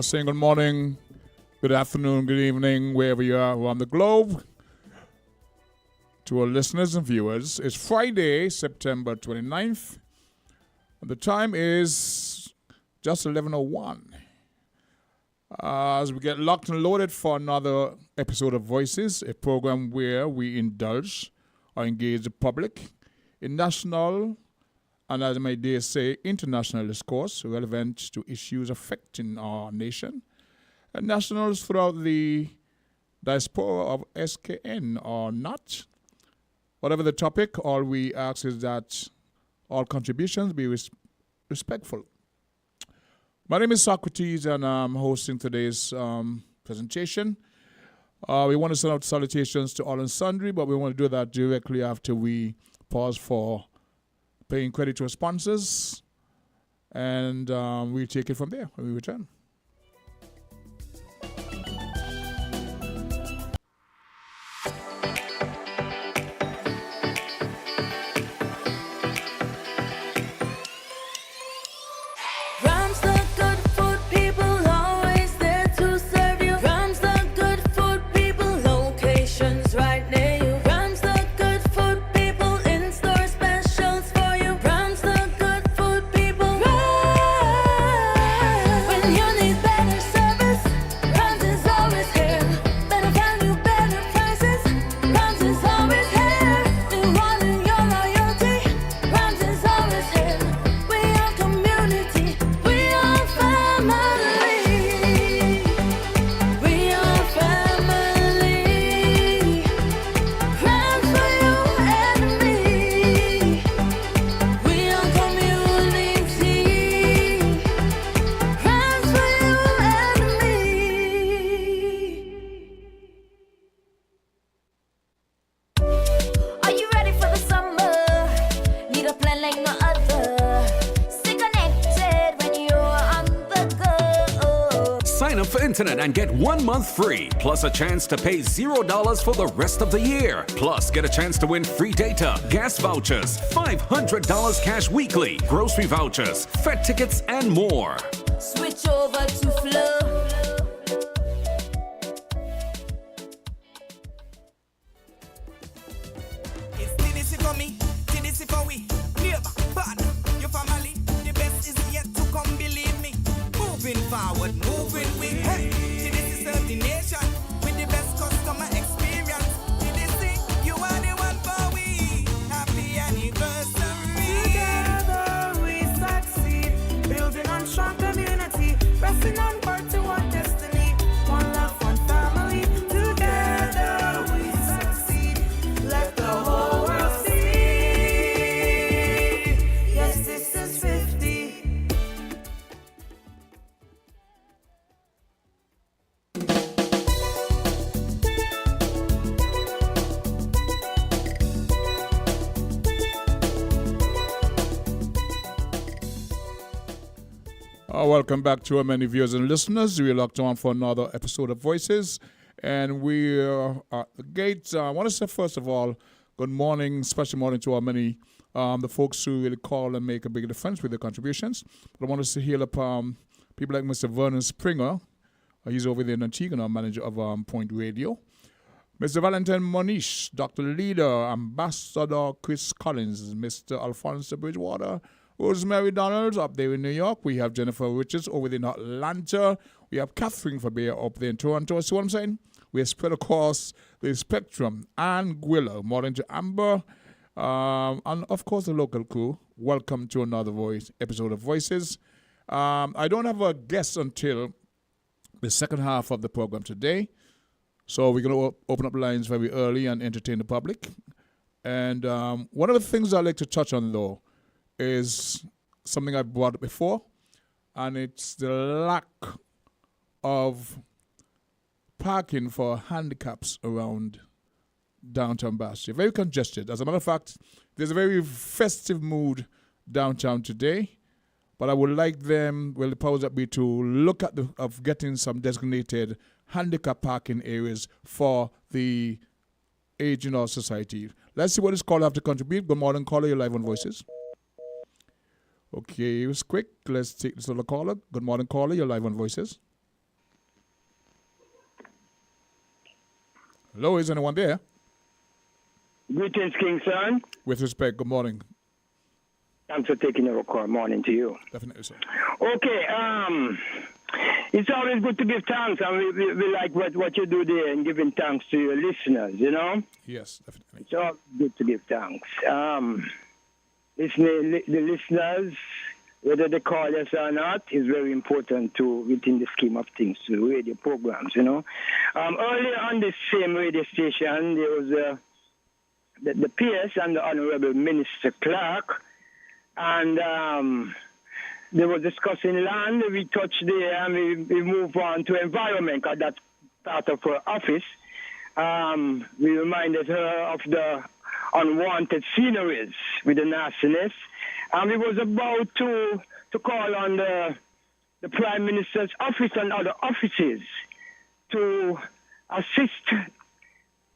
saying good morning, good afternoon, good evening, wherever you are around the globe. To our listeners and viewers, it's Friday, September 29th. And the time is just 11:01. As we get locked and loaded for another episode of Voices, a program where we indulge or engage the public in national and, as I may dare say, international discourse relevant to issues affecting our nation and nationals throughout the diaspora of SKN or not. Whatever the topic, all we ask is that all contributions be respectful. My name is Socrates, and I'm hosting today's presentation. We want to send out salutations to all and sundry, but we want to do that directly after we pause for paying credit to our sponsors, and we'll take it from there when we return. Internet and get 1 month free, plus a chance to pay $0 for the rest of the year. Plus, get a chance to win free data, gas vouchers, $500 cash weekly, grocery vouchers, Fed tickets, and more. Switch over to Flow. It's TDC for me, TDC for we. Neighbor, partner, your family. The best is yet to come, believe me. Moving forward, moving we. Hey, TDC serve the nation with the best customer experience. TDC, you are the one for we. Happy anniversary. Together we succeed, building on strong community, pressing onward to our destiny. One love, one family. Together we succeed. Let the whole world see. Yes, this is 50. Welcome back to our many viewers and listeners. We're locked on for another episode of Voices, and we are at the gate. I want to say, first of all, good morning, special morning to our many, the folks who really call and make a big difference with their contributions. But I want to say hail up people like Mr. Vernon Springer. He's over there in Antigua, manager of Point Radio. Mr. Valentine Monish, Dr. Leader, Ambassador Chris Collins, Mr. Alfonso Bridgewater, Rosemary Donalds up there in New York. We have Jennifer Richards over there in Atlanta. We have Catherine Fabia up there in Toronto. See what I'm saying? We are spread across the spectrum. Ann Gwiller, Morning to Amber, and of course the local crew. Welcome to another episode of Voices. I don't have a guest until the second half of the program today. So we're going to open up lines very early and entertain the public. And one of the things I like to touch on, though, is something I brought up before, and it's the lack of parking for handicaps around downtown Bastia. Very congested. As a matter of fact, there's a very festive mood downtown today, but I would like them, well, the powers that be, to look at of getting some designated handicap parking areas for the age in our society. Let's see what this caller have to contribute. Good morning, caller. You're live on Voices. Okay, it was quick. Let's take this other caller. Good morning, caller. You're live on Voices. Hello, is anyone there? Greetings, King Son. With respect, good morning. Thanks for taking your call. Morning to you. Definitely, sir. Okay, it's always good to give thanks, and we like what you do there and giving thanks to your listeners, you know? Yes, definitely. It's all good to give thanks. Listening, the listeners, whether they call us or not, is very important to within the scheme of things, to radio programs, you know? Earlier on this same radio station, there was the PS and the Honorable Minister Clark, and they were discussing land. We touched there and we move on to environment, because that's part of her office. We reminded her of the unwanted sceneries with the nastiness. And we was about to call on the Prime Minister's office and other offices to assist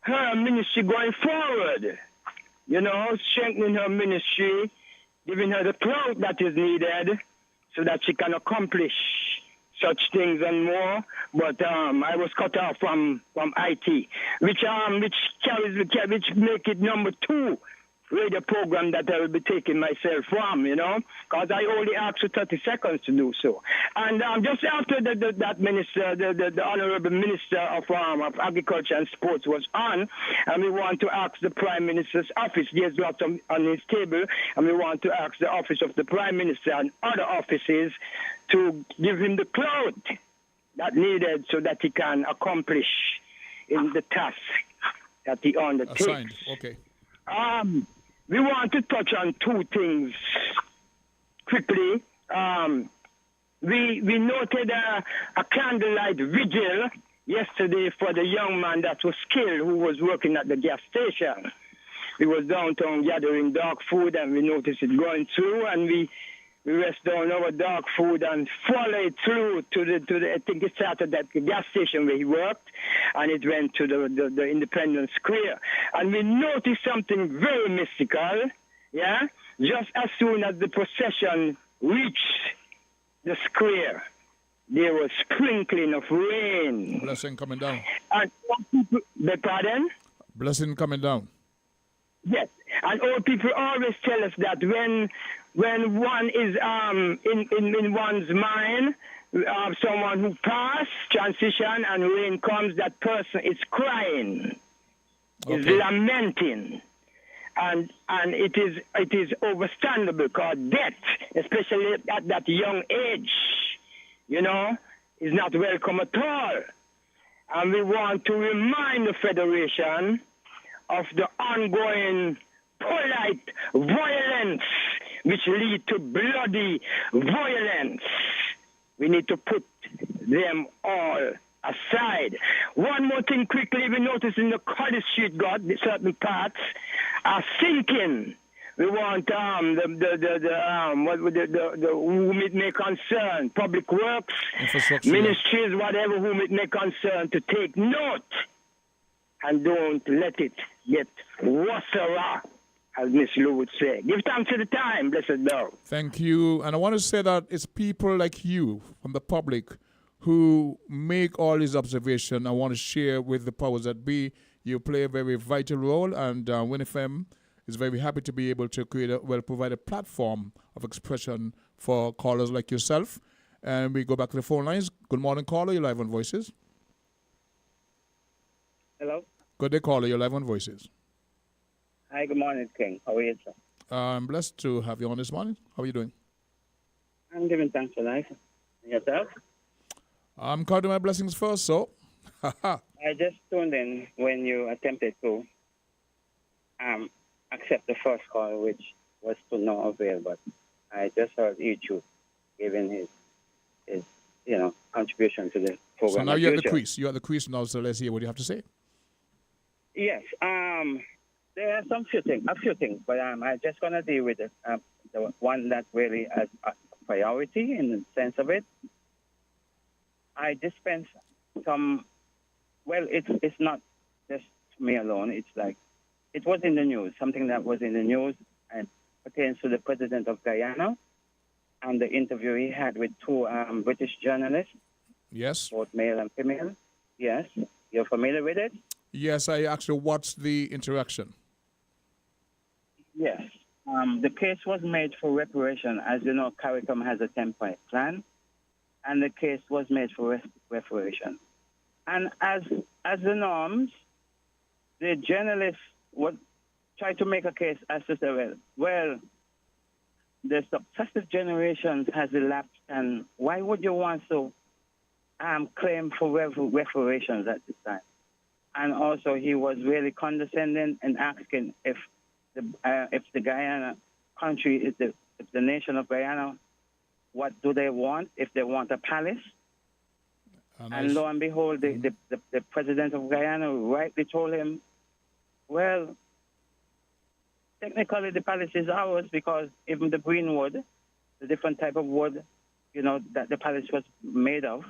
her ministry going forward. You know, strengthening her ministry, giving her the clout that is needed so that she can accomplish such things and more. But I was cut off from IT, which make it number 2 radio program that I will be taking myself from, you know, because I only asked for 30 seconds to do so. And just after that minister, the Honorable Minister of Agriculture and Sports was on, and we want to ask the Prime Minister's office, there's lots on his table, and we want to ask the office of the Prime Minister and other offices to give him the clout that needed so that he can accomplish in the task that he undertakes. Assigned. Okay. We want to touch on 2 things quickly. We noted a candlelight vigil yesterday for the young man that was killed who was working at the gas station. We was downtown gathering dog food, and we noticed it going through, and we rest down our dog food and follow it through to the I think it started at the gas station where he worked, and it went to the Independence Square. And we noticed something very mystical, yeah? Just as soon as the procession reached the square, there was sprinkling of rain. Blessing coming down. And pardon? Blessing coming down. Yes, and old people always tell us that when one is in one's mind, someone who passed, transition, and rain comes, that person is crying, is lamenting, and it is understandable, because death, especially at that young age, you know, is not welcome at all. And we want to remind the Federation of the ongoing polite violence which lead to bloody violence. We need to put them all aside. One more thing quickly, we notice in the College Street God, certain parts are sinking. We want the whom it may concern, public works, ministries, whatever whom it may concern, to take note and don't let it get worse, as Miss Lou would say. Give thanks to the time, blessed thou. Thank you. And I want to say that it's people like you from the public who make all these observations. I want to share with the powers that be. You play a very vital role, and WINNFM is very happy to be able to provide a platform of expression for callers like yourself. And we go back to the phone lines. Good morning, caller. You're live on Voices. Hello. Good day, caller. You're live on Voices. Hi, good morning, King. How are you, sir? I'm blessed to have you on this morning. How are you doing? I'm giving thanks for life. And yourself? I'm counting my blessings first, so. I just tuned in when you attempted to accept the first call, which was to no avail, but I just heard YouTube giving his contribution to the program. So now you're at the crease. You're at the crease now, so let's hear what you have to say. Yes. There are a few things, but I'm just going to deal with the one that really has a priority in the sense of it. I dispense some, well, it's not just me alone. It's like, it was in the news, something that was in the news and pertains to the president of Guyana and the interview he had with 2 British journalists. Yes. Both male and female. Yes. You're familiar with it? Yes, I actually watched the interaction. Yes. The case was made for reparation. As you know, CARICOM has a 10-point plan, and the case was made for reparation. And as the norms, the journalists would try to make a case as to say, well, the successive generations has elapsed, and why would you want to claim for reparations at this time? And also, he was really condescending and asking if the Guyana country, if the nation of Guyana, what do they want? If they want a palace? And lo and behold, the president of Guyana rightly told him, well, technically the palace is ours because even the green wood, the different type of wood, that the palace was made of,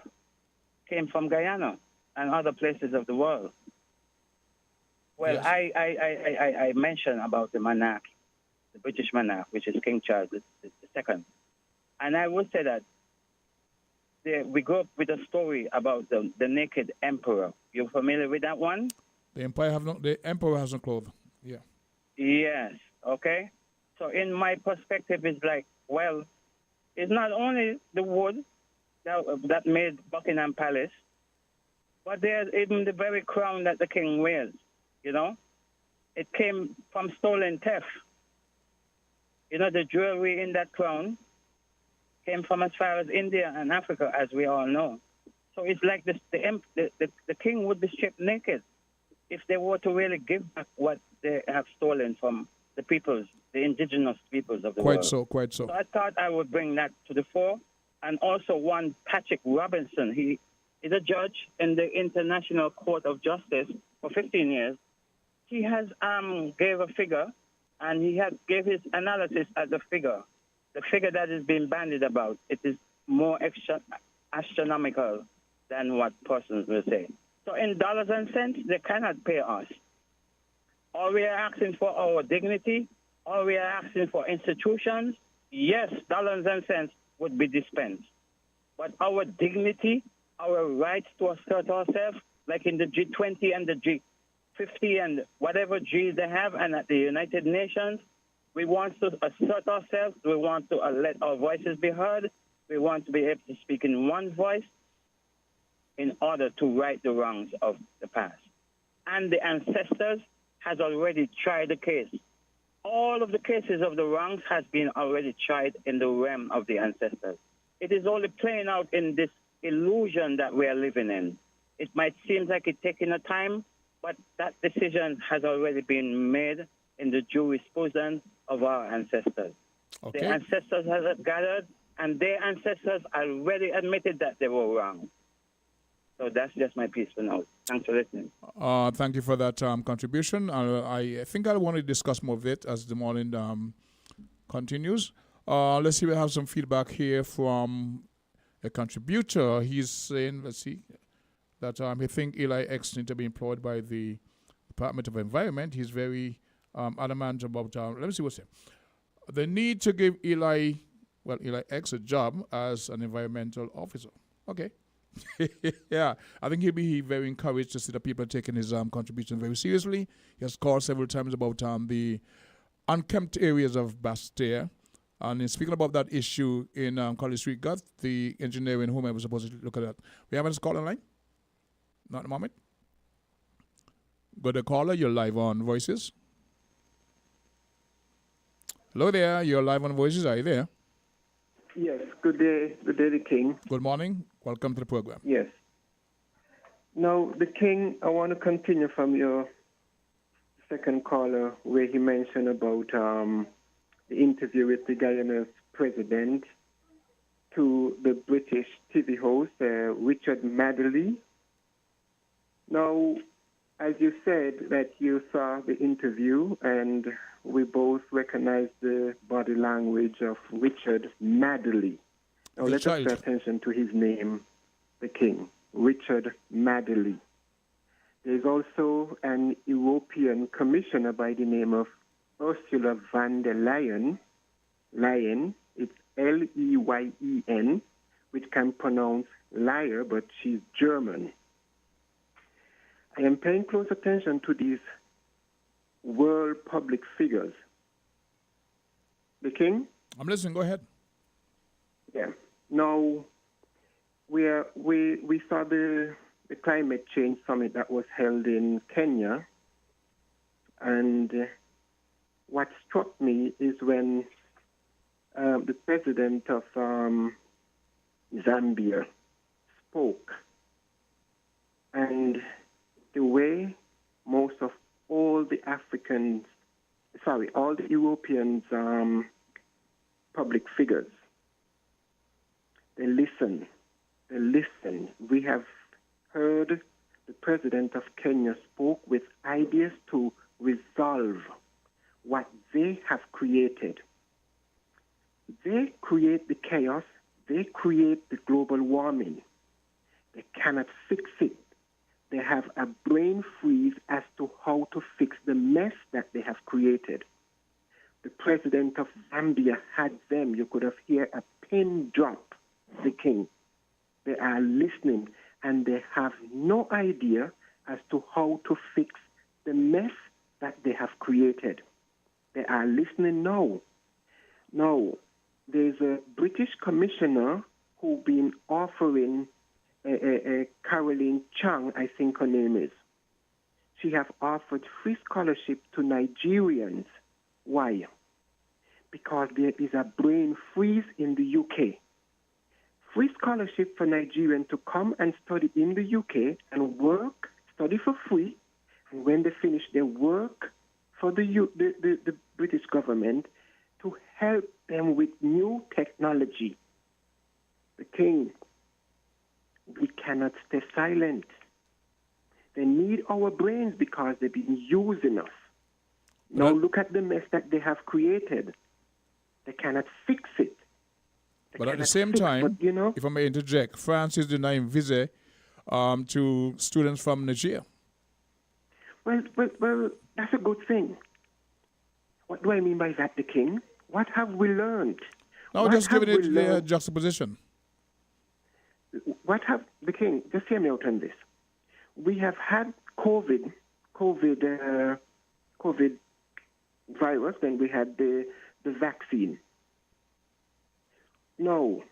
came from Guyana and other places of the world. Well, Yes. I mentioned about the monarch, the British monarch, which is King Charles II. And I would say that we grew up with a story about the naked emperor. You familiar with that one? The emperor has no clothes. Yeah. Yes. Okay. So in my perspective, it's like, well, it's not only the wood that made Buckingham Palace, but there's even the very crown that the king wears. It came from stolen theft. The jewelry in that crown came from as far as India and Africa, as we all know. So it's like the king would be stripped naked if they were to really give back what they have stolen from the indigenous peoples of the world. Quite so. So I thought I would bring that to the fore. And also one Patrick Robinson, he is a judge in the International Court of Justice for 15 years. He has gave a figure, and he gave his analysis as a figure. The figure that is being bandied about, it is more astronomical than what persons will say. So in dollars and cents, they cannot pay us. All we are asking for our dignity, all we are asking for institutions, yes, dollars and cents would be dispensed. But our dignity, our rights to assert ourselves, like in the G20 and the G50 and whatever G they have, and at the United Nations, we want to assert ourselves. We want to let our voices be heard. We want to be able to speak in one voice in order to right the wrongs of the past. And the ancestors has already tried the case. All of the cases of the wrongs has been already tried in the realm of the ancestors. It is only playing out in this illusion that we are living in. It might seem like it's taking a time, but that decision has already been made in the jurisprudence of our ancestors. Okay. The ancestors have gathered, and their ancestors already admitted that they were wrong. So that's just my piece for now. Thanks for listening. Thank you for that contribution. I think I want to discuss more of it as the morning continues. Let's see, we have some feedback here from a contributor. He's saying, let's see, that he thinks Eli X needs to be employed by the Department of Environment. He's very adamant about, let me see what's here. The need to give Eli X a job as an environmental officer. Okay. Yeah, I think he'll be very encouraged to see that people are taking his contribution very seriously. He has called several times about the unkempt areas of Bastille. And in speaking about that issue in College Street, got the engineer and whomever was supposed to look at that. We have a caller line? Not at the moment. Go to caller, you're live on Voices. Hello there, you're live on Voices. Are you there? Yes, good day, the King. Good morning. Welcome to the program. Yes. Now, the King, I want to continue from your second caller where he mentioned about the interview with the Guyana's president to the British TV host, Richard Madeley. Now, as you said that you saw the interview and we both recognize the body language of Richard Madeley. Now, let us pay attention to his name, the King, Richard Madeley. There's also an European commissioner by the name of Ursula von der Leyen. Leyen, it's Leyen, which can pronounce liar, but she's German. I am paying close attention to these world public figures. The King? I'm listening. Go ahead. Yeah. Now, we saw the climate change summit that was held in Kenya, and what struck me is when the president of Zambia spoke, and the way most of all the Europeans public figures, they listen. We have heard the president of Kenya spoke with ideas to resolve what they have created. They create the chaos. They create the global warming. They cannot fix it. They have a brain freeze as to how to fix the mess that they have created. The president of Zambia had them. You could have heard a pin drop, the King. They are listening, and they have no idea as to how to fix the mess that they have created. They are listening now. Now, there's a British commissioner who's been offering Caroline Chang, I think her name is. She have offered free scholarship to Nigerians. Why? Because there is a brain freeze in the UK. Free scholarship for Nigerians to come and study in the UK and work, study for free, and when they finish their work for the British government to help them with new technology. The King, we cannot stay silent. They need our brains because they've been using us. Now look at the mess that they have created. They cannot fix it. But at the same time, if I may interject, France is denying visa to students from Nigeria. Well, that's a good thing. What do I mean by that, the King? What have we learned? No, just giving it the juxtaposition. What have the King? Just hear me out on this. We have had COVID virus, then we had the vaccine. No.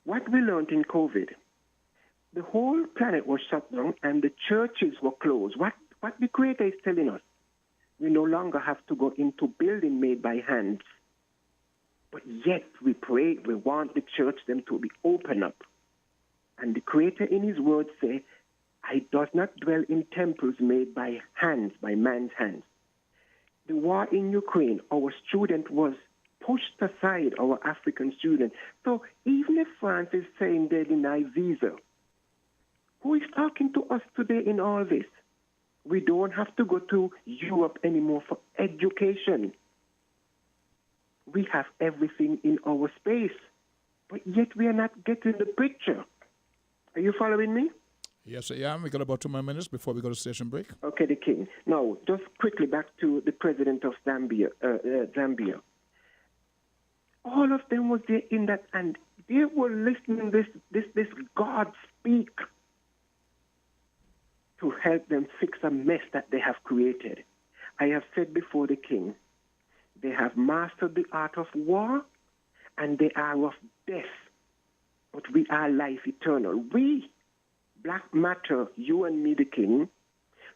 What we learned in COVID, the whole planet was shut down and the churches were closed. What the Creator is telling us, we no longer have to go into building made by hands. But yet we pray, we want the church them to be open up. And the Creator in his word say, I does not dwell in temples made by hands, by man's hands. The war in Ukraine, our student was pushed aside, our African student. So even if France is saying they deny visa, who is talking to us today in all this? We don't have to go to Europe anymore for education. We have everything in our space, but yet we are not getting the picture. Are you following me? Yes, I am. We got about 2 more minutes before we go to station break. Okay, the King. Now, just quickly back to the president of Zambia. All of them was there in that, and they were listening this God speak to help them fix a mess that they have created. I have said before, the King, they have mastered the art of war, and they are of death. But we are life eternal. We, black matter, you and me, the King,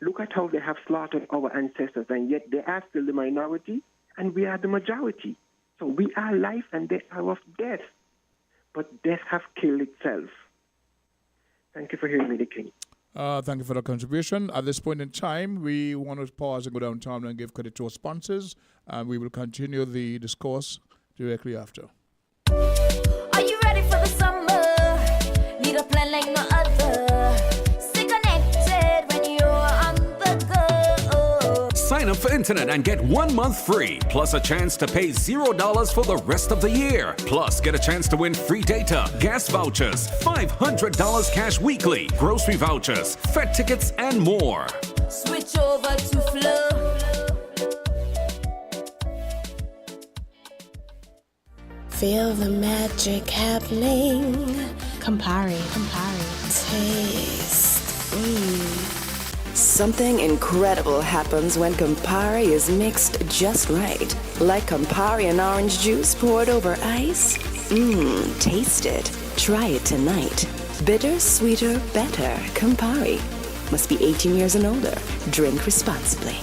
look at how they have slaughtered our ancestors, and yet they are still the minority, and we are the majority. So we are life, and they are of death. But death have killed itself. Thank you for hearing me, the King. Thank you for the contribution. At this point in time, we want to pause and go downtown and give credit to our sponsors, and we will continue the discourse directly after. Are you ready for the summer? Need a plan like no other. Stay connected when you're on the go. Sign up for internet and get 1 month free, plus a chance to pay $0 for the rest of the year. Plus, get a chance to win free data, gas vouchers, $500 cash weekly, grocery vouchers, Fed tickets, and more. Switch over to Flow. Feel the magic happening. Campari. Taste. Something incredible happens when Campari is mixed just right. Like Campari and orange juice poured over ice. Taste it. Try it tonight. Bitter, sweeter, better. Campari. Must be 18 years and older. Drink responsibly.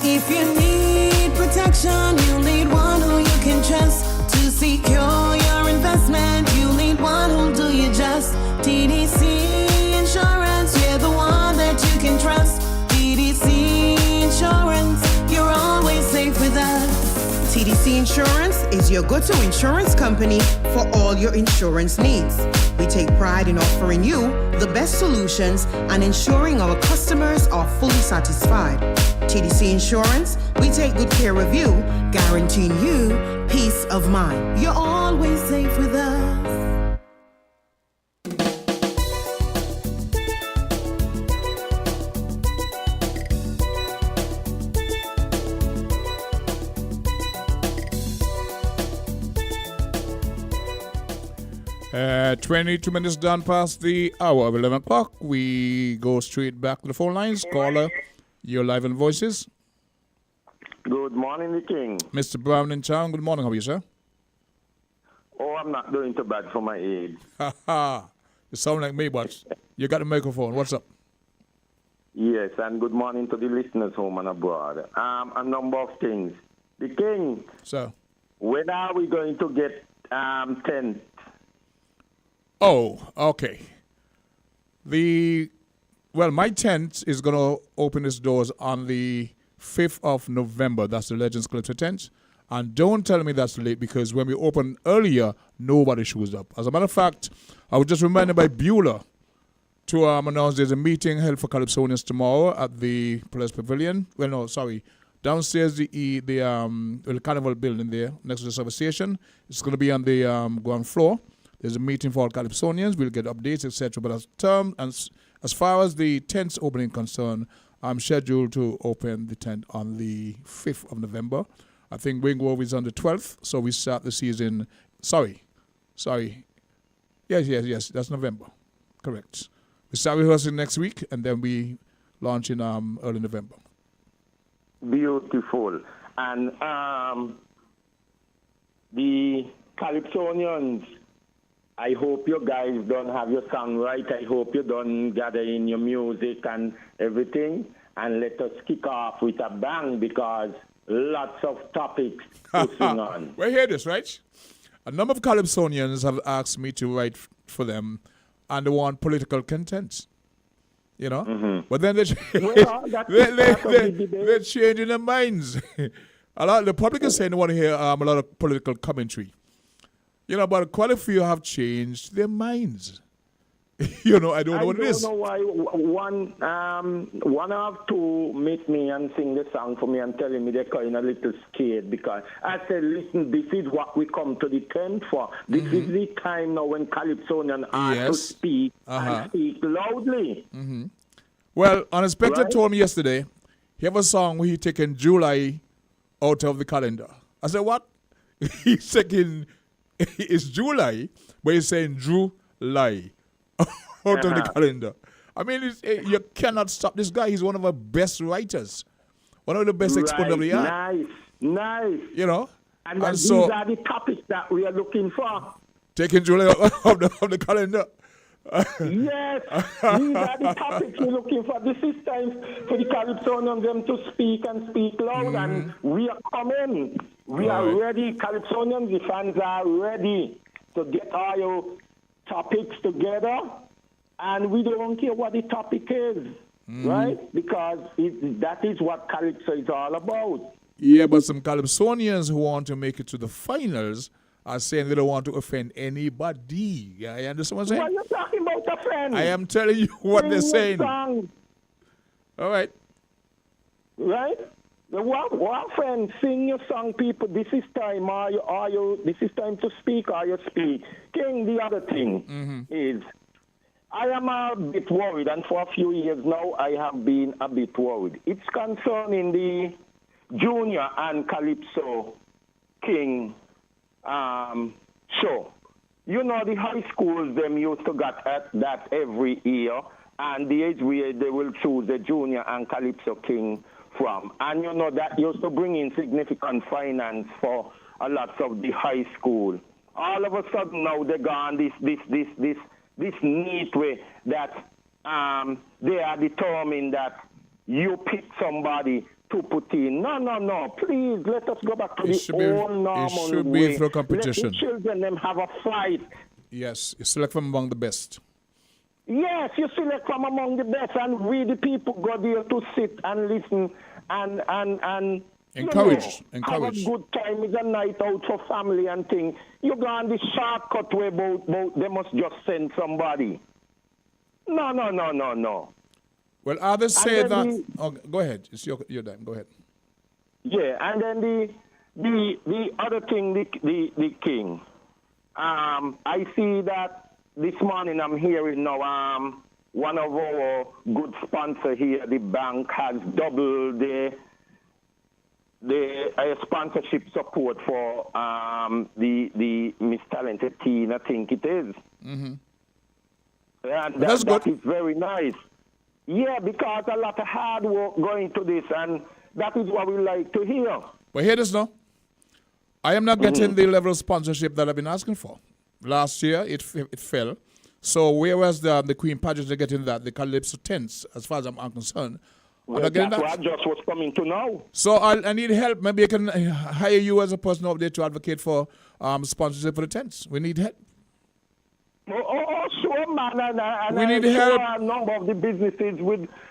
If you need protection, you need one who you can trust. To secure your investment, you need one who'll do you just. TDC Insurance, you're the one that you can trust. TDC Insurance, you're always safe with us. TDC Insurance is your go-to insurance company for all your insurance needs. We take pride in offering you the best solutions and ensuring our customers are fully satisfied. TDC Insurance, we take good care of you, guaranteeing you peace of mind. You're always safe with us. 22 minutes done past the hour of 11 o'clock. We go straight back to the phone lines. Caller, you're live in Voices. Good morning, the King. Mr. Brown in town. Good morning. How are you, sir? Oh, I'm not doing too bad for my age. Ha ha. You sound like me, but you got the microphone. What's up? Yes, and good morning to the listeners home and abroad. A number of things. The King. Sir. When are we going to get tent? Oh, okay. My tent is going to open its doors on the 5th of November. That's the Legends Calypso tent. And don't tell me that's late, because when we open earlier, nobody shows up. As a matter of fact, I was just reminded by Beulah to announce there's a meeting held for Calypsonians tomorrow at the Police Pavilion. Well, no, sorry. Downstairs, the Carnival building there, next to the service station. It's going to be on the ground floor. There's a meeting for all Calypsonians. We'll get updates, etc. But as far as the tent's opening concerned, I'm scheduled to open the tent on the 5th of November. I think Winggrove is on the 12th, so we start the season. Sorry. Yes, that's November. Correct. We start rehearsing next week, and then we launch in early November. Beautiful. And the Calypsonians, I hope you guys don't have your song right. I hope you don't gather in your music and everything. And let us kick off with a bang, because lots of topics to sing on. We hear this, right? A number of Calypsonians have asked me to write for them, and they want political content. You know? Mm-hmm. But then they're changing their minds. A lot of the public is saying they want to hear a lot of political commentary. You know, but quite a few have changed their minds. You know, I don't know what it is. I don't know why one of two meet me and sing the song for me and telling me they're kind of a little scared, because I said, listen, this is what we come to the tent for. This is the time now when Calypsonians are to speak and speak loudly. Mm-hmm. Well, Unexpected told me yesterday he have a song where he taken July out of the calendar. I said, what? He's taking, it's July, but he's saying July out of the calendar. I mean, you cannot stop this guy. He's one of our best writers, one of the best exponents of the art. Nice. You know? And these are the topics that we are looking for. Taking July out of the calendar. Yes, these are the topics we're looking for. This is time for the Calypsonians them to speak and speak loud, and we are coming. We are ready. Calypsonians, the fans are ready to get all your topics together, and we don't care what the topic is, right? Because that is what Calypso is all about. Yeah, but some Calypsonians who want to make it to the finals are saying they don't want to offend anybody. Yeah, you understand what I'm saying? What are you talking about, offend? I am telling you what they're saying. Song. All right. Right? What friend, sing your song, people. This is time. This is time to speak. Or you speak. King, the other thing is, I am a bit worried, and for a few years now, I have been a bit worried. It's concerning the Junior and Calypso King show. You know, the high schools, them used to get at that every year, and the age where they will choose the junior and Calypso King from. And you know, that used to bring in significant finance for a lot of the high school. All of a sudden now they gone this neat way that they are determined that you pick somebody to put in. No. Please, let us go back to the old normal way. It should be through competition. Let the children them have a fight. Yes, you select from among the best. Yes, you select from among the best, and we the people go there to sit and listen and encourage. Have a good time. It's a night out for family and things. You go on the shortcut way about they must just send somebody. No. Well, others say that. Go ahead. It's your time. Go ahead. Yeah, and then the other thing, the king. I see that this morning I'm hearing now. One of our good sponsor here, the bank, has doubled the sponsorship support for the Miss Talented Teen, I think it is. Mm-hmm. And that's good. That is very nice. Yeah, because a lot of hard work going to this, and that is what we like to hear. But hear this now. I am not getting the level of sponsorship that I've been asking for. Last year, it fell. So whereas the Queen pageants are getting that, the Calypso tents, as far as I'm concerned, well, that's what I just was coming to know. So I need help. Maybe I can hire you as a person out there to advocate for sponsorship for the tents. We need help. Oh, sure, man. And we need help. help. A number of the businesses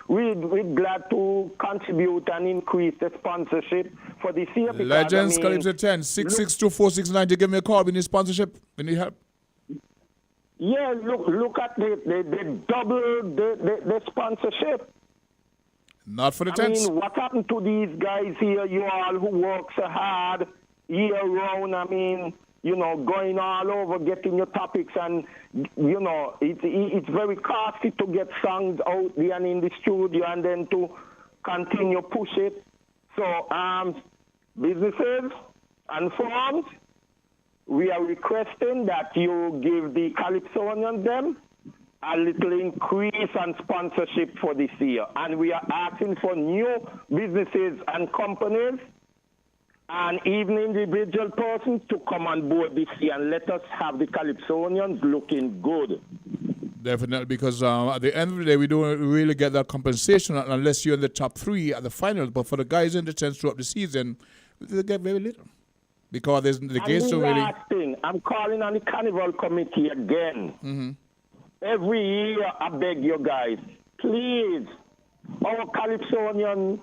we're glad to contribute and increase the sponsorship for this year. Legends, Calypso 10, 662-469. Give me a call. We need sponsorship. We need help. Yeah, look at the double the sponsorship. Not for the tents. I mean, what happened to these guys here, you all who work so hard year round? I mean, you know, going all over, getting your topics, and, you know, it's very costly to get songs out there and in the studio and then to continue push it. So, businesses and firms, we are requesting that you give the Calypsonians them a little increase on sponsorship for this year. And we are asking for new businesses and companies and even individual persons to come on board this year and let us have the Calypsonians looking good. Definitely, because at the end of the day, we don't really get that compensation unless you're in the top 3 at the finals. But for the guys in the chance throughout the season, they get very little. Because there's the gates don't really... last thing, I'm calling on the Carnival Committee again. Mm-hmm. Every year, I beg you guys, please, our Calypsonian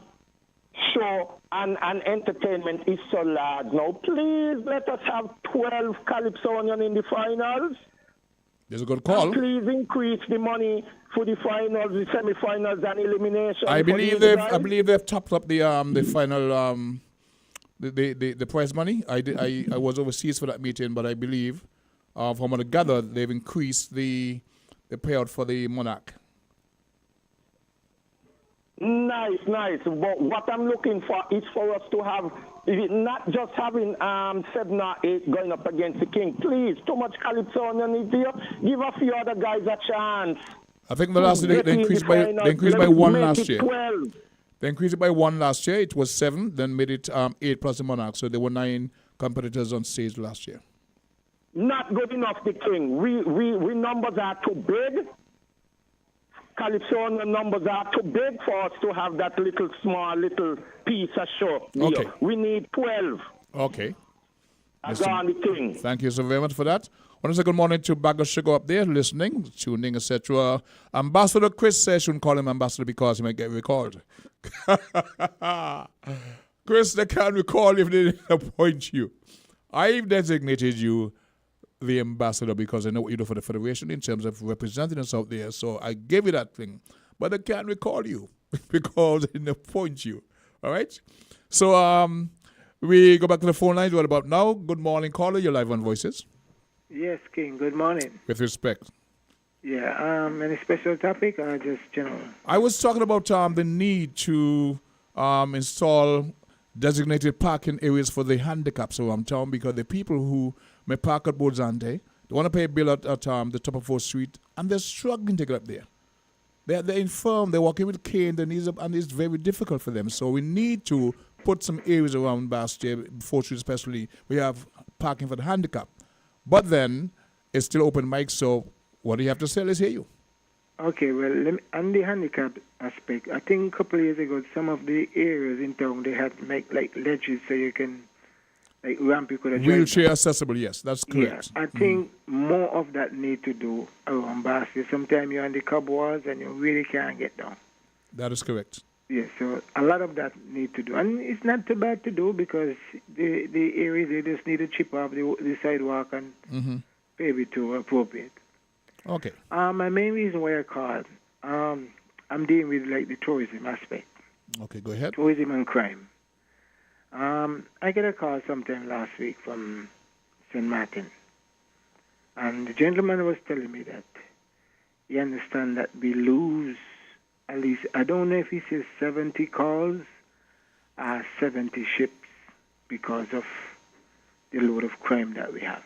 show and entertainment is so large now. Please let us have 12 Calypsonian in the finals. There's a good call. And please increase the money for the finals, the semi-finals, and elimination. I believe they've topped up the final the prize money. I was overseas for that meeting, but I believe from what I gathered, they've increased the payout for the Monarch. Nice. But what I'm looking for is for us to have, not just having 7 or 8 going up against the King. Please, too much Calypsonian is here. Give a few other guys a chance. I think the last year they increased by 1 last year. 12. They increased it by 1 last year. It was 7, then made it 8 plus the Monarch. So there were 9 competitors on stage last year. Not good enough, the King. We numbers are too big. Calypso numbers are too big for us to have that small piece of show. Okay. We need 12. Okay. The King. Thank you so very much for that. I want to say good morning to Bag of Sugar up there, listening, tuning, etc. Ambassador Chris says shouldn't call him Ambassador because he might get recalled. Chris, they can't recall if they didn't appoint you. I've designated you the ambassador because I know what you do for the Federation in terms of representing us out there. So I gave you that thing. But they can't recall you because they didn't appoint you. All right? So we go back to the phone lines. What about now? Good morning, caller. You're live on Voices. Yes, King. Good morning. With respect. Yeah. Any special topic or just general? I was talking about the need to install designated parking areas for the handicaps around town because the people who may park at Bozante, They want to pay a bill at the top of 4th Street, and they're struggling to get up there. They're infirm, they're walking with cane, their knees up, and it's very difficult for them. So we need to put some areas around Bastia, 4th Street especially. We have parking for the handicap. But then, it's still open mic, so what do you have to say? Let's hear you. Okay, well, on the handicap aspect, I think a couple of years ago, some of the areas in town, they had make like ledges so you can, like ramp you could have Wheelchair accessible, yes, that's correct. Yeah, I think more of that need to do around Bastia. Sometimes you're on the cub walls and you really can't get down. That is correct. Yeah, so a lot of that need to do. And it's not too bad to do because the areas, they just need to chip off the sidewalk and pave it to appropriate. Okay. My main reason why I called, I'm dealing with like the tourism aspect. Okay, go ahead. Tourism and crime. I got a call sometime last week from St. Martin. And the gentleman was telling me that he understands that we lose at least, I don't know if he says 70 calls or 70 ships because of the load of crime that we have.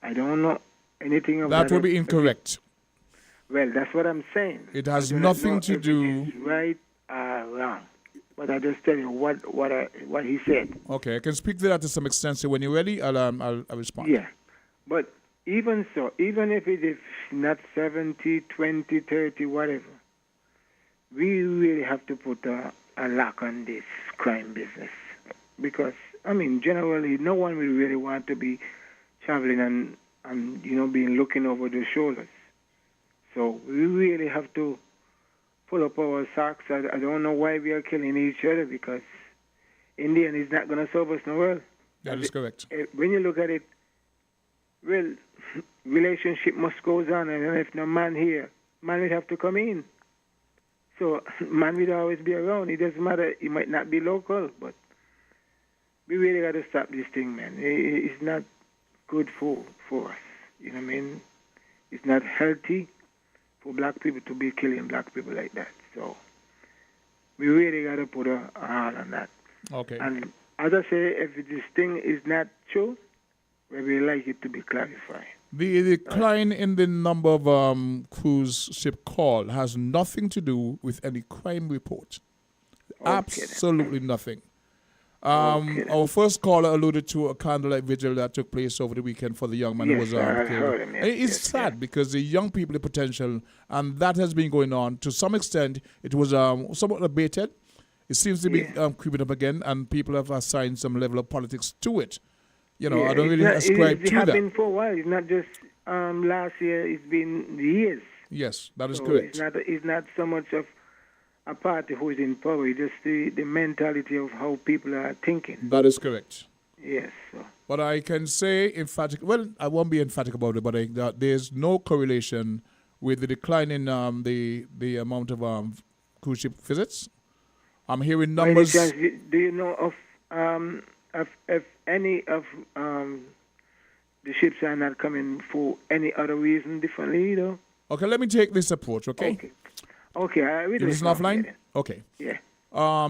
I don't know anything about that. That would be incorrect. Well, that's what I'm saying. It has nothing to do... Right or wrong. But I just tell you what he said. Okay, I can speak to that to some extent. So when you're ready, I'll respond. Yeah. But even so, even if it is not 70, 20, 30, whatever, we really have to put a lock on this crime business. Because, I mean, generally, no one will really want to be traveling and being looking over their shoulders. So we really have to pull up our socks. I don't know why we are killing each other, because in the end, it's not going to serve us no well. That is correct. When you look at it, well, relationship must go on, and if no man here, man will have to come in. So man will always be around. It doesn't matter. He might not be local, but we really got to stop this thing, man. It's not good for us. You know what I mean? It's not healthy for black people to be killing black people like that. So we really got to put a hand on that. Okay. And as I say, if this thing is not true, we would like it to be clarified. The decline in the number of cruise ship call has nothing to do with any crime report. Okay, Absolutely nothing. Our first caller alluded to a candlelight vigil that took place over the weekend for the young man who was I killed. heard him, yes, It's sad because the young people, the potential, and that has been going on. To some extent, it was somewhat abated. It seems to be creeping up again, and people have assigned some level of politics to it. I don't really ascribe to that. It has been for a while. It's not just last year. It's been years. Yes, that is correct. It's not so much of a party who is in power. It's just the mentality of how people are thinking. That is correct. Yes. So. But I can say emphatic. Well, I won't be emphatic about it, but there's no correlation with the decline in the amount of cruise ship visits. I'm hearing numbers. Do you know of if any of the ships are not coming for any other reason differently, though? Okay, let me take this approach. Okay. Okay. You listen offline. Okay. Yeah.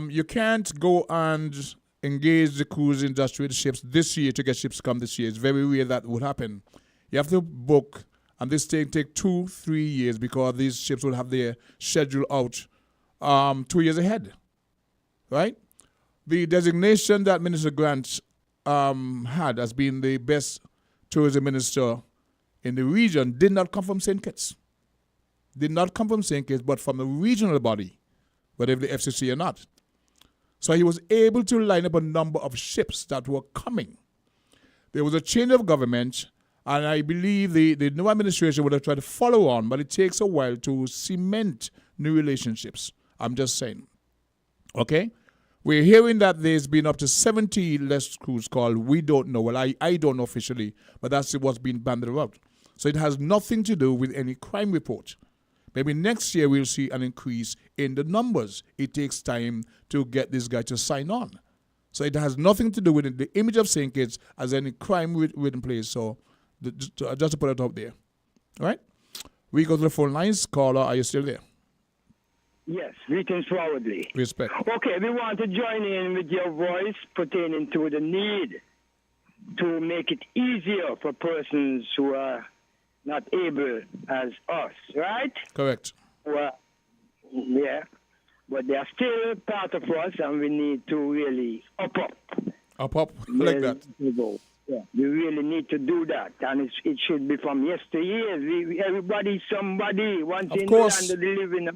You can't go and engage the cruise industry with ships this year to get ships to come this year. It's very rare that would happen. You have to book, and this thing take 2-3 years because these ships will have their schedule out 2 years ahead, right? The designation that Minister Grant had as being the best tourism minister in the region did not come from St. Kitts. Did not come from St. Kitts, but from the regional body, whether the FCC or not. So he was able to line up a number of ships that were coming. There was a change of government, and I believe the new administration would have tried to follow on, but it takes a while to cement new relationships. I'm just saying. Okay? We're hearing that there's been up to 70 less cruise called. We don't know. Well, I don't know officially, but that's what's been banded about. So it has nothing to do with any crime report. Maybe next year we'll see an increase in the numbers. It takes time to get this guy to sign on. So it has nothing to do with the image of St. Kitts as any crime within place. So just to put it out there. All right? We go to the phone lines. Caller, are you still there? Yes, greetings forwardly. Respect. Okay, we want to join in with your voice pertaining to the need to make it easier for persons who are not able as us, right? Correct. Well, yeah. But they are still part of us, and we need to really up. Up, like that. Yeah, we really need to do that, and it should be from yesteryears. Everybody, somebody, once in the land of the living,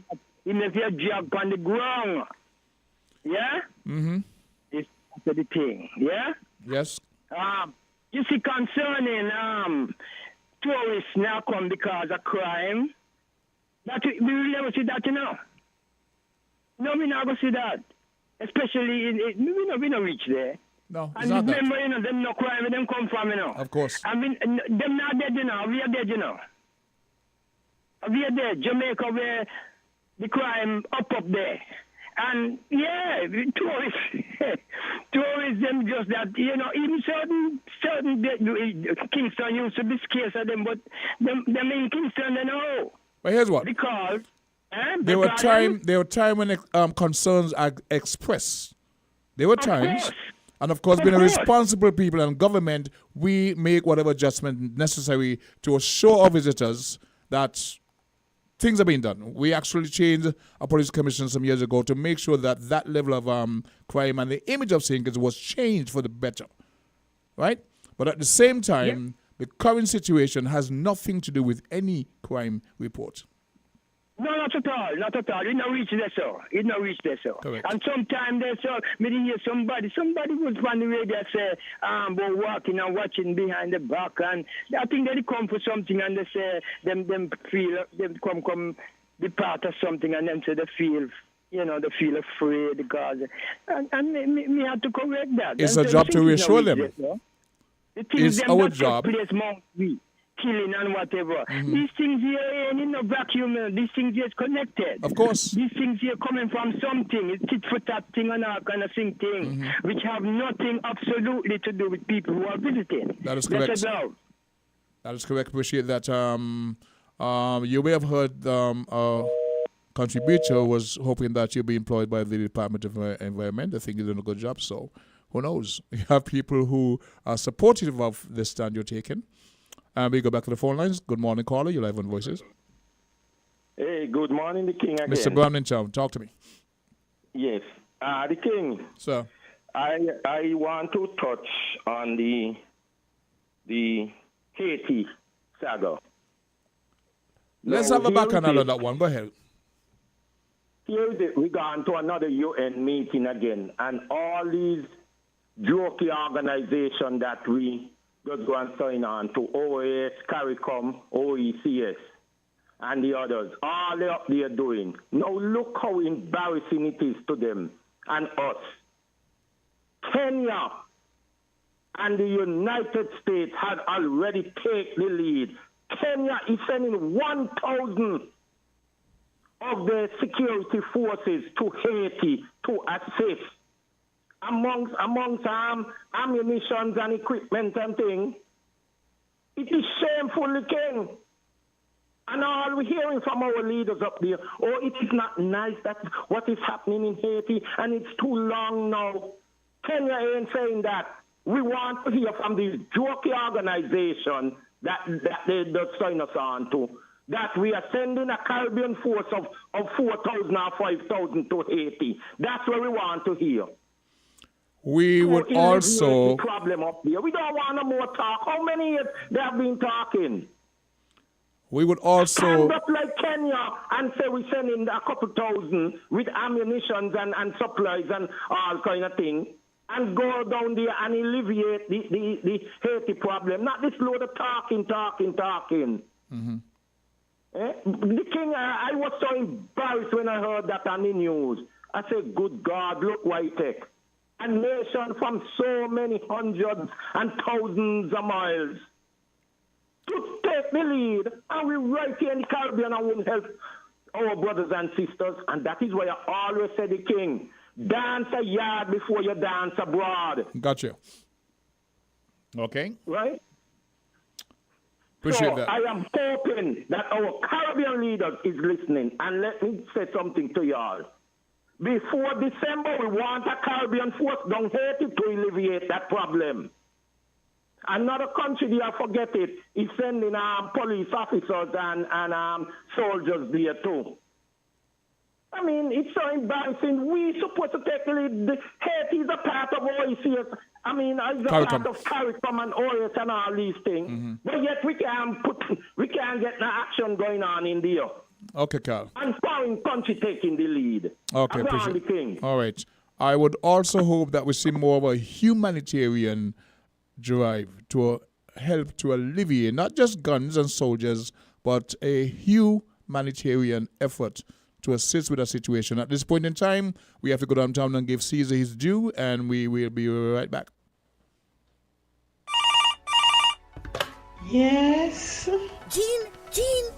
even if you're jog on the ground, yeah? Mm-hmm. It's the thing, yeah? Yes. You see, concerning tourists now come because of crime, that we will never see that, you know. No, we never see that. Especially, we don't reach there. No, it's and not that. remember, you know, them no crime where them come from, you know. Of course. I mean, them not dead, you know. We are dead, you know. We are dead. Jamaica, where the crime up there. And, yeah, tourists, them just that, you know, even certain Kingston used to be scarce of them, but them in Kingston, they know. But here's what. Because, there were time when concerns are expressed. There were times. And of course, being a responsible people and government, we make whatever adjustment necessary to assure our visitors that things are being done. We actually changed a police commission some years ago to make sure that that level of crime and the image of St. Kitts was changed for the better, right? But at the same time, the current situation has nothing to do with any crime report. No, not at all, not at all. It not reach there, sir. It not reach there, sir. Correct. And sometimes there's me hear somebody was on the radio say, but walking and watching behind the back, and I think they come for something, and they say them feel them come be part of something, and then say they feel. You know, they feel afraid because, and me have to correct that. It's a job to reassure them. It's our job. Killing and whatever. These things here ain't in no vacuum. These things here is connected. Of course. These things here coming from something. It's tit for tat thing and all kind of thing, which have nothing absolutely to do with people who are visiting. That is correct. That is correct. Appreciate that. You may have heard a contributor was hoping that you'll be employed by the Department of Environment. I think you're doing a good job. So who knows? You have people who are supportive of the stand you're taking. We go back to the phone lines. Good morning, caller. You're live on Voices. Hey, good morning, the King again. Mr. Brown in town, talk to me. Yes. The King. Sir. I want to touch on the Haiti saga. Let's have a bacchanal on that one. Go ahead. Here is it. We gone to another UN meeting again, and all these jokey organizations that we just go and sign on to OAS, CARICOM, OECS, and the others. All they up there doing. Now look how embarrassing it is to them and us. Kenya and the United States had already taken the lead. Kenya is sending 1,000 of their security forces to Haiti to assist. Amongst ammunition and equipment and things. It is shameful, the King. And all we're hearing from our leaders up there, oh, it is not nice, that's what is happening in Haiti, and it's too long now. Kenya ain't saying that. We want to hear from these jokey organizations that they sign us on to, that we are sending a Caribbean force of 4,000 or 5,000 to Haiti. That's what we want to hear. We would also... problem up there. We don't want no more talk. How many years they have been talking? We would also... Stand up like Kenya and say we're sending a couple thousand with ammunition and supplies and all kind of thing, and go down there and alleviate the Haiti problem. Not this load of talking. Mm-hmm. The King, I was so embarrassed when I heard that on the news. I said, good God, look what it takes. A nation from so many hundreds and thousands of miles to take the lead, and we right here in the Caribbean and won't help our brothers and sisters. And that is why I always say, the King, dance a yard before you dance abroad. Gotcha. Okay. Right? Appreciate that. I am hoping that our Caribbean leaders is listening. And let me say something to y'all. Before December, we want a Caribbean force down Haiti to alleviate that problem. Another country, they forget it, is sending police officers and soldiers there too. I mean, it's so embarrassing. We supposed to take the lead. Haiti is a part of OECS. I mean, it's a part of CARICOM and OS and all these things. But yet we can't get no action going on in there. Okay, Carl. And foreign country taking the lead. Okay, appreciate it. All right. I would also hope that we see more of a humanitarian drive to help to alleviate not just guns and soldiers, but a humanitarian effort to assist with the situation. At this point in time, we have to go downtown and give Caesar his due, and we will be right back. Yes? Jean!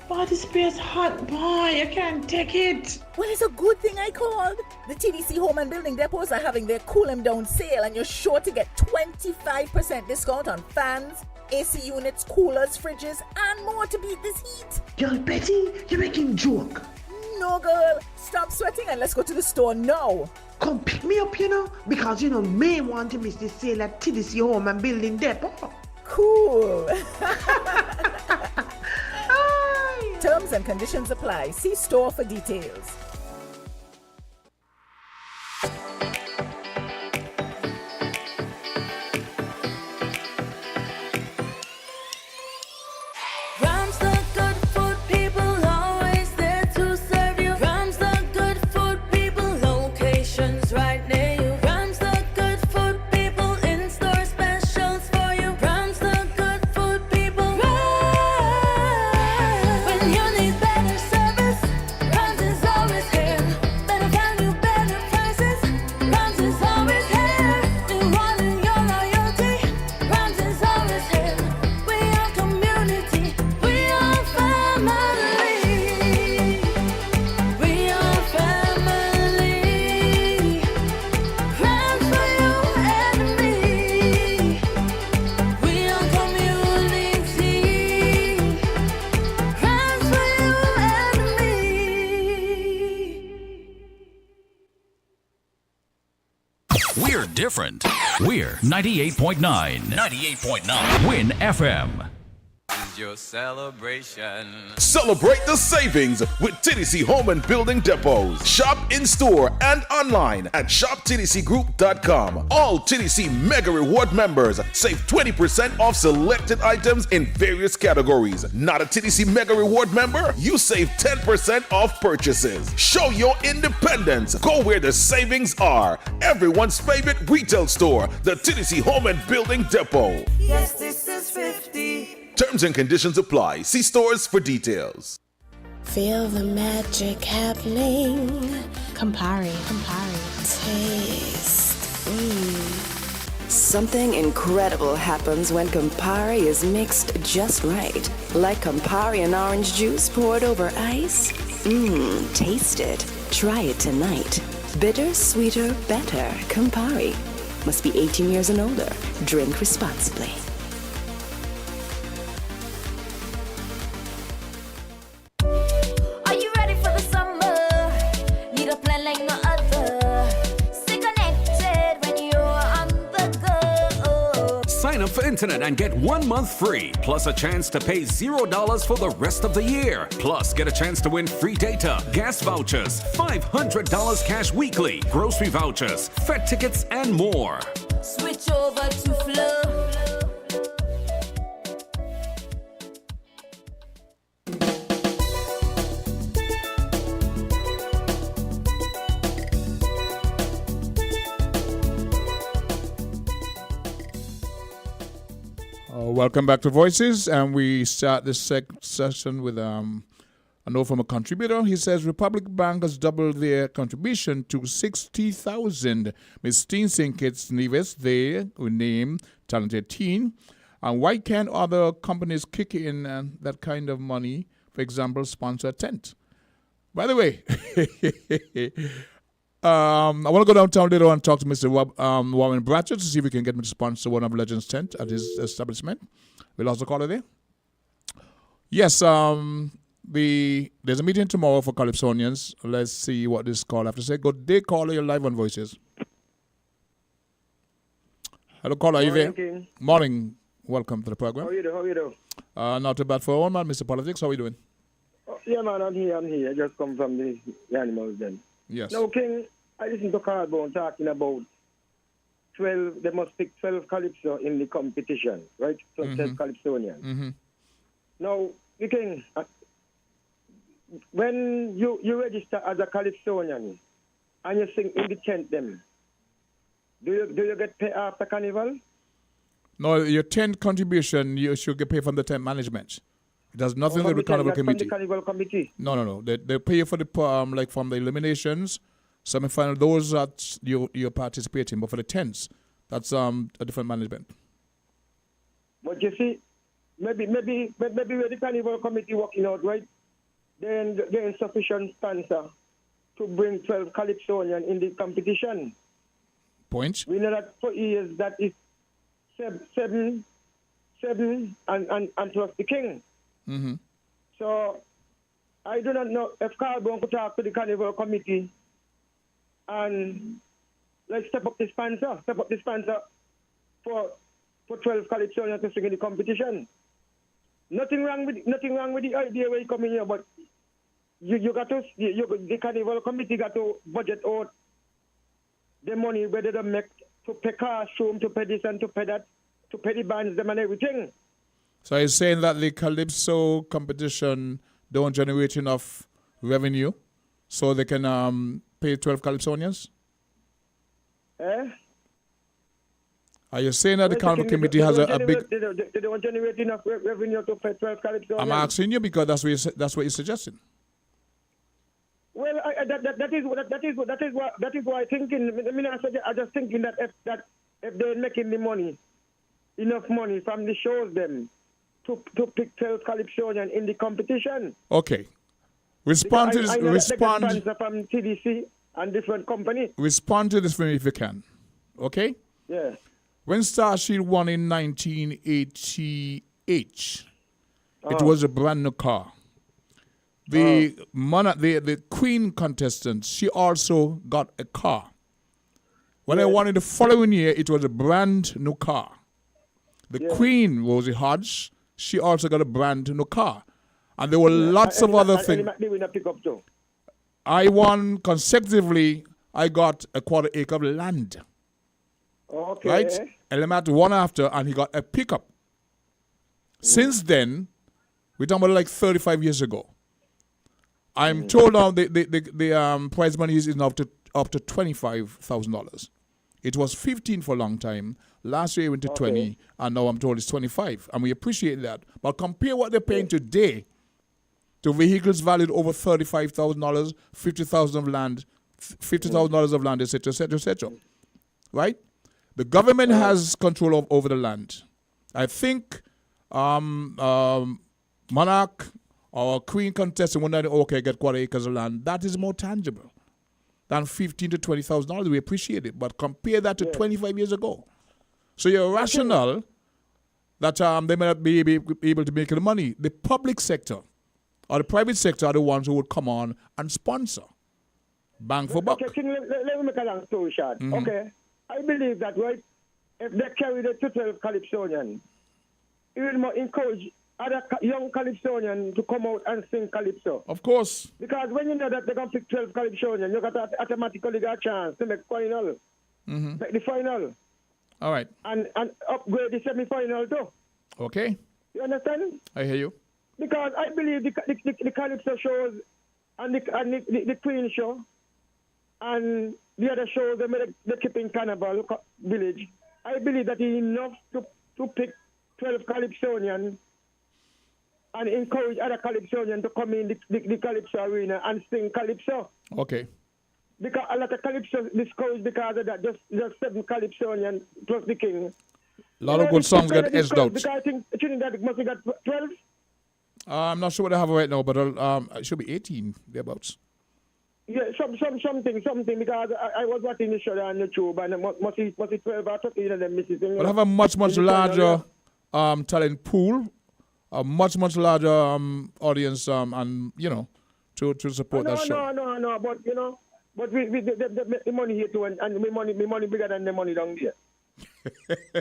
But this place hot, boy. I can't take it. Well, it's a good thing I called. The TDC Home and Building Depots are having their Cool 'em Down sale, and you're sure to get 25% discount on fans, AC units, coolers, fridges, and more to beat this heat. Girl, Betty, you're making joke. No, girl. Stop sweating and let's go to the store now. Come pick me up, because may want to miss the sale at TDC Home and Building Depot. Cool. Terms and conditions apply. See store for details. Different. We're 98.9. 98.9. Win FM. Your celebration. Celebrate the savings with TDC Home and Building Depots. Shop in store and online at shoptdcgroup.com. All TDC Mega Reward members save 20% off selected items in various categories. Not a TDC Mega Reward member? You save 10% off purchases. Show your independence. Go where the savings are. Everyone's favorite retail store, the TDC Home and Building Depot. Yes, this is 50. Terms and conditions apply. See stores for details. Feel the magic happening. Campari. Taste. Something incredible happens when Campari is mixed just right. Like Campari and orange juice poured over ice. Taste it. Try it tonight. Bitter, sweeter, better. Campari. Must be 18 years and older. Drink responsibly. Sign up for internet and get 1 month free, plus a chance to pay $0 for the rest of the year. Plus, get a chance to win free data, gas vouchers, $500 cash weekly, grocery vouchers, Fed tickets, and more. Switch over to Flow. Welcome back to Voices, and we start this session with a note from a contributor. He says Republic Bank has doubled their contribution to 60,000 Miss Teen Kids Nevis. They will name talented teen. And why can't other companies kick in that kind of money? For example, sponsor a tent. By the way, I want to go downtown later and talk to Mr. Warren Bratchett to see if we can get him to sponsor one of Legends tent at his establishment. We'll also call her there. Yes, there's a meeting tomorrow for Calypsonians. Let's see what this call have to say. Good day, caller. You're live on Voices. Hello, caller. Are you there? King. Morning. Welcome to the program. How you doing? How you doing? Not too bad for all, man. Mr. Politics, how are you doing? Oh, yeah, man, I'm here. I just come from the animals then. Yes. Now, King, I listened to Carbone talking about 12, they must pick 12 Calypso in the competition, right? 12 Calypsonians. Mm-hmm. Now, the King, when you register as a Calypsonian and you sing in the tent them, do you get paid after Carnival? No, your tent contribution, you should get paid from the tent management. It has nothing to do with the Carnival Committee. From the Carnival Committee? No. They pay you for the, like from the eliminations, semi-final, those that you're participating. But for the tents, that's a different management. But you see, maybe where the Carnival Committee working out, right? Then there is sufficient sponsor to bring 12 Calypsonians in the competition. Point. We know that for years that is seven and plus the king. Mm-hmm. So I do not know if Carbone could talk to the Carnival Committee and let's step up the sponsor for 12 Calypsonians to sing in the competition. Nothing wrong with the idea where you come in here, but you got to the Carnival Committee got to budget out the money whether they make to pay costume, to pay this and to pay that, to pay the bands them and everything. So you're saying that the Calypso competition don't generate enough revenue so they can pay 12 Calypsonians? Eh? Are you saying that the Carnival Committee has a big... They don't generate enough revenue to pay 12 Calypsonians? I'm asking you because that's what you're suggesting. Well, that is why I'm thinking. I mean, I just thinking that if they're making the enough money from the shows them to pick 12 Calypsonians in the competition. Okay. Respond to this. Respond from TDC and different companies. Respond to this for me if you can. Okay. Yeah. When Starshield won in 1988, it was a brand new car. The Queen contestant, she also got a car. When I won in the following year, it was a brand new car. The Queen, Rosie Hodge, she also got a brand new car. And there were lots of other things. I won consecutively, I got a quarter acre of land. Okay. Right? Elimat one after, and he got a pickup. Since then, we're talking about like 35 years ago. I'm told now the prize money is now up to $25,000. It was 15 for a long time. Last year it went to 20, and now I'm told it's 25, and we appreciate that. But compare what they're paying today to vehicles valued over $35,000, $50,000 of land, $50,000 of land, etc., etc., etc. Right? The government has control over the land. I think Monarch or Queen contestant one night, okay, get quarter acres of land. That is more tangible than $15,000 to $20,000. We appreciate it, but compare that to 25 years ago. So you're rational that they may not be able to make the money. The public sector or the private sector are the ones who would come on and sponsor. Bang for buck. Okay, let me make a long story short. Okay, I believe that, right, if they carry the 12 Calypsonians, it will encourage other young Calypsonians to come out and sing Calypso. Of course. Because when you know that they're going to pick 12 Calypsonians, you got to automatically get a chance to make final. Make the final. All right. And upgrade the semi-final too. Okay. You understand? I hear you. Because I believe the Calypso shows and the Queen show and the other shows they keep in Carnival Village, I believe that is enough to pick 12 Calypsonians and encourage other Calypsonians to come in the Calypso arena and sing Calypso. Okay. Because a lot of Calypso discouraged because of that, just 7 Calypsonians plus the king. A lot of good songs get edged out. Because I think Trinidad must have got 12. I'm not sure what I have right now, but it should be 18, thereabouts. Yeah, something, because I was watching the show on YouTube, and must be 12 or 13 of them missing. But I have a much larger talent pool, a much larger audience, and, to support that show. No, but, but we the money here too, and the money bigger than the money down there.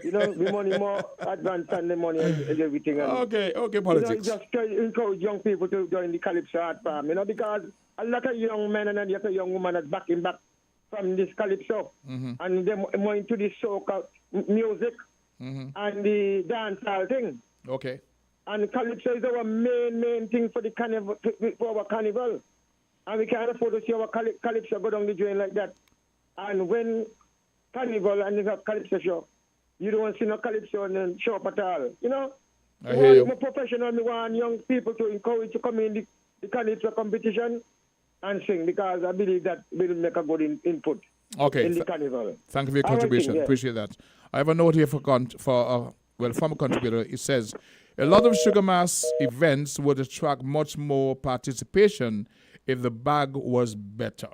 You know, the money more advanced than the money and everything. And, Okay, you politics. know, just try to encourage young people to join the Calypso art farm, you know, because a lot of young men and a lot of young women are backing back from this Calypso. And they're more into the soca music and the dancehall thing. Okay. And Calypso is our main thing for the carnival, for our carnival. And we can't afford to see our Calypso go down the drain like that. And when carnival and there's a Calypso show, you don't see no Calypso and then show up at all. You know? I hear you. I'm professional. I want young people to encourage to come in the Calypso competition and sing, because I believe that will make a good input in the carnival. Thank you for your contribution. Appreciate that. I have a note here from a contributor. It says, a lot of Sugar Mass events would attract much more participation if the bag was better.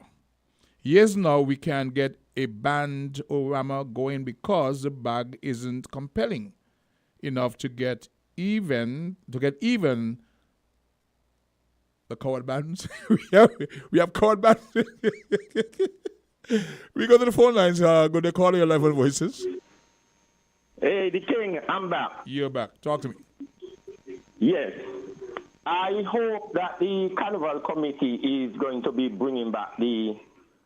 Years now, we can't get a band-orama going because the bag isn't compelling enough to get even the covered bands. we have covered bands. We go to the phone lines. Go to call your live on voices. Hey, the king, I'm back. You're back. Talk to me. Yes. I hope that the Carnival Committee is going to be bringing back the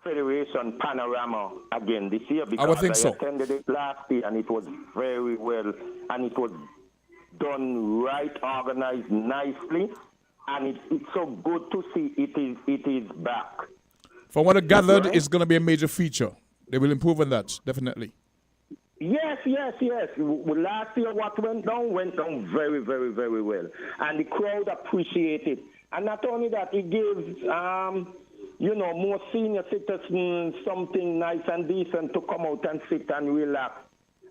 Federation Panorama again this year, because I attended it last year and it was very well, and it was done right, organized nicely, and it's so good to see it is back. From what I gathered, it's going to be a major feature. They will improve on that, definitely. Yes. Last year, what went down very, very, very well. And the crowd appreciated it. And not only that, it gives, more senior citizens something nice and decent to come out and sit and relax.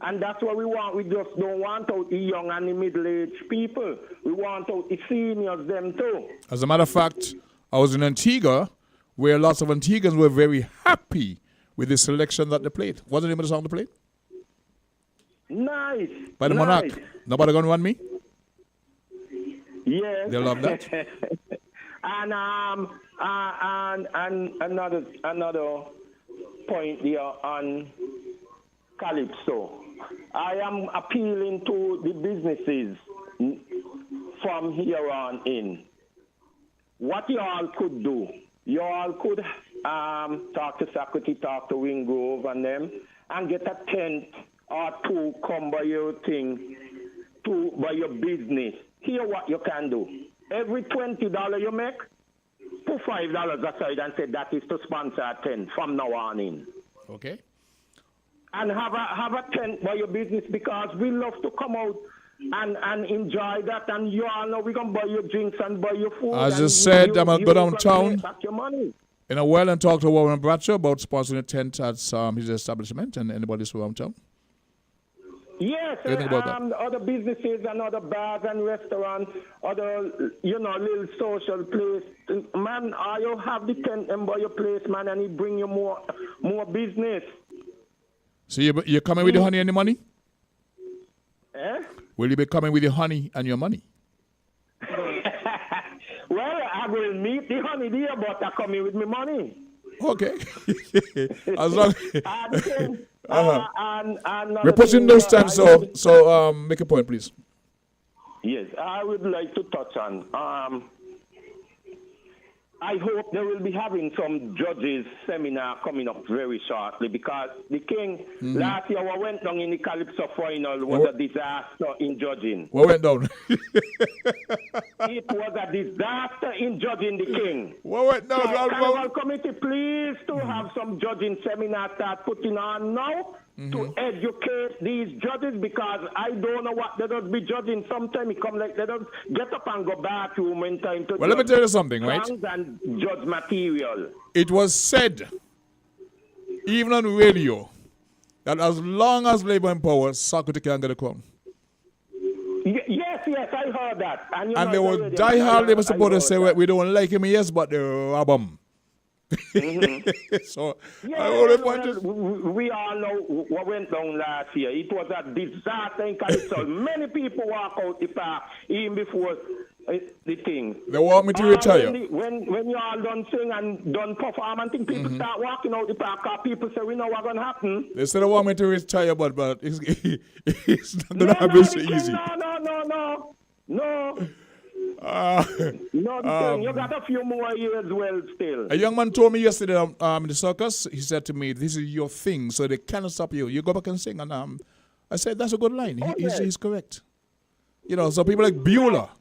And that's what we want. We just don't want out the young and the middle-aged people. We want out the seniors, them too. As a matter of fact, I was in Antigua, where lots of Antiguans were very happy with the selection that they played. What's the name of the song they played? Nice. By the Monarch. Nobody gonna run me? Yes. They love that. and another point there on Calypso. I am appealing to the businesses from here on in. What you all could do, you all could talk to Socrates, talk to Wingrove and them, and get a tent or two, come by your thing, by your business. Here what you can do. Every $20 you make, put $5 aside and say that is to sponsor a tent from now on in. Okay. And have a tent by your business, because we love to come out and enjoy that. And you all know we're going to buy your drinks and buy your food. As I said, I'm going to go downtown back your money. in a while and talk to Warren Bradshaw about sponsoring a tent at his establishment, and anybody who's around town. Yes, other businesses and other bars and restaurants, other, little social place. Man, you have the tent and by your place, man, and it bring you more business. So you're coming with the honey and the money? Eh? Will you be coming with your honey and your money? Well, I will meet the honey there, but I come in with my money. Okay. As long we're pushing those times, so make a point, please. Yes, I would like to touch on. I hope they will be having some judges seminar coming up very shortly, because the king last year what went down in the Calypso final was a disaster in judging. What went down? It was a disaster in judging the king. What went down? So, Carnival Committee, please to have some judging seminar start putting on now to educate these judges, because I don't know what they does be judging. Sometimes it come like they don't get up and go bathroom in time to. Well, let me tell you something, right? And judge material. It was said, even on radio, that as long as Labour in power, Socrates can get a crown. Yes, I heard that. And they were die-hard Labour supporters say, we don't like him, yes, but they rob him. So, we all know what went down last year. It was a disaster in Calypso. Many people walk out the park even before the things. They want me to retire. When you all done sing and done perform and think people start walking out the park, people say, we know what's going to happen. They said they want me to retire, but it's not going to happen so easy. No. You got a few more years well still. A young man told me yesterday in the circus, he said to me, this is your thing, so they cannot stop you. You go back and sing. And I said, that's a good line. He's correct. You know, so people like Beulah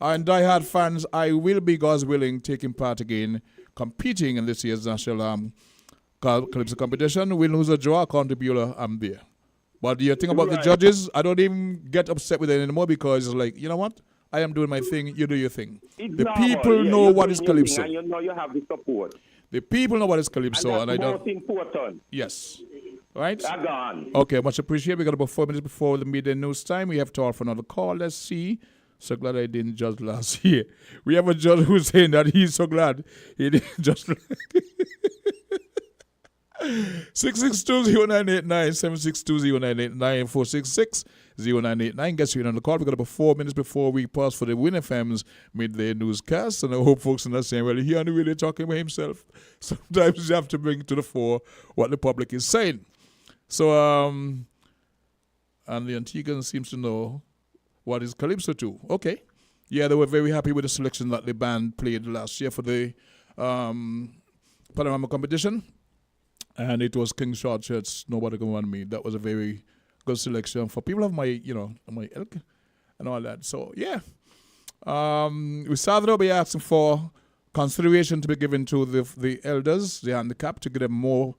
and diehard fans, I will be, God's willing, taking part again, competing in this year's national Calypso competition. Win, lose, or draw, according to Beulah, I'm there. But the thing about the judges, I don't even get upset with it anymore because it's like, you know what? I am doing my thing, you do your thing. The people know what is Calypso. And you know you have the support. The people know what is Calypso. And that's most important. Yes. Right? Gone. Okay, much appreciated. We got about 4 minutes before the midday news time. We have to offer another call. Let's see. So glad I didn't judge last year. We have a judge who's saying that he's so glad he didn't judge. 662-0989, 762-0989, 466-0989 gets you on the call. We got about 4 minutes before we pause for the Win FM's midday newscast. And I hope folks are not saying, well, he only really talking about himself. Sometimes you have to bring to the fore what the public is saying. So, and the Antiguan seems to know what is Calypso too. Okay. Yeah, they were very happy with the selection that the band played last year for the Panorama competition. And it was King Short Shirts, Nobody Can Run Me. That was a very good selection for people of my, my ilk and all that. So, yeah. We started out by asking for consideration to be given to the elders, the handicapped, to give them more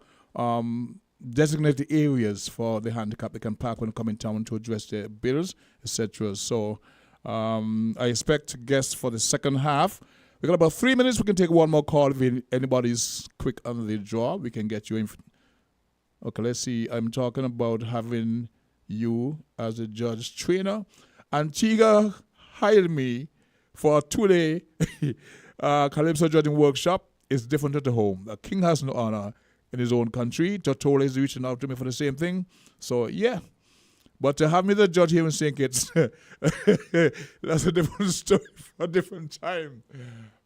designated areas for the handicapped they can park when they come in town to address their bills, etc. So, I expect guests for the second half. We got about 3 minutes. We can take one more call. If anybody's quick on the draw, we can get you in. Okay, let's see. I'm talking about having you as a judge trainer. Antigua hired me for a 2-day Calypso judging workshop. It's different at the home. A king has no honor in his own country. Totola is reaching out to me for the same thing. So, yeah. But to have me the judge here in St. Kitts, that's a different story for a different time.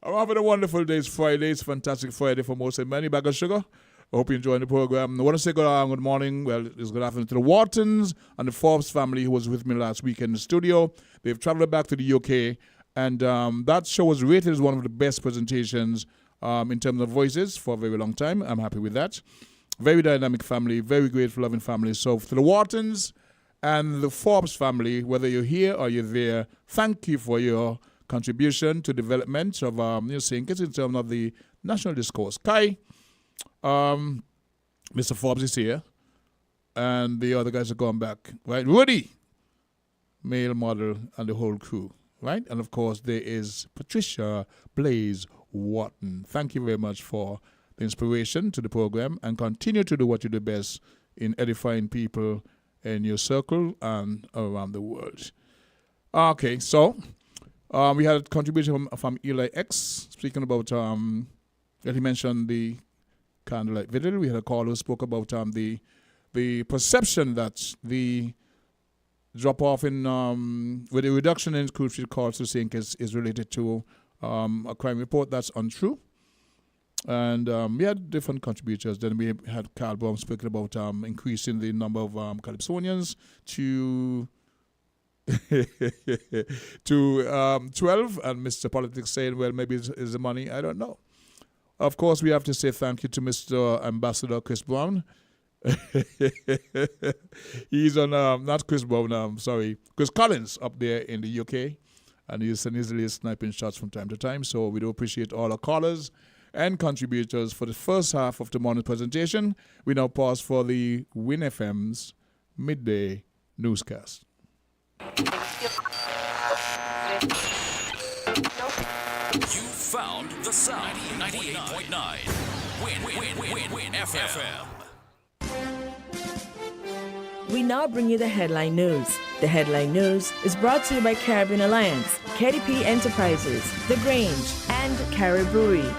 I'm having a wonderful day. It's Friday. It's a fantastic Friday for most of many. Bag of sugar. I hope you're enjoying the program. I want to say good morning. Well, it's good afternoon to the Whartons and the Forbes family who was with me last week in the studio. They've traveled back to the UK. And that show was rated as one of the best presentations in terms of voices for a very long time. I'm happy with that. Very dynamic family. Very grateful, loving family. So to the Whartons and the Forbes family, whether you're here or you're there, thank you for your contribution to development of St. Kitts in terms of the national discourse. Kai, Mr. Forbes is here, and the other guys are going back, right? Rudy, male model, and the whole crew, right? And of course, there is Patricia Blaze Wharton. Thank you very much for the inspiration to the program, and continue to do what you do best in edifying people in your circle and around the world. Okay, so we had a contribution from Eli X, speaking about, that he mentioned the candlelight vigil. We had a caller who spoke about the perception that the drop-off in, with the reduction in cruise ship calls to sink is related to a crime report. That's untrue. And we had different contributors. Then we had Carl Baum speaking about increasing the number of Calypsonians to 12, and Mr. Politics saying, well, maybe it's the money. I don't know. Of course, we have to say thank you to Mr. Ambassador Chris Brown. He's on, not Chris Brown, Chris Collins up there in the UK. And he's easily sniping shots from time to time. So we do appreciate all our callers and contributors for the first half of the morning presentation. We now pause for the Win FM's midday newscast. You found the sound. 98.9 Win FM. We now bring you the headline news. The headline news is brought to you by Caribbean Alliance, KDP Enterprises, The Grange, and Carib Brewery.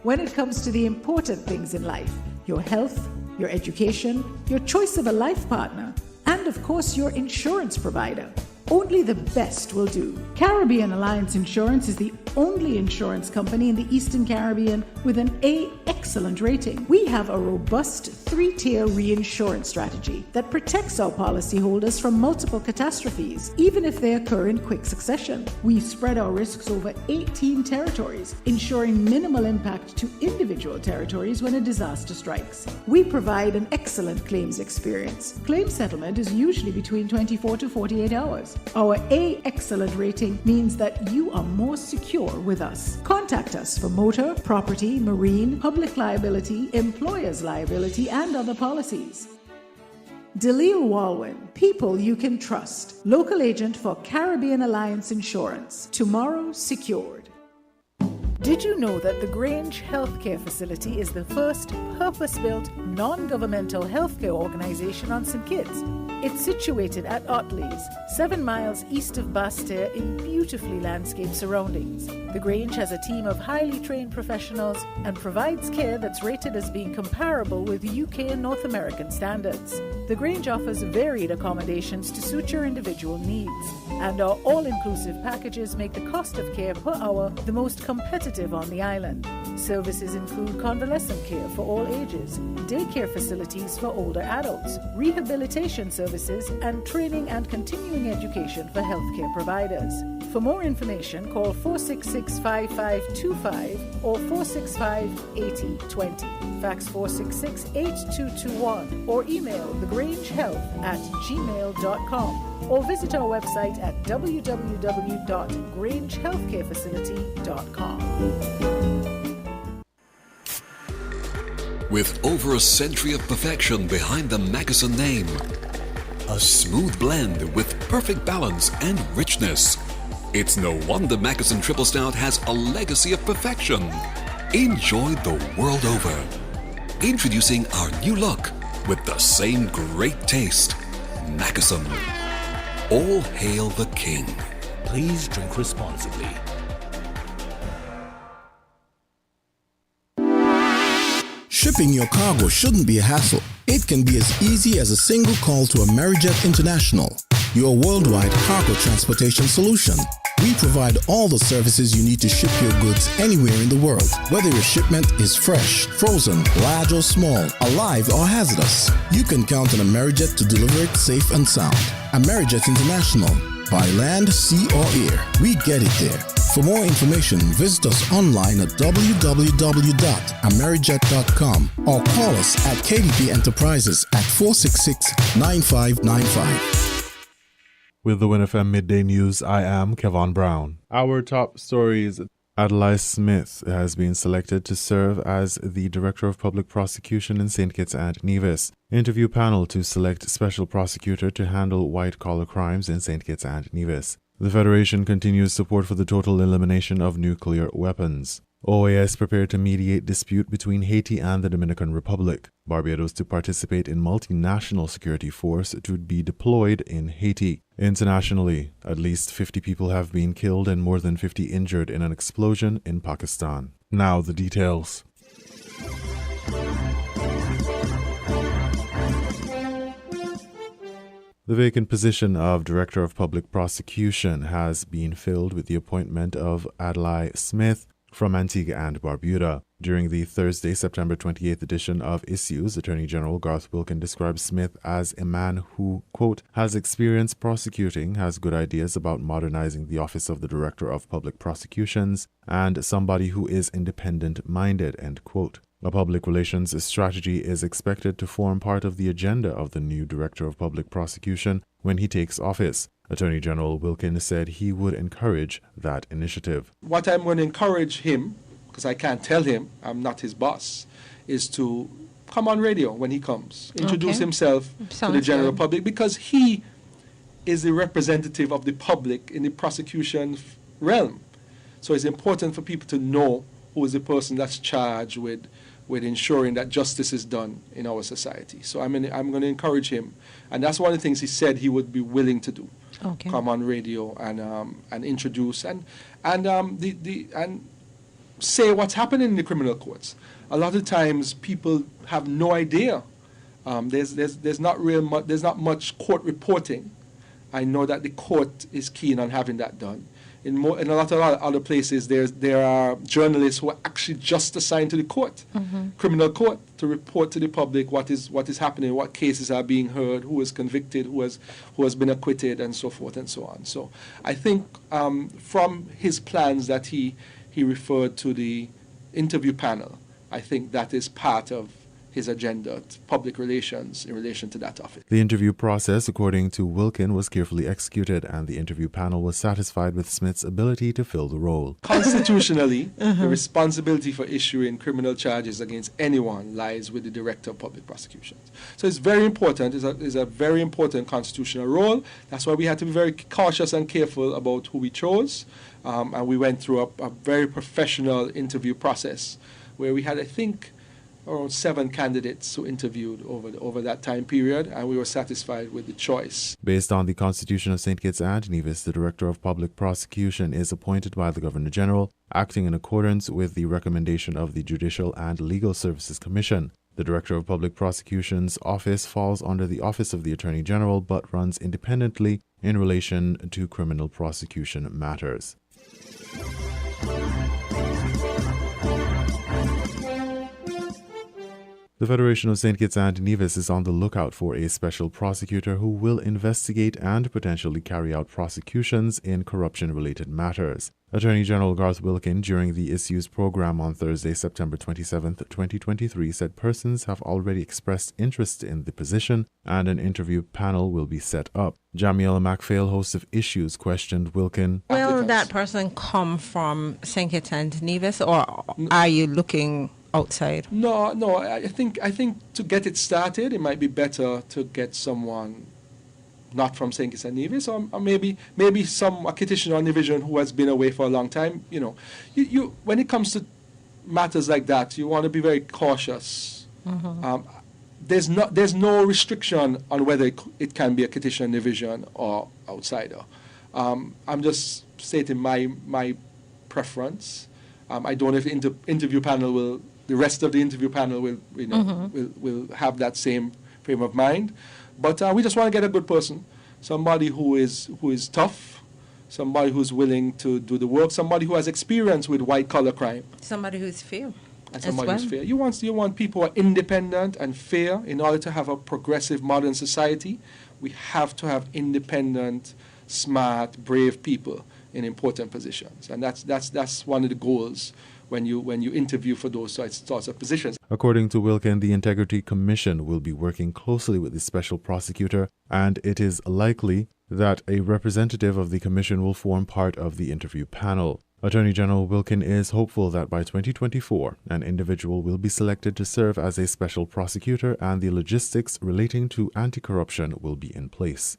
When it comes to the important things in life, your health, your education, your choice of a life partner, and of course your insurance provider. Only the best will do. Caribbean Alliance Insurance is the only insurance company in the Eastern Caribbean with an A excellent rating. We have a robust 3-tier reinsurance strategy that protects our policyholders from multiple catastrophes, even if they occur in quick succession. We spread our risks over 18 territories, ensuring minimal impact to individual territories when a disaster strikes. We provide an excellent claims experience. Claim settlement is usually between 24 to 48 hours. Our A excellent rating means that you are more secure with us. Contact us for motor, property, marine, public liability, employer's liability, and other policies. Dalil Walwyn, people you can trust. Local agent for Caribbean Alliance Insurance. Tomorrow secured. Did you know that the Grange Healthcare Facility is the first purpose-built, non-governmental healthcare organization on St. Kitts? It's situated at Otley's, 7 miles east of Basseterre in beautifully landscaped surroundings. The Grange has a team of highly trained professionals and provides care that's rated as being comparable with UK and North American standards. The Grange offers varied accommodations to suit your individual needs, and our all-inclusive packages make the cost of care per hour the most competitive on the island. Services include convalescent care for all ages, daycare facilities for older adults, rehabilitation services, and training and continuing education for healthcare providers. For more information, call 466-5525 or 465-8020. Fax 466-8221 or email thegrangehealth@gmail.com or visit our website at www.grangehealthcarefacility.com. With over a century of perfection behind the Mackeson name, a smooth blend with perfect balance and richness, it's no wonder Mackeson Triple Stout has a legacy of perfection. Enjoyed the world over. Introducing our new look with the same great taste. Mackeson. All hail the king. Please drink responsibly. Shipping your cargo shouldn't be a hassle. It can be as easy as a single call to Amerijet International, your worldwide cargo transportation solution. We provide all the services you need to ship your goods anywhere in the world, whether your shipment is fresh, frozen, large or small, alive or hazardous. You can count on Amerijet to deliver it safe and sound. Amerijet International, by land, sea or air, we get it there. For more information, visit us online at www.amerijet.com or call us at KDP Enterprises at 466-9595. With the WINNFM Midday News, I am Kevon Brown. Our top stories: Adlai Smith has been selected to serve as the Director of Public Prosecution in St. Kitts and Nevis. Interview panel to select Special Prosecutor to handle white-collar crimes in St. Kitts and Nevis. The Federation continues support for the total elimination of nuclear weapons. OAS prepared to mediate dispute between Haiti and the Dominican Republic. Barbados to participate in multinational security force to be deployed in Haiti. Internationally, at least 50 people have been killed and more than 50 injured in an explosion in Pakistan. Now the details. The vacant position of Director of Public Prosecution has been filled with the appointment of Adlai Smith from Antigua and Barbuda. During the Thursday, September 28th edition of Issues, Attorney General Garth Wilkin described Smith as a man who, quote, has experience prosecuting, has good ideas about modernizing the office of the Director of Public Prosecutions, and somebody who is independent-minded, end quote. A public relations strategy is expected to form part of the agenda of the new Director of Public Prosecution when he takes office. Attorney General Wilkin said he would encourage that initiative. What I'm going to encourage him, because I can't tell him, I'm not his boss, is to come on radio when he comes, introduce himself to the general public, because he is the representative of the public in the prosecution realm. So it's important for people to know who is the person that's charged with ensuring that justice is done in our society. So I'm going to encourage him, and that's one of the things he said he would be willing to do. Okay. Come on radio and introduce and say what's happening in the criminal courts. A lot of times people have no idea There's not much court reporting. I know that the court is keen on having that done. In a lot of other places, there are journalists who are actually just assigned to the court, criminal court, to report to the public what is happening, what cases are being heard, who is convicted, who has been acquitted, and so forth and so on. So I think from his plans that he referred to the interview panel, I think that is part of his agenda, public relations in relation to that topic. The interview process, according to Wilkin, was carefully executed, and the interview panel was satisfied with Smith's ability to fill the role. Constitutionally, the responsibility for issuing criminal charges against anyone lies with the Director of Public Prosecutions. So it's very important. It's a very important constitutional role. That's why we had to be very cautious and careful about who we chose. And we went through a very professional interview process where we had, I think, around 7 candidates who interviewed over that time period, and we were satisfied with the choice. Based on the Constitution of St. Kitts and Nevis, the Director of Public Prosecution is appointed by the Governor General, acting in accordance with the recommendation of the Judicial and Legal Services Commission. The Director of Public Prosecution's office falls under the Office of the Attorney General but runs independently in relation to criminal prosecution matters. The Federation of St. Kitts and Nevis is on the lookout for a special prosecutor who will investigate and potentially carry out prosecutions in corruption-related matters. Attorney General Garth Wilkin, during the Issues program on Thursday, September 27, 2023, said persons have already expressed interest in the position and an interview panel will be set up. Jamiela MacPhail, host of Issues, questioned Wilkin. Will that person come from St. Kitts and Nevis, or are you looking outside? No. I think to get it started, it might be better to get someone not from St. Kitts and Nevis, or maybe a Kittitian or division who has been away for a long time. You when it comes to matters like that, you want to be very cautious. There's no restriction on whether it can be a Kittitian division or outsider. I'm just stating my preference. I don't know if the interview panel the rest of the interview panel will have that same frame of mind. But we just want to get a good person, somebody who is tough, somebody who's willing to do the work, somebody who has experience with white-collar crime. Somebody who's fair. And somebody who's fair. You want people who are independent and fair. In order to have a progressive modern society, we have to have independent, smart, brave people in important positions. And that's one of the goals when you interview for those sorts of positions. According to Wilkin, the Integrity Commission will be working closely with the special prosecutor, and it is likely that a representative of the commission will form part of the interview panel. Attorney General Wilkin is hopeful that by 2024, an individual will be selected to serve as a special prosecutor and the logistics relating to anti-corruption will be in place.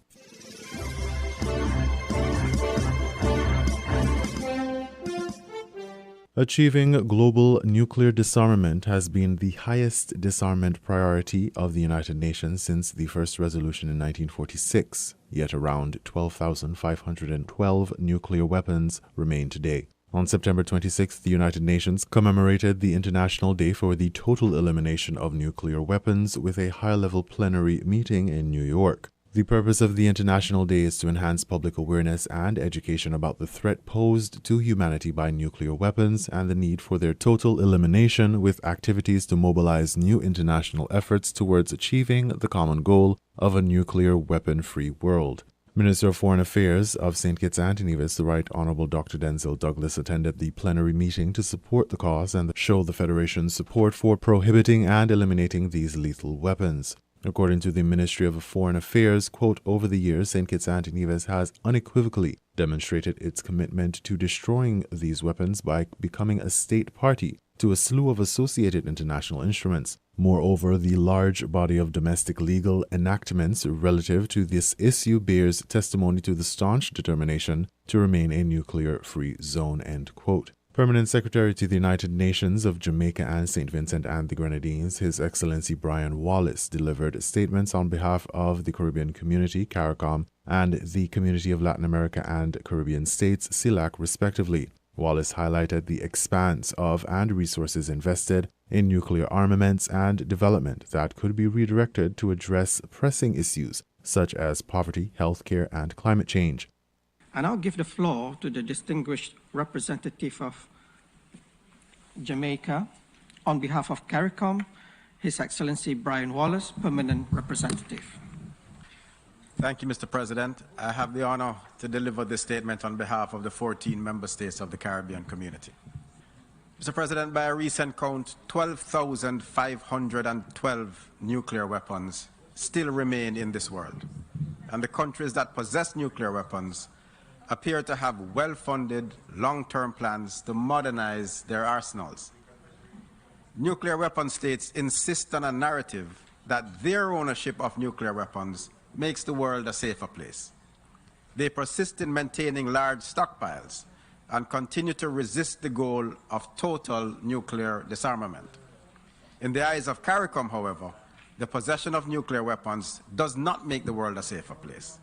Achieving global nuclear disarmament has been the highest disarmament priority of the United Nations since the first resolution in 1946, yet around 12,512 nuclear weapons remain today. On September 26th, the United Nations commemorated the International Day for the Total Elimination of Nuclear Weapons with a high-level plenary meeting in New York. The purpose of the International Day is to enhance public awareness and education about the threat posed to humanity by nuclear weapons and the need for their total elimination, with activities to mobilize new international efforts towards achieving the common goal of a nuclear weapon-free world. Minister of Foreign Affairs of St. Kitts and Nevis, the Right Honourable Dr. Denzel Douglas, attended the plenary meeting to support the cause and show the Federation's support for prohibiting and eliminating these lethal weapons. According to the Ministry of Foreign Affairs, quote, over the years, St. Kitts and Nevis has unequivocally demonstrated its commitment to destroying these weapons by becoming a state party to a slew of associated international instruments. Moreover, the large body of domestic legal enactments relative to this issue bears testimony to the staunch determination to remain a nuclear-free zone, end quote. Permanent Secretary to the United Nations of Jamaica and St. Vincent and the Grenadines, His Excellency Brian Wallace, delivered statements on behalf of the Caribbean Community, CARICOM, and the Community of Latin America and Caribbean States, CELAC, respectively. Wallace highlighted the expanse of and resources invested in nuclear armaments and development that could be redirected to address pressing issues such as poverty, healthcare, and climate change. I now give the floor to the distinguished representative of Jamaica on behalf of CARICOM, His Excellency Brian Wallace, Permanent Representative. Thank you, Mr. President. I have the honor to deliver this statement on behalf of the 14 member states of the Caribbean community. Mr. President, by a recent count, 12,512 nuclear weapons still remain in this world, and the countries that possess nuclear weapons appear to have well-funded, long-term plans to modernize their arsenals. Nuclear weapon states insist on a narrative that their ownership of nuclear weapons makes the world a safer place. They persist in maintaining large stockpiles and continue to resist the goal of total nuclear disarmament. In the eyes of CARICOM, however, the possession of nuclear weapons does not make the world a safer place.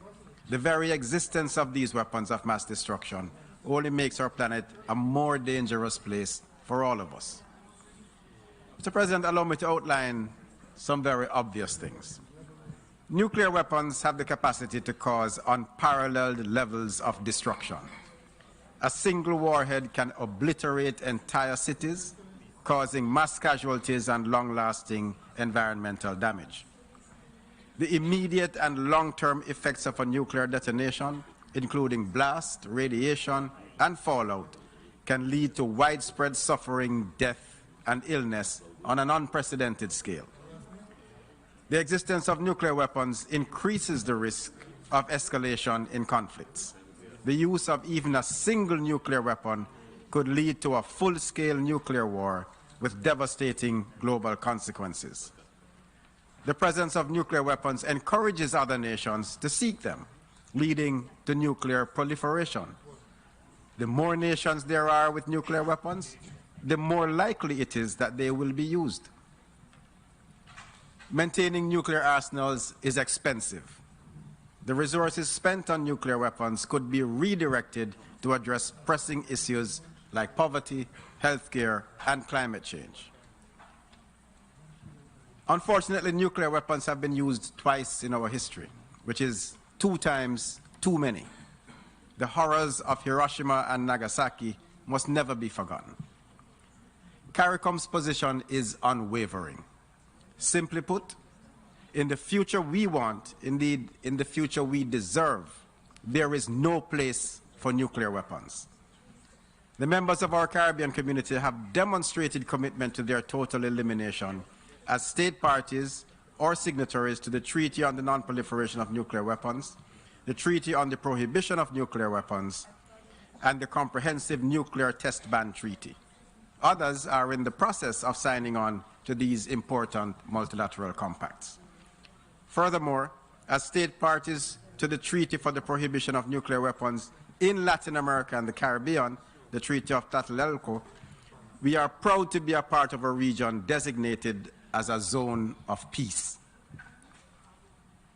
The very existence of these weapons of mass destruction only makes our planet a more dangerous place for all of us. Mr. President, allow me to outline some very obvious things. Nuclear weapons have the capacity to cause unparalleled levels of destruction. A single warhead can obliterate entire cities, causing mass casualties and long-lasting environmental damage. The immediate and long-term effects of a nuclear detonation, including blast, radiation, and fallout, can lead to widespread suffering, death, and illness on an unprecedented scale. The existence of nuclear weapons increases the risk of escalation in conflicts. The use of even a single nuclear weapon could lead to a full-scale nuclear war with devastating global consequences. The presence of nuclear weapons encourages other nations to seek them, leading to nuclear proliferation. The more nations there are with nuclear weapons, the more likely it is that they will be used. Maintaining nuclear arsenals is expensive. The resources spent on nuclear weapons could be redirected to address pressing issues like poverty, healthcare, and climate change. Unfortunately, nuclear weapons have been used twice in our history, which is 2 times too many. The horrors of Hiroshima and Nagasaki must never be forgotten. CARICOM's position is unwavering. Simply put, in the future we want, indeed in the future we deserve, there is no place for nuclear weapons. The members of our Caribbean community have demonstrated commitment to their total elimination as state parties or signatories to the Treaty on the Non-Proliferation of Nuclear Weapons, the Treaty on the Prohibition of Nuclear Weapons, and the Comprehensive Nuclear Test Ban Treaty. Others are in the process of signing on to these important multilateral compacts. Furthermore, as state parties to the Treaty for the Prohibition of Nuclear Weapons in Latin America and the Caribbean, the Treaty of Tlatelolco, we are proud to be a part of a region designated as a zone of peace.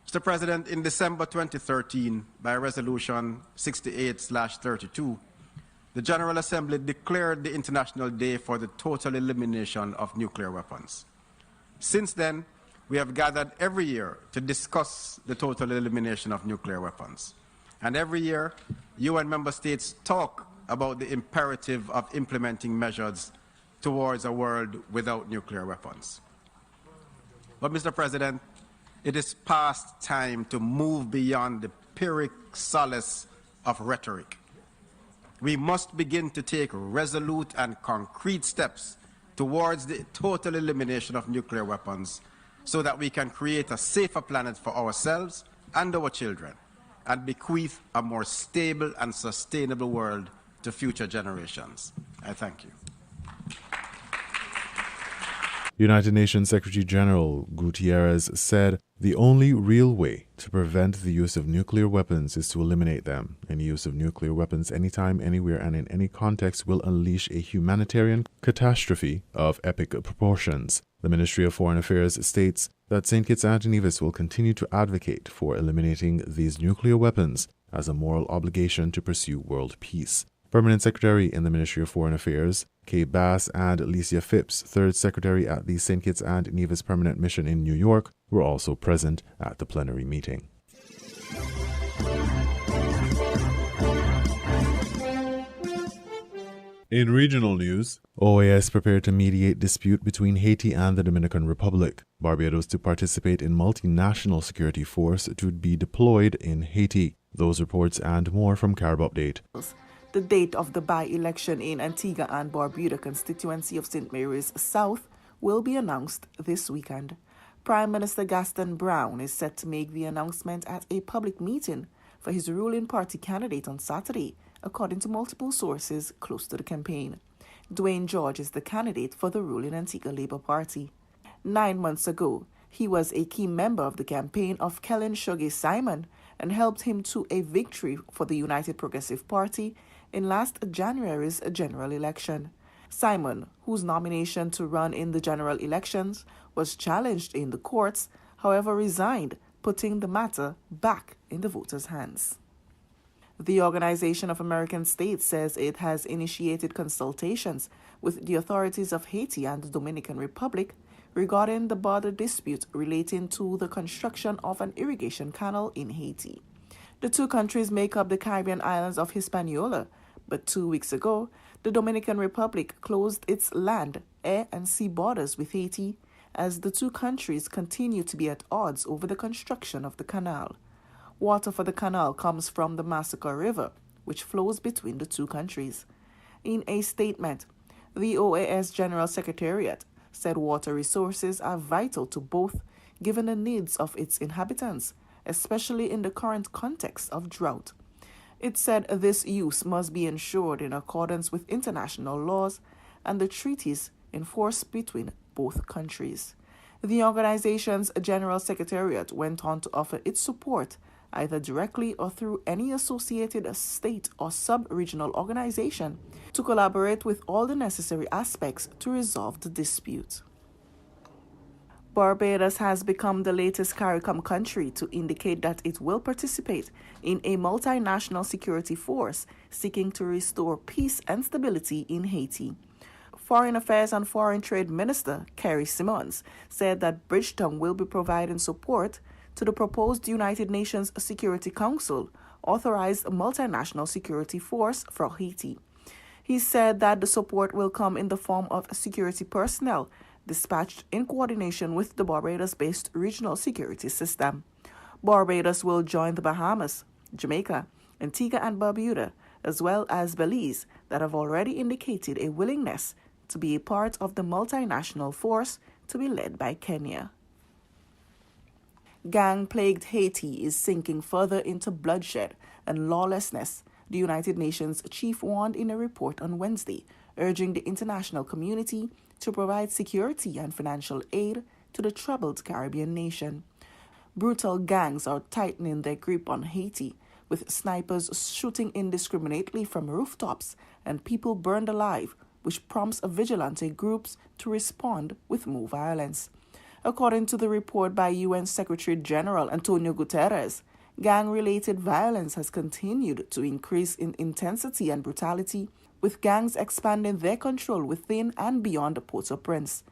Mr. President, in December 2013, by Resolution 68/32, the General Assembly declared the International Day for the total elimination of nuclear weapons. Since then, we have gathered every year to discuss the total elimination of nuclear weapons. And every year, UN member states talk about the imperative of implementing measures towards a world without nuclear weapons. But, Mr. President, it is past time to move beyond the Pyrrhic solace of rhetoric. We must begin to take resolute and concrete steps towards the total elimination of nuclear weapons so that we can create a safer planet for ourselves and our children and bequeath a more stable and sustainable world to future generations. I thank you. United Nations Secretary General Gutierrez said the only real way to prevent the use of nuclear weapons is to eliminate them. Any use of nuclear weapons anytime, anywhere, and in any context will unleash a humanitarian catastrophe of epic proportions. The Ministry of Foreign Affairs states that St. Kitts and Nevis will continue to advocate for eliminating these nuclear weapons as a moral obligation to pursue world peace. Permanent Secretary in the Ministry of Foreign Affairs, Kate Bass, and Alicia Phipps, Third Secretary at the St. Kitts and Nevis Permanent Mission in New York, were also present at the plenary meeting. In regional news, OAS prepared to mediate dispute between Haiti and the Dominican Republic. Barbados to participate in multinational security force to be deployed in Haiti. Those reports and more from Carib Update. The date of the by-election in Antigua and Barbuda constituency of St. Mary's South will be announced this weekend. Prime Minister Gaston Brown is set to make the announcement at a public meeting for his ruling party candidate on Saturday, according to multiple sources close to the campaign. Dwayne George is the candidate for the ruling Antigua Labour Party. 9 months ago, he was a key member of the campaign of Kellen Shoge Simon and helped him to a victory for the United Progressive Party in last January's general election. Simon, whose nomination to run in the general elections was challenged in the courts, however resigned, putting the matter back in the voters' hands. The Organization of American States says it has initiated consultations with the authorities of Haiti and the Dominican Republic regarding the border dispute relating to the construction of an irrigation canal in Haiti. The two countries make up the Caribbean islands of Hispaniola, but 2 weeks ago, the Dominican Republic closed its land, air, and sea borders with Haiti as the two countries continue to be at odds over the construction of the canal. Water for the canal comes from the Massacre River, which flows between the two countries. In a statement, the OAS General Secretariat said water resources are vital to both, given the needs of its inhabitants, especially in the current context of drought. It said this use must be ensured in accordance with international laws and the treaties in force between both countries. The organization's General Secretariat went on to offer its support either directly or through any associated state or sub-regional organization, to collaborate with all the necessary aspects to resolve the dispute. Barbados has become the latest CARICOM country to indicate that it will participate in a multinational security force seeking to restore peace and stability in Haiti. Foreign Affairs and Foreign Trade Minister Kerry Simmons said that Bridgetown will be providing support to the proposed United Nations Security Council authorized multinational security force for Haiti. He said that the support will come in the form of security personnel dispatched in coordination with the Barbados-based regional security system. Barbados will join the Bahamas, Jamaica, Antigua and Barbuda, as well as Belize, that have already indicated a willingness to be a part of the multinational force to be led by Kenya. Gang-plagued Haiti is sinking further into bloodshed and lawlessness, the United Nations chief warned in a report on Wednesday, urging the international community to provide security and financial aid to the troubled Caribbean nation. Brutal gangs are tightening their grip on Haiti, with snipers shooting indiscriminately from rooftops and people burned alive, which prompts vigilante groups to respond with more violence. According to the report by UN Secretary General Antonio Guterres, gang-related violence has continued to increase in intensity and brutality, with gangs expanding their control within and beyond Port-au-Prince.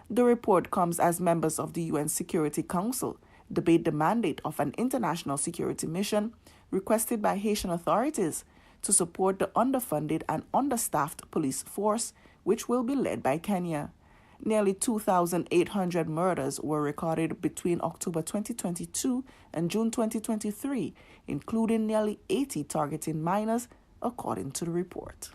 The report comes as members of the UN Security Council debate the mandate of an international security mission requested by Haitian authorities to support the underfunded and understaffed police force, which will be led by Kenya. Nearly 2,800 murders were recorded between October 2022 and June 2023, including nearly 80 targeting minors, according to the report.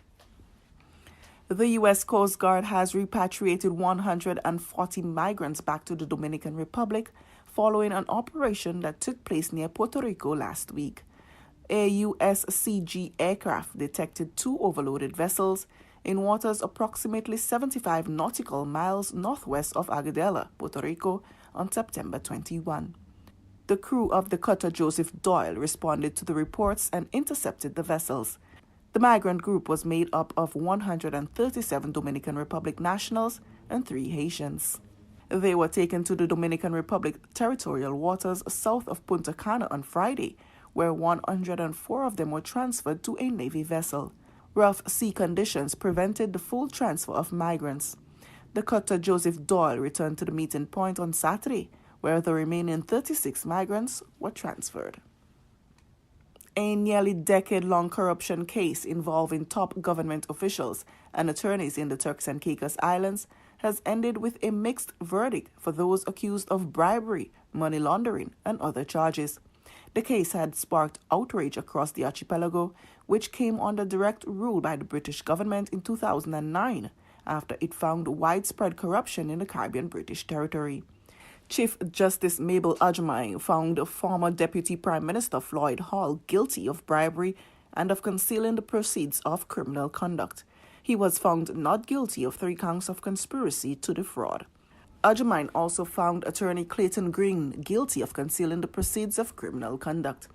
The U.S. Coast Guard has repatriated 140 migrants back to the Dominican Republic following an operation that took place near Puerto Rico last week. A USCG aircraft detected 2 overloaded vessels in waters approximately 75 nautical miles northwest of Agudelo, Puerto Rico, on September 21. The crew of the cutter Joseph Doyle responded to the reports and intercepted the vessels. The migrant group was made up of 137 Dominican Republic nationals and 3 Haitians. They were taken to the Dominican Republic territorial waters south of Punta Cana on Friday, where 104 of them were transferred to a Navy vessel. Rough sea conditions prevented the full transfer of migrants. The cutter Joseph Doyle returned to the meeting point on Saturday, where the remaining 36 migrants were transferred. A nearly decade-long corruption case involving top government officials and attorneys in the Turks and Caicos Islands has ended with a mixed verdict for those accused of bribery, money laundering, and other charges. The case had sparked outrage across the archipelago, which came under direct rule by the British government in 2009 after it found widespread corruption in the Caribbean British territory. Chief Justice Mabel Ajmai found former Deputy Prime Minister Floyd Hall guilty of bribery and of concealing the proceeds of criminal conduct. He was found not guilty of 3 counts of conspiracy to defraud. Ajmai also found attorney Clayton Green guilty of concealing the proceeds of criminal conduct.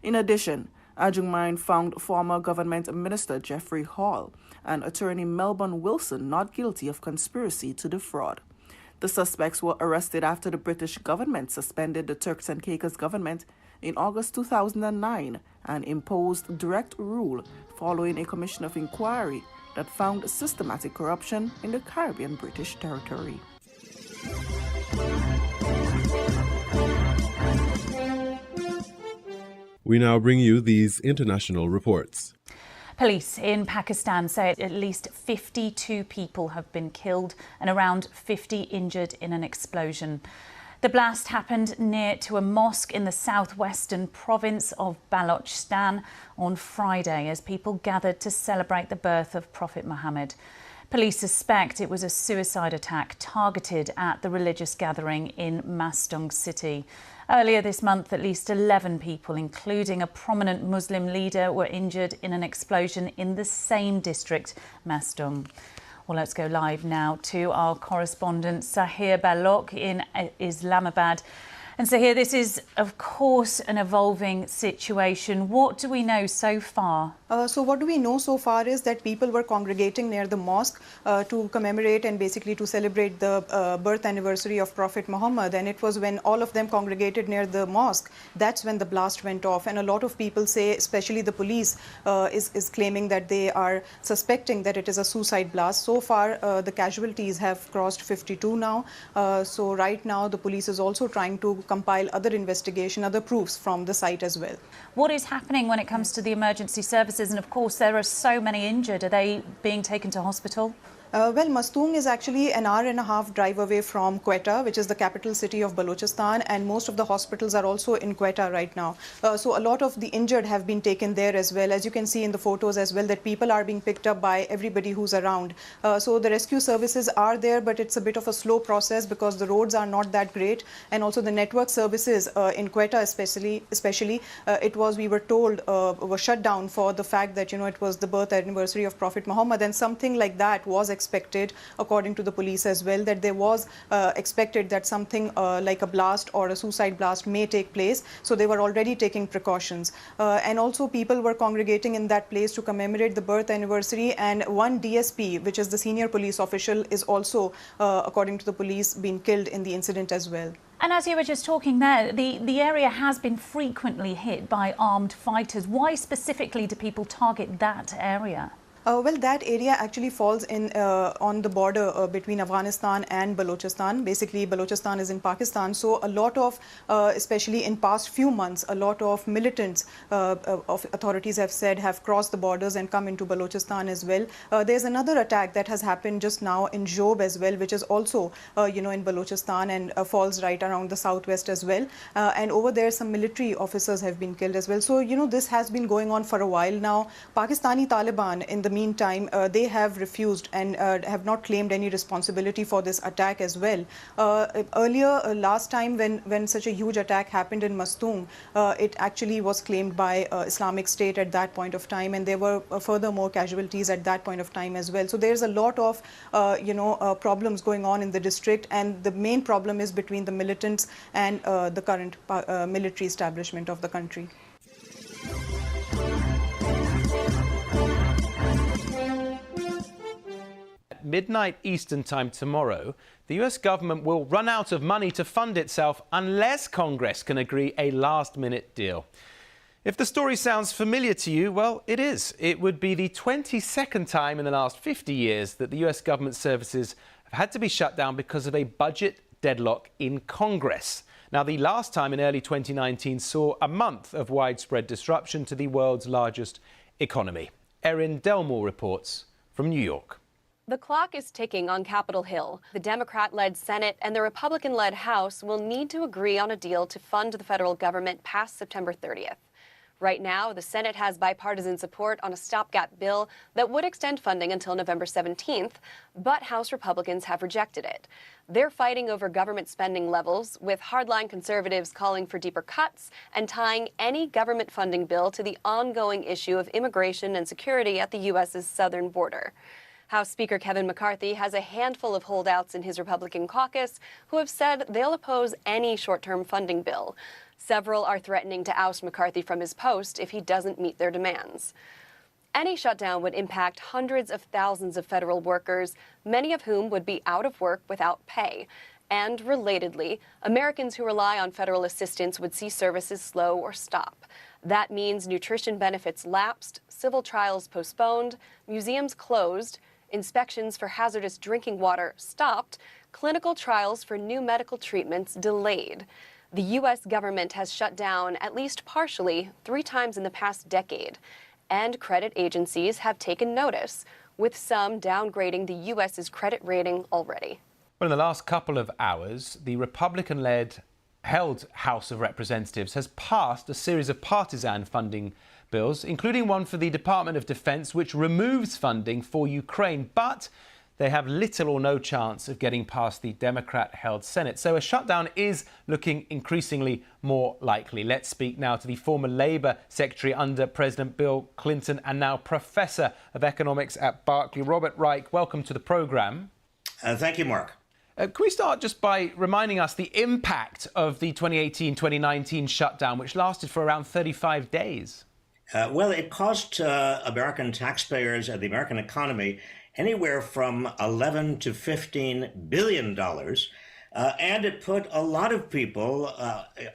In addition, Ajmai found former government minister Jeffrey Hall and attorney Melbourne Wilson not guilty of conspiracy to defraud. The suspects were arrested after the British government suspended the Turks and Caicos government in August 2009 and imposed direct rule following a commission of inquiry that found systematic corruption in the Caribbean British territory. We now bring you these international reports. Police in Pakistan say at least 52 people have been killed and around 50 injured in an explosion. The blast happened near to a mosque in the southwestern province of Balochistan on Friday as people gathered to celebrate the birth of Prophet Muhammad. Police suspect it was a suicide attack targeted at the religious gathering in Mastung city. Earlier this month, at least 11 people, including a prominent Muslim leader, were injured in an explosion in the same district, Mastung. Well, let's go live now to our correspondent, Sahir Balok in Islamabad. And Sahir, this is, of course, an evolving situation. What do we know so far? So what do we know so far is that people were congregating near the mosque to commemorate and basically to celebrate the birth anniversary of Prophet Muhammad. And it was when all of them congregated near the mosque, that's when the blast went off. And a lot of people say, especially the police, is claiming that they are suspecting that it is a suicide blast. So far, the casualties have crossed 52 now. So right now, the police is also trying to compile other investigation, other proofs from the site as well. What is happening when it comes to the emergency services? And of course, there are so many injured. Are they being taken to hospital? Well, Mastung is actually an hour-and-a-half drive away from Quetta, which is the capital city of Balochistan, and most of the hospitals are also in Quetta right now. So a lot of the injured have been taken there as well. As you can see in the photos as well, that people are being picked up by everybody who's around. So the rescue services are there, but it's a bit of a slow process because the roads are not that great, and also the network services in Quetta especially, it was, we were told, were shut down for the fact that, it was the birth anniversary of Prophet Muhammad, and something like that was expected, according to the police as well, that there was expected that something like a blast or a suicide blast may take place. So they were already taking precautions. And also people were congregating in that place to commemorate the birth anniversary. And one DSP, which is the senior police official, is also, according to the police, been killed in the incident as well. And as you were just talking there, the area has been frequently hit by armed fighters. Why specifically do people target that area? Well, that area actually falls in on the border between Afghanistan and Balochistan. Basically, Balochistan is in Pakistan. So a lot of, especially in past few months, a lot of militants of authorities have said have crossed the borders and come into Balochistan as well. There's another attack that has happened just now in Job as well, which is also, in Balochistan and falls right around the southwest as well. And over there, some military officers have been killed as well. So, this has been going on for a while now. Pakistani Taliban, in the meantime, they have refused and have not claimed any responsibility for this attack as well. Earlier, last time when such a huge attack happened in Mastung, it actually was claimed by Islamic State at that point of time, and there were furthermore casualties at that point of time as well. So there's a lot of, problems going on in the district, and the main problem is between the militants and the current military establishment of the country. Midnight Eastern Time tomorrow, the US government will run out of money to fund itself unless Congress can agree a last-minute deal. If the story sounds familiar to you, well, it is. It would be the 22nd time in the last 50 years that the US government services have had to be shut down because of a budget deadlock in Congress. Now, the last time in early 2019 saw a month of widespread disruption to the world's largest economy. Erin Delmore reports from New York. The clock is ticking on Capitol Hill. The Democrat-led Senate and the Republican-led House will need to agree on a deal to fund the federal government past September 30th. Right now, the Senate has bipartisan support on a stopgap bill that would extend funding until November 17th, but House Republicans have rejected it. They're fighting over government spending levels, with hardline conservatives calling for deeper cuts and tying any government funding bill to the ongoing issue of immigration and security at the U.S.'s southern border. House Speaker Kevin McCarthy has a handful of holdouts in his Republican caucus who have said they'll oppose any short-term funding bill. Several are threatening to oust McCarthy from his post if he doesn't meet their demands. Any shutdown would impact hundreds of thousands of federal workers, many of whom would be out of work without pay. And relatedly, Americans who rely on federal assistance would see services slow or stop. That means nutrition benefits lapsed, civil trials postponed, museums closed, inspections for hazardous drinking water stopped, clinical trials for new medical treatments delayed. The U.S. government has shut down, at least partially, 3 times in the past decade. And credit agencies have taken notice, with some downgrading the U.S.'s credit rating already. Well, in the last couple of hours, the Republican-led held House of Representatives has passed a series of partisan funding bills, including one for the Department of Defense, which removes funding for Ukraine. But they have little or no chance of getting past the Democrat-held Senate. So a shutdown is looking increasingly more likely. Let's speak now to the former Labour Secretary under President Bill Clinton and now Professor of Economics at Berkeley, Robert Reich. Welcome to the programme. Thank you, Mark. Can we start just by reminding us the impact of the 2018-2019 shutdown, which lasted for around 35 days? Well, it cost American taxpayers and the American economy anywhere from $11 to $15 billion. And it put a lot of people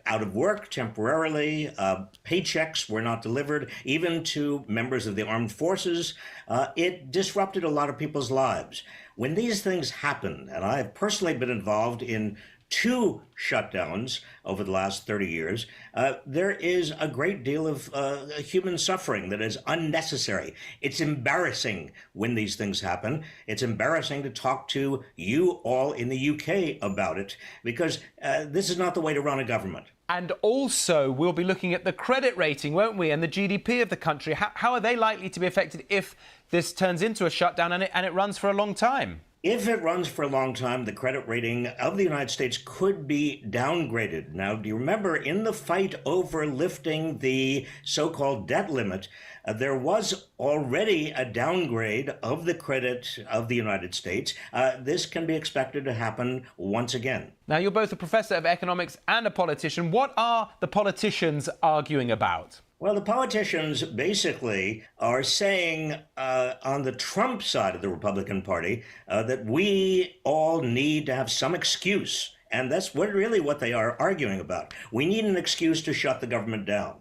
out of work temporarily. Paychecks were not delivered, even to members of the armed forces. It disrupted a lot of people's lives. When these things happen, and I've personally been involved in 2 shutdowns over the last 30 years, there is a great deal of human suffering that is unnecessary. It's embarrassing when these things happen. It's embarrassing to talk to you all in the UK about it, because this is not the way to run a government. And also, we'll be looking at the credit rating, won't we, and the GDP of the country. How are they likely to be affected if this turns into a shutdown and it runs for a long time? If it runs for a long time, the credit rating of the United States could be downgraded. Now, do you remember in the fight over lifting the so-called debt limit, there was already a downgrade of the credit of the United States. This can be expected to happen once again. Now, you're both a professor of economics and a politician. What are the politicians arguing about? Well, the politicians basically are saying on the Trump side of the Republican Party that we all need to have some excuse. And that's really what they are arguing about. We need an excuse to shut the government down.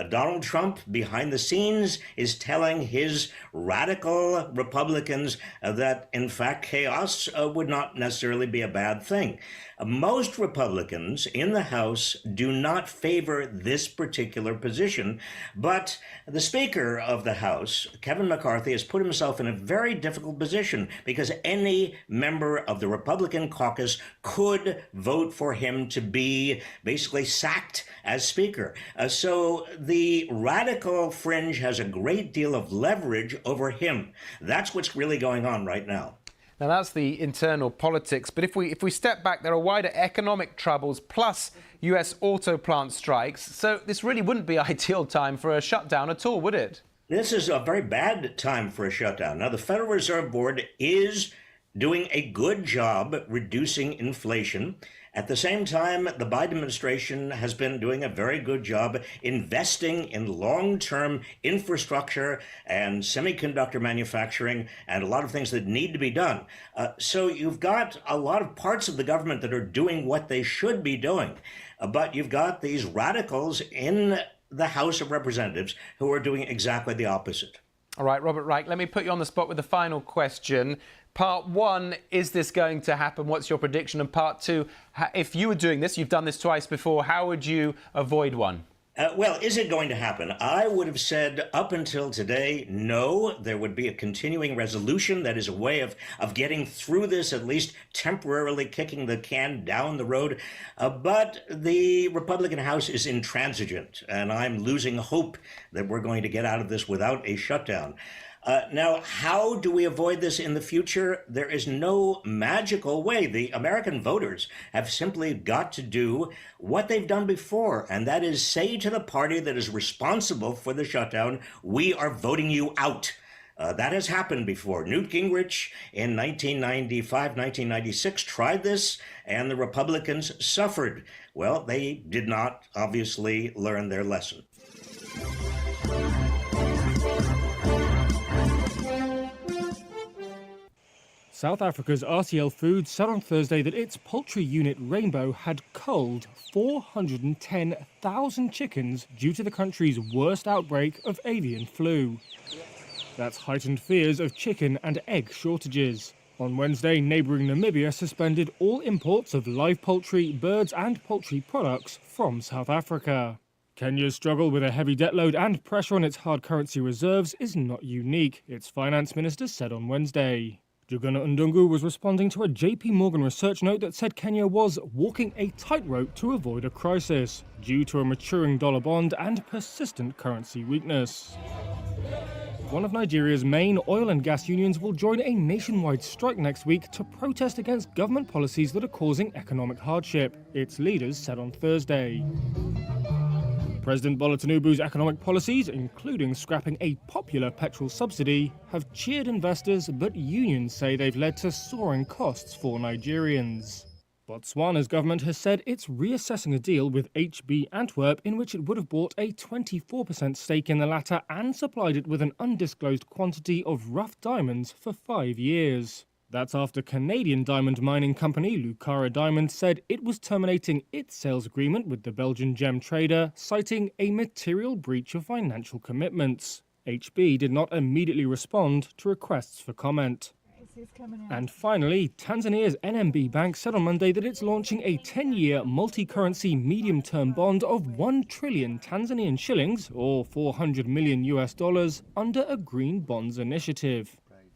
Donald Trump, behind the scenes, is telling his radical Republicans that, in fact, chaos would not necessarily be a bad thing. Most Republicans in the House do not favor this particular position, but the Speaker of the House, Kevin McCarthy, has put himself in a very difficult position because any member of the Republican caucus could vote for him to be basically sacked as Speaker. So the radical fringe has a great deal of leverage over him. That's what's really going on right now. Now, that's the internal politics. But if we step back, there are wider economic troubles plus US auto plant strikes. So this really wouldn't be ideal time for a shutdown at all, would it? This is a very bad time for a shutdown. Now, the Federal Reserve Board is doing a good job reducing inflation. At the same time, the Biden administration has been doing a very good job investing in long-term infrastructure and semiconductor manufacturing and a lot of things that need to be done. So you've got a lot of parts of the government that are doing what they should be doing. But you've got these radicals in the House of Representatives who are doing exactly the opposite. All right, Robert Reich, let me put you on the spot with the final question. Part one, is this going to happen? What's your prediction? And part two, if you were doing this, you've done this twice before, how would you avoid one? Well, is it going to happen? I would have said up until today, no. There would be a continuing resolution that is a way of getting through this, at least temporarily kicking the can down the road. But the Republican House is intransigent, and I'm losing hope that we're going to get out of this without a shutdown. Now, how do we avoid this in the future? There is no magical way. The American voters have simply got to do what they've done before, and that is say to the party that is responsible for the shutdown, we are voting you out. That has happened before. Newt Gingrich in 1995, 1996 tried this, and the Republicans suffered. Well, they did not obviously learn their lesson. South Africa's RTL Foods said on Thursday that its poultry unit Rainbow had culled 410,000 chickens due to the country's worst outbreak of avian flu. That's heightened fears of chicken and egg shortages. On Wednesday, neighbouring Namibia suspended all imports of live poultry, birds and poultry products from South Africa. Kenya's struggle with a heavy debt load and pressure on its hard currency reserves is not unique, its finance minister said on Wednesday. Juguna Ndungu was responding to a JP Morgan research note that said Kenya was walking a tightrope to avoid a crisis due to a maturing dollar bond and persistent currency weakness. One of Nigeria's main oil and gas unions will join a nationwide strike next week to protest against government policies that are causing economic hardship, its leaders said on Thursday. President Bola Tinubu's economic policies, including scrapping a popular petrol subsidy, have cheered investors, but unions say they've led to soaring costs for Nigerians. Botswana's government has said it's reassessing a deal with HB Antwerp in which it would have bought a 24% stake in the latter and supplied it with an undisclosed quantity of rough diamonds for 5 years. That's after Canadian diamond mining company Lucara Diamond said it was terminating its sales agreement with the Belgian gem trader, citing a material breach of financial commitments. HB did not immediately respond to requests for comment. And finally, Tanzania's NMB Bank said on Monday that it's launching a 10-year multi-currency medium-term bond of 1 trillion Tanzanian shillings, or $400 million, under a Green Bonds initiative.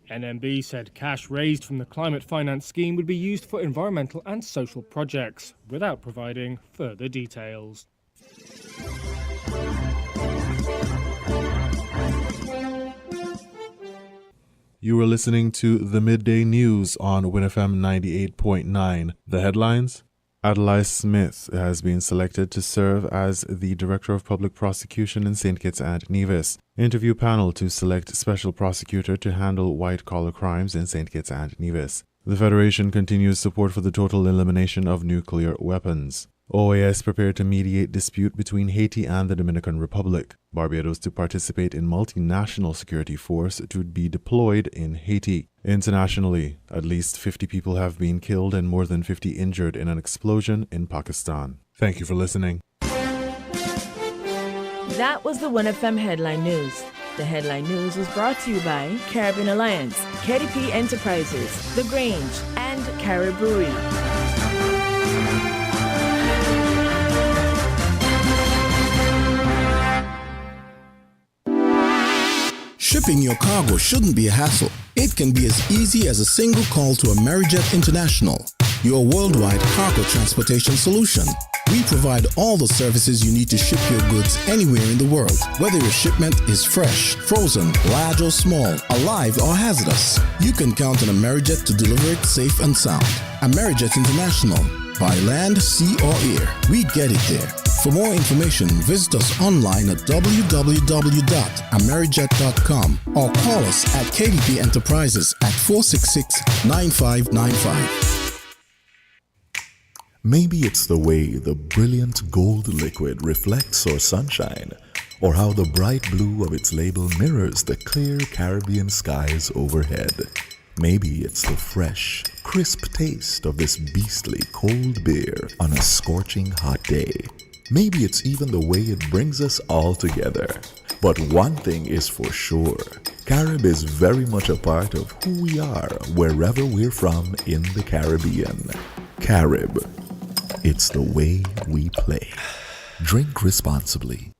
NMB said cash raised from the climate finance scheme would be used for environmental and social projects, without providing further details. You were listening to the Midday News on WINNFM 98.9. The headlines? Adlai Smith has been selected to serve as the Director of Public Prosecution in St. Kitts and Nevis. Interview panel to select Special Prosecutor to handle white-collar crimes in St. Kitts and Nevis. The Federation continues support for the total elimination of nuclear weapons. OAS prepared to mediate dispute between Haiti and the Dominican Republic. Barbados to participate in multinational security force to be deployed in Haiti. Internationally, at least 50 people have been killed and more than 50 injured in an explosion in Pakistan. Thank you for listening. That was the WINNFM Headline News. The Headline News was brought to you by Caribbean Alliance, KDP Enterprises, The Grange, and Carib Brewery. Shipping your cargo shouldn't be a hassle. It can be as easy as a single call to Amerijet International, your worldwide cargo transportation solution. We provide all the services you need to ship your goods anywhere in the world, whether your shipment is fresh, frozen, large or small, alive or hazardous. You can count on Amerijet to deliver it safe and sound. Amerijet International. By land, sea or air, we get it there. For more information, visit us online at www.amerijet.com or call us at KDP Enterprises at 466-9595. Maybe it's the way the brilliant gold liquid reflects our sunshine, or how the bright blue of its label mirrors the clear Caribbean skies overhead. Maybe it's the fresh, crisp taste of this beastly cold beer on a scorching hot day. Maybe it's even the way it brings us all together. But one thing is for sure, Carib is very much a part of who we are wherever we're from in the Caribbean. Carib, it's the way we play. Drink responsibly.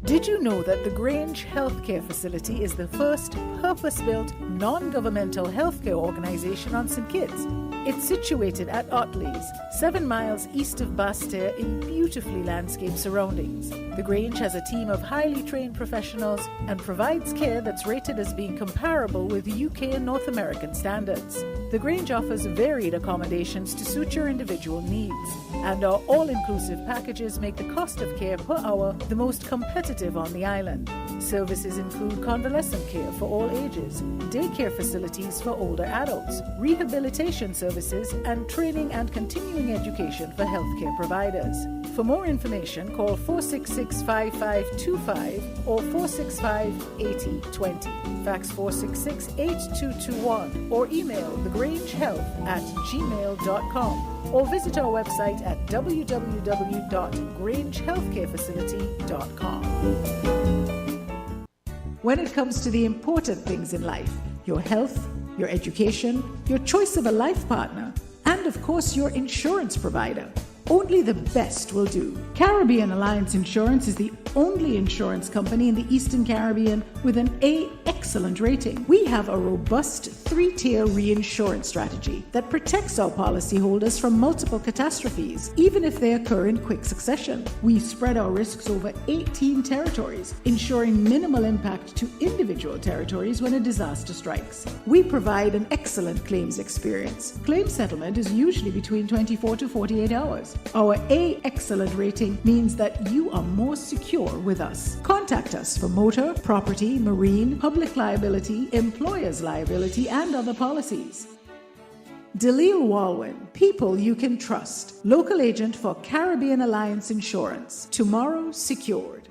Did you know that the Grange Healthcare Facility is the first purpose-built, non-governmental healthcare organization on St. Kitts? It's situated at Otley's, 7 miles east of Basseterre in beautifully landscaped surroundings. The Grange has a team of highly trained professionals and provides care that's rated as being comparable with UK and North American standards. The Grange offers varied accommodations to suit your individual needs, and our all-inclusive packages make the cost of care per hour the most competitive on the island. Services include convalescent care for all ages, daycare facilities for older adults, rehabilitation services, and training and continuing education for healthcare providers. For more information, call 466-5525 or 465-8020. Fax 466-8221 or email thegrangehealth@gmail.com or visit our website at www.grangehealthcarefacility.com. When it comes to the important things in life, your health, your education, your choice of a life partner, and of course your insurance provider, only the best will do. Caribbean Alliance Insurance is the only insurance company in the Eastern Caribbean with an A excellent rating. We have a robust 3-tier reinsurance strategy that protects our policyholders from multiple catastrophes, even if they occur in quick succession. We spread our risks over 18 territories, ensuring minimal impact to individual territories when a disaster strikes. We provide an excellent claims experience. Claim settlement is usually between 24 to 48 hours. Our A excellent rating means that you are more secure with us. Contact us for motor, property, marine, public liability, employer's liability, and other policies. Delisle Walwyn, people you can trust. Local agent for Caribbean Alliance Insurance. Tomorrow secured.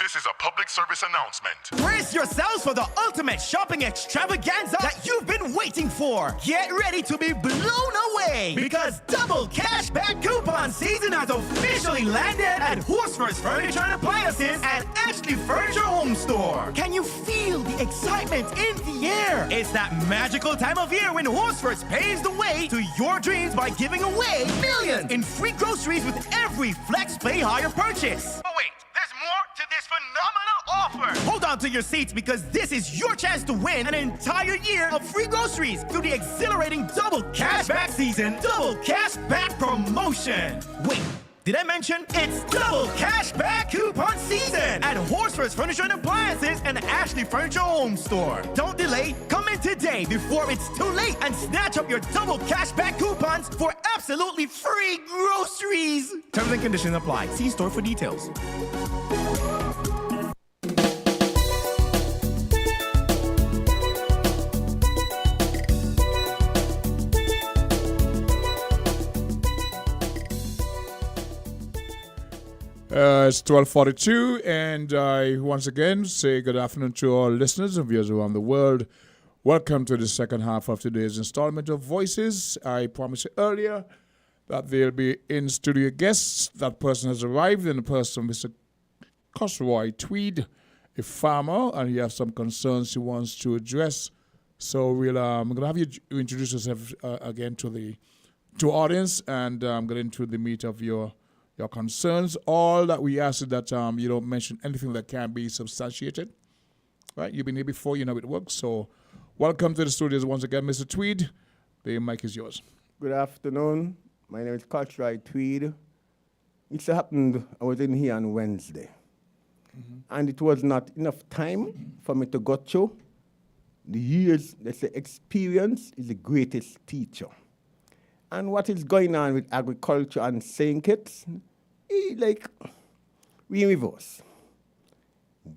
This is a public service announcement. Brace yourselves for the ultimate shopping extravaganza that you've been waiting for. Get ready to be blown away because double cashback coupon season has officially landed at Horsford's Furniture and Appliances and Ashley Furniture Home Store. Can you feel the excitement in the air? It's that magical time of year when Horsford's paves the way to your dreams by giving away millions in free groceries with every Flex Pay Higher purchase. Oh wait, there's more to this phenomenal offer. Hold on to your seats because this is your chance to win an entire year of free groceries through the exhilarating double cashback season, double cashback promotion. Wait, did I mention it's double cashback coupon season at Horsford's Furniture and Appliances and Ashley Furniture Home Store? Don't delay, come in today before it's too late and snatch up your double cashback coupons for absolutely free groceries. Terms and conditions apply. See store for details. It's 12:42, and I once again say good afternoon to all listeners and viewers around the world. Welcome to the second half of today's installment of Voices. I promised you earlier that there'll be in-studio guests. That person has arrived in the person of Mr. Cosroy Tweed, a farmer, and he has some concerns he wants to address. So I'm going to have you introduce yourself again to the audience, and get into the meat of your concerns. All that we ask is that you don't mention anything that can be substantiated. Right? You've been here before, you know it works. So welcome to the studios once again, Mr. Tweed. The mic is yours. Good afternoon. My name is Cosroy Tweed. It so happened I was in here on Wednesday. And it was not enough time for me to go through. The years, they say experience is the greatest teacher. And what is going on with agriculture and St. Kitts, we in reverse.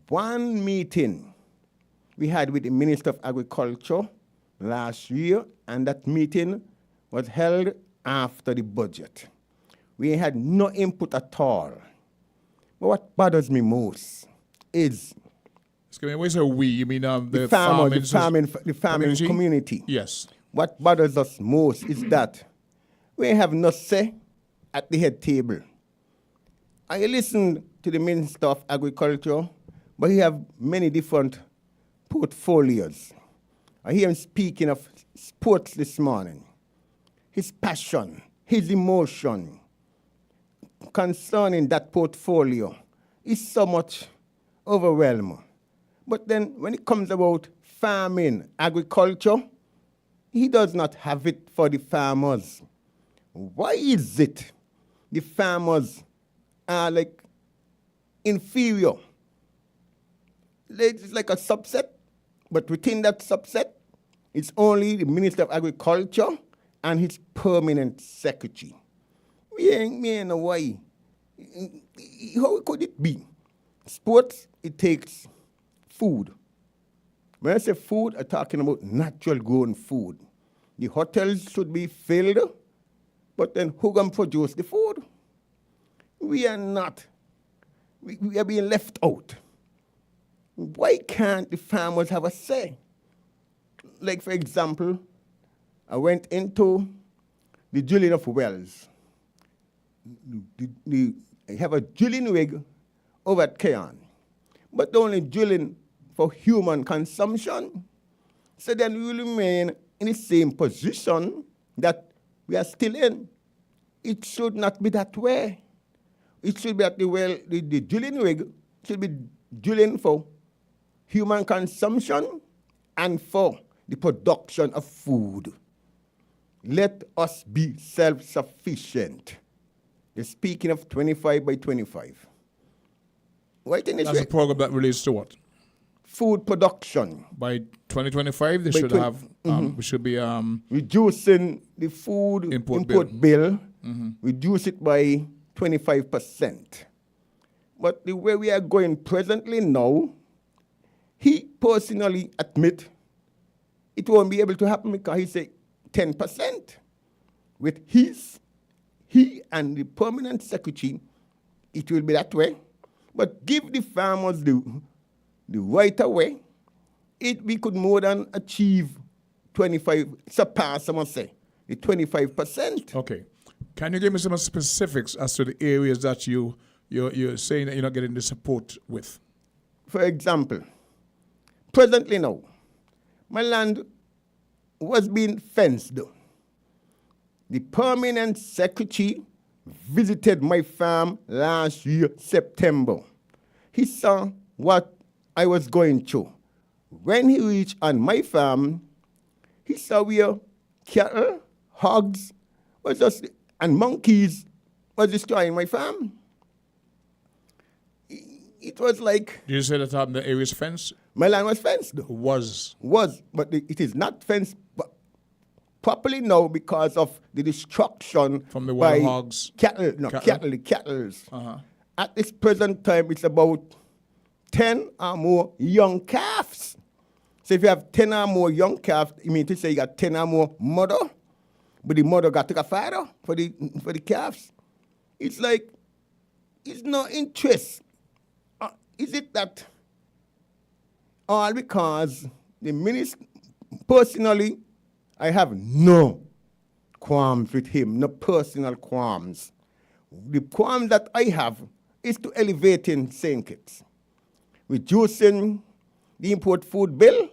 One meeting we had with the Minister of Agriculture last year, and that meeting was held after the budget. We had no input at all. But what bothers me most is when you say we, you mean the farming community. Yes. What bothers us most is that we have no say at the head table. I listened to the Minister of Agriculture, but he have many different portfolios. I hear him speaking of sports this morning. His passion, his emotion concerning that portfolio is so much overwhelming. But then when it comes about farming, agriculture, he does not have it for the farmers. Why is it the farmers are inferior? It's like a subset, but within that subset, it's only the Minister of Agriculture and his permanent secretary. We ain't know why. How could it be? Sports, it takes food. When I say food, I'm talking about natural grown food. The hotels should be filled, but then who can produce the food? We are not. We are being left out. Why can't the farmers have a say? Like, for example, I went into the drilling of wells. I have a drilling rig over at Keon, but only drilling for human consumption. So then we will remain in the same position that we are still in. It should not be that way. It should be that the drilling rig should be drilling for human consumption and for the production of food. Let us be self-sufficient. They're speaking of 25 by 25. That's a program that relates to what? Food production. By 2025, they should have. We should be reducing the food import bill. Reduce it by 25%. But the way we are going presently now, he personally admit it won't be able to happen because he said 10%. With he and the permanent secretary, it will be that way. But give the farmers the right away, we could more than achieve 25, surpass, I must say, the 25%. Okay. Can you give me some specifics as to the areas that you're saying that you're not getting the support with? For example, presently now, my land was being fenced. The permanent secretary visited my farm last year, September. He saw what I was going through. When he reached on my farm, he saw where cattle, hogs, and monkeys was destroying my farm. It was like... Did you say that the area is fenced? My land was fenced. Was, but it is not fenced properly now because of the destruction from the by wild hogs. Cattle. The cattles. At this present time, it's about 10 or more young calves. So if you have 10 or more young calves, you mean to say you got 10 or more mother, but the mother got to a father for the calves. It's like, it's no interest. Is it that all because the minister, personally, I have no qualms with him, no personal qualms. The qualms that I have is to elevating St. Kitts, reducing the import food bill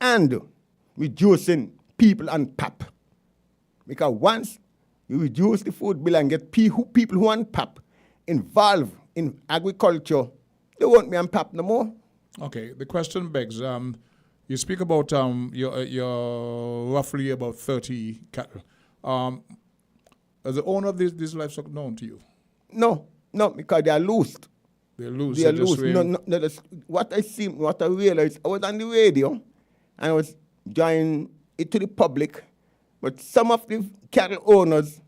and reducing people on PAP. Because once you reduce the food bill and get people who want PAP involved in agriculture, they won't be on PAP no more. Okay, the question begs, you speak about your roughly about 30 cattle. Is the owner of this livestock known to you? No, because they are loose. They're loose. They are loose. No, what I realized, I was on the radio and I was joining it to the public, but some of the cattle owners,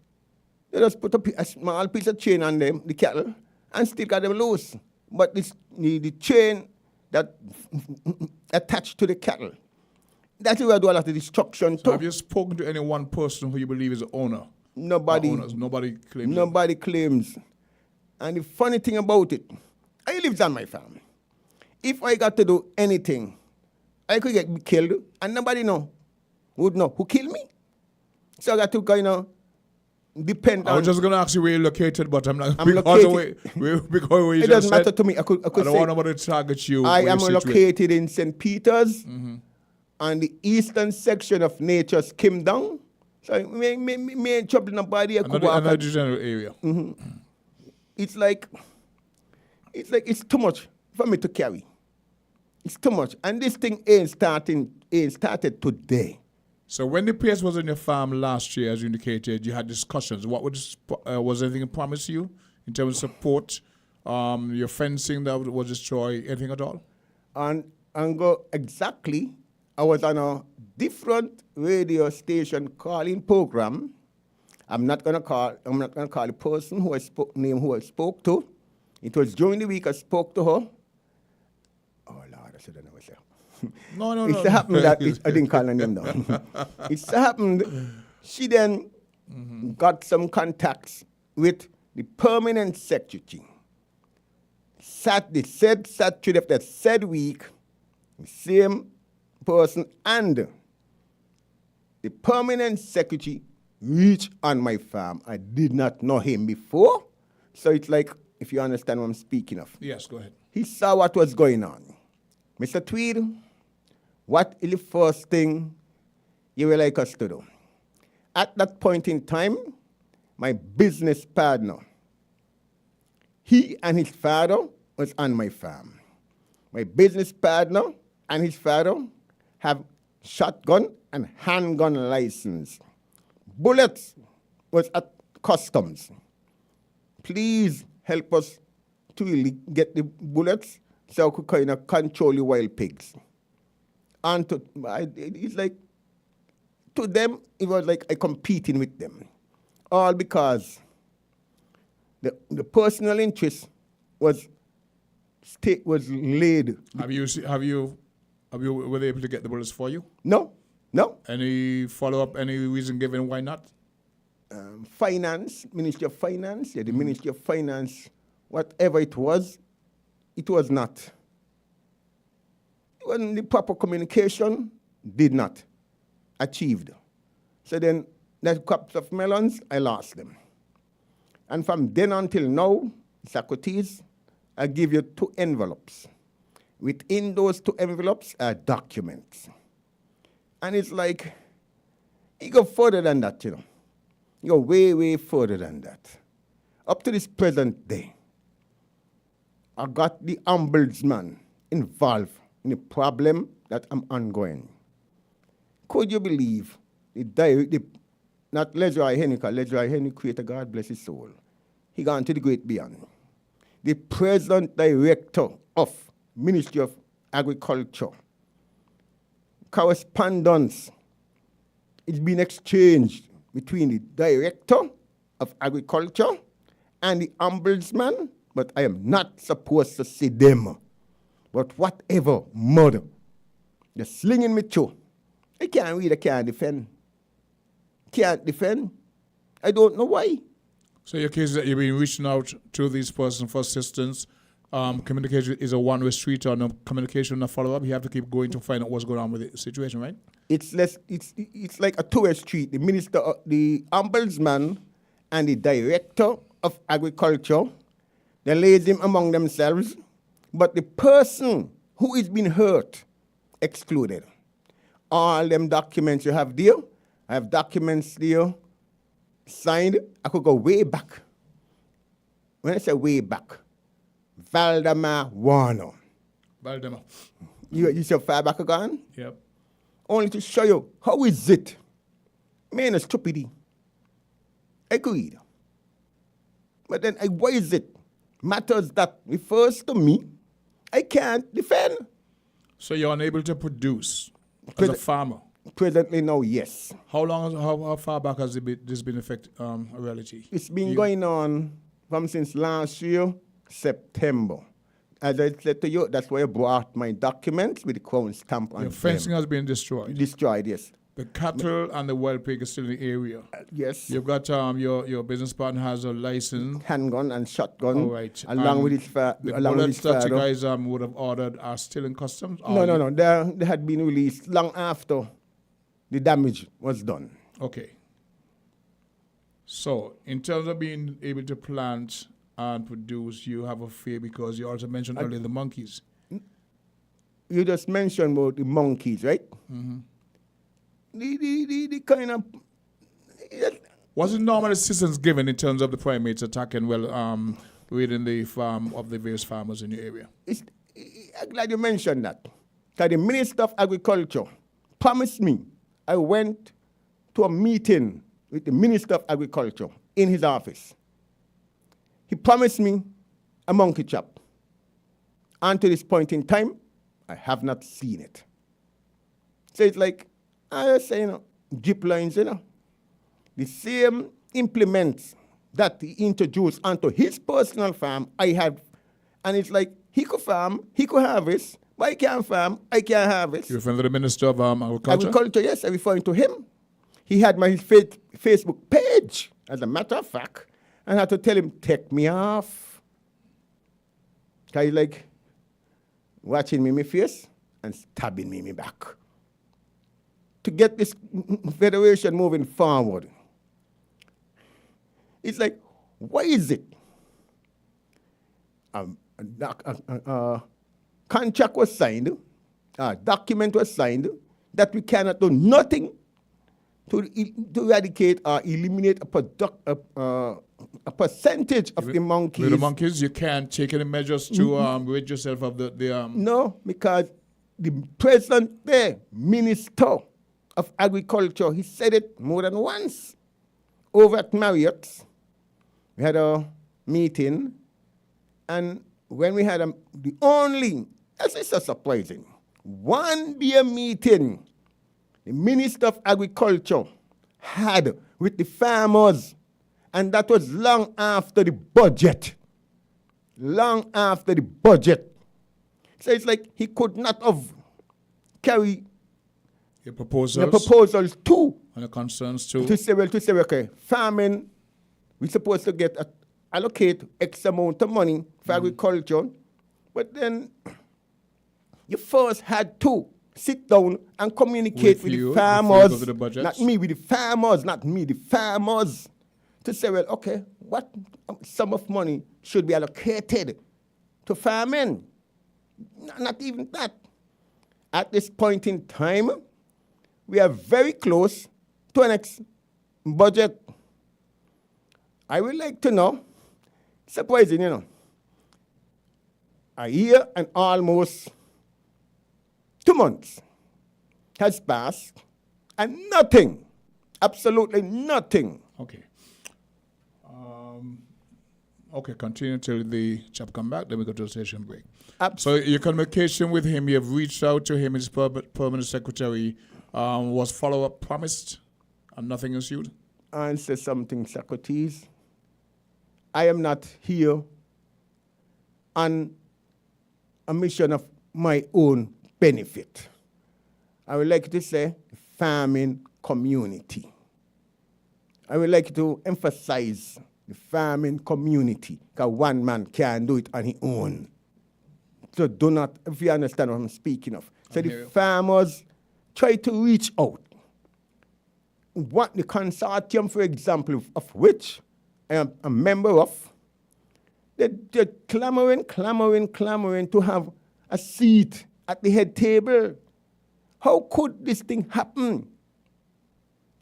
they just put a small piece of chain on them, the cattle, and still got them loose. But the chain that attached to the cattle, that's where I do a lot of destruction So too. have you spoken to any one person who you believe is the owner? Nobody. Nobody claims. Nobody claims. And the funny thing about it, I lives on my farm. If I got to do anything, I could get killed, and nobody would know who killed me. So I got to kind of depend on... I was just going to ask you where you're located, but I'm not... I'm located... It doesn't matter to me. I could I don't want to target you. I am located in St. Peter's, on the eastern section of Nature's Kingdom. So me ain't trouble nobody. Another general area. It's like it's too much for me to carry. It's too much, and this thing ain't started today. So when the PS was on your farm last year, as you indicated, you had discussions. What was anything promised you in terms of support? Your fencing that was destroyed, anything at all? And go exactly. I was on a different radio station calling program. I'm not gonna call the person who I spoke to. It was during the week I spoke to her. Oh Lord, I should have never said. No. It happened that I didn't call her name down. It happened. She then got some contacts with the permanent secretary. The said secretary of that said week, the same person, and the permanent secretary reached on my farm. I did not know him before, so it's like, if you understand what I'm speaking of. Yes, go ahead. He saw what was going on. Mr. Tweed, what is the first thing you would like us to do? At that point in time, my business partner, he and his father was on my farm. My business partner and his father have shotgun and handgun license. Bullets was at customs. Please help us to really get the bullets so we could kind of control the wild pigs. And it's like, to them, it was like I competing with them. All because the personal interest was laid. Were they able to get the bullets for you? No. Any follow-up, any reason given why not? Finance, Ministry of Finance, the Ministry of Finance, whatever it was, it was not. When the proper communication did not achieved. So then, that crops of melons, I lost them. And from then until now, Socrates, I give you 2 envelopes. Within those 2 envelopes are documents. And it's like, you go further than that, you know. You go way, way further than that. Up to this present day, I got the ombudsman involved in the problem that I'm ongoing. Could you believe not Leroy Henry, because Leroy Henry created, God bless his soul. He gone to the great beyond. The present director of Ministry of Agriculture, correspondence is being exchanged between the director of Agriculture and the ombudsman, but I am not supposed to see them. But whatever, mother, they're slinging me through. I can't read, I can't defend. Can't defend. I don't know why. So your case is that you've been reaching out to these persons for assistance. Communication is a one-way street, or no communication, no follow-up. You have to keep going to find out what's going on with the situation, right? It's like a two-way street. The minister, the ombudsman, and the director of agriculture, they liaise him among themselves, but the person who is being hurt excluded. All them documents you have there, I have documents there signed. I could go way back. When I say way back, Valdemar Warner. Valdemar. You so far back again? Yep. Only to show you how is it. Man, a stupidity. Agreed. But then why is it? Matters that refers to me, I can't defend. So you're unable to produce as a farmer? Presently, no, yes. How long? How far back has this been a reality? It's been going on from since last year, September. As I said to you, that's why I brought my documents with the crown stamp on them. Your fencing has been destroyed? Destroyed, yes. The cattle and the wild pig are still in the area? Yes. You've got your business partner has a license? Handgun and shotgun. All right. Along with his father. The bullets that you guys would have ordered are still in customs? No. They had been released long after the damage was done. Okay. So, in terms of being able to plant and produce, you have a fear because you also mentioned earlier the monkeys. You just mentioned about the monkeys, right? Mm-hmm. The kind of... Was it normal assistance given in terms of the primates attacking within the farm of the various farmers in your area? I'm glad you mentioned that. Because the Minister of Agriculture promised me. I went to a meeting with the Minister of Agriculture in his office. He promised me a monkey trap. And to this point in time, I have not seen it. So it's like, I was saying, drip lines, the same implements that he introduced onto his personal farm, I have. And it's like, he could farm, he could harvest, but I can't farm, I can't harvest. You're referring to the Minister of Agriculture? Agriculture, yes, I'm referring to him. He had my Facebook page, as a matter of fact, and I had to tell him, take me off. Because he's like, watching me in my face and stabbing me in my back. To get this federation moving forward, it's like, why is it? Contract was signed, a document was signed, that we cannot do nothing to eradicate or eliminate a percentage of the monkeys. With the monkeys, you can't take any measures to rid yourself of the... No, because the present day Minister of Agriculture, he said it more than once. Over at Marriott, we had a meeting, and when we had the only, this is so surprising, one day meeting the Minister of Agriculture had with the farmers, and that was long after the budget. Long after the budget. So it's like he could not have carried your proposals. The proposals too. And the concerns too. To say, okay, farming, we're supposed to allocate X amount of money for agriculture, But then you first had to sit down and communicate with the farmers. To the not me, with the farmers, not me, the farmers. To say, well, okay, what sum of money should be allocated to farming? Not even that. At this point in time, we are very close to an next budget. I would like to know, surprising, a year and almost 2 months has passed and nothing, absolutely nothing. Okay. Okay, continue until the chap come back, then we go to the station break. So your communication with him, you have reached out to him, his permanent secretary, was follow-up promised and nothing ensued? Answer something, Socrates. I am not here on a mission of my own benefit. I would like to say farming community. I would like to emphasize the farming community, because one man can't do it on his own. So do not, if you understand what I'm speaking of. So the farmers try to reach out. What the consortium, for example, of which I am a member of, they're clamoring to have a seat at the head table. How could this thing happen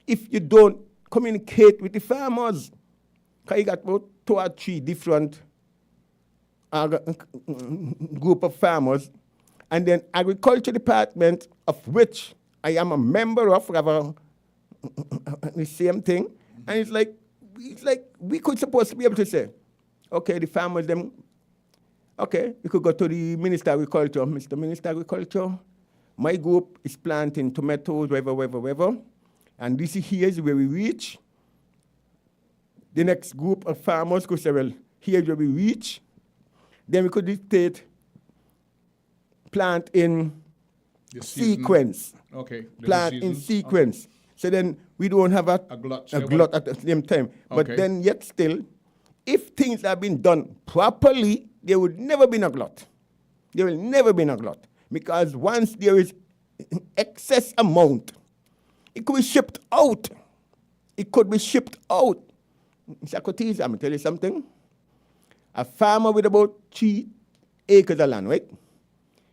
if you don't communicate with the farmers? Because you got about 2 or 3 different group of farmers, and then agriculture department, of which I am a member of, rather the same thing. And it's like we could supposed to be able to say, okay, the farmers them, okay, we could go to the Minister of Agriculture. Mr. Minister of Agriculture, my group is planting tomatoes, wherever, and this here is where we reach. The next group of farmers could say, well, here's where we reach. Then we could dictate plant in sequence. Okay. Plant in sequence. Okay. So then we don't have a glut at the same time. Okay. But then yet still, if things have been done properly, there would never be a glut. There will never be a glut. Because once there is excess amount, it could be shipped out. It could be shipped out. Socrates, I'm going to tell you something. A farmer with about 3 acres of land, right?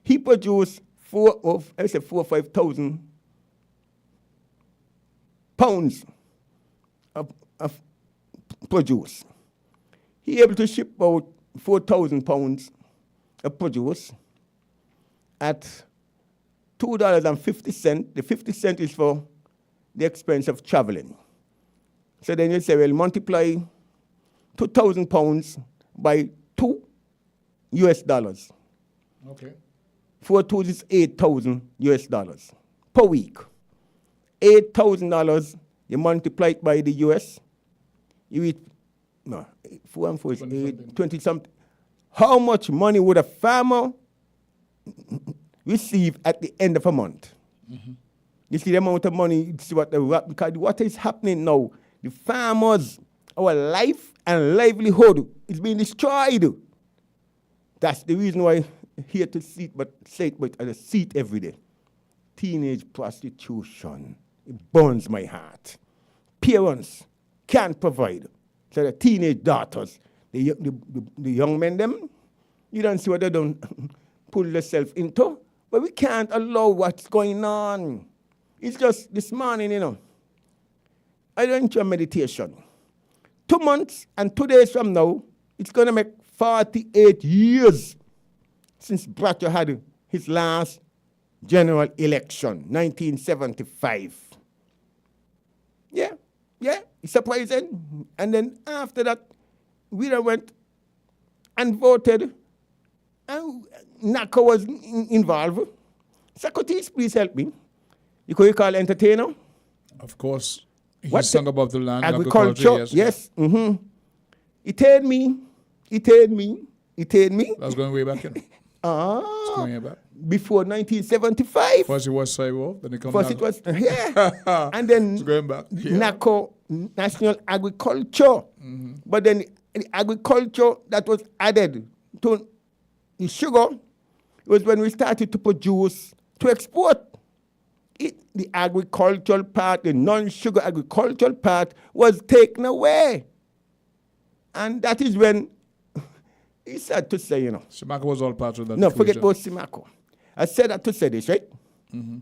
He produced 4 or 5,000 pounds of produce. He able to ship out 4,000 pounds of produce at $2.50. The 50 cents is for the expense of traveling. So then you say, well, multiply 2,000 pounds by $2 US. Okay. 4 2 is $8,000 per week. $8,000, you multiply it by the US, you eat, 4 and 4 is 20 something. How much money would a farmer receive at the end of a month? Mm-hmm. You see the amount of money, because what is happening now, the farmers, our life and livelihood is being destroyed. That's the reason why I'm here to say it, but I see it every day. Teenage prostitution, it burns my heart. Parents can't provide. So the teenage daughters, the young men, them, you don't see what they don't pull themselves into. But we can't allow what's going on. It's just this morning, I went to a meditation. 2 months and 2 days from now, it's going to make 48 years since Bracho had his last general election, 1975. Yeah, it's surprising. And then after that, we went and voted, and NACO was involved. Socrates, please help me. You could call entertainer? Of course. He sung above the land. Agriculture, yes. Mm-hmm. He told me. That's going way back in. It's going way back. Before 1975. First it was Saiwo, then it comes First it was, and then it's going back. Yeah. NACO, National Agriculture. Mm-hmm. But then the agriculture that was added to the sugar was when we started to produce to export. The agricultural part, the non-sugar agricultural part was taken away. And that is when, it's sad to say, Simaco was all part of that. No, forget about Simaco. I said that to say this, right? Mm-hmm.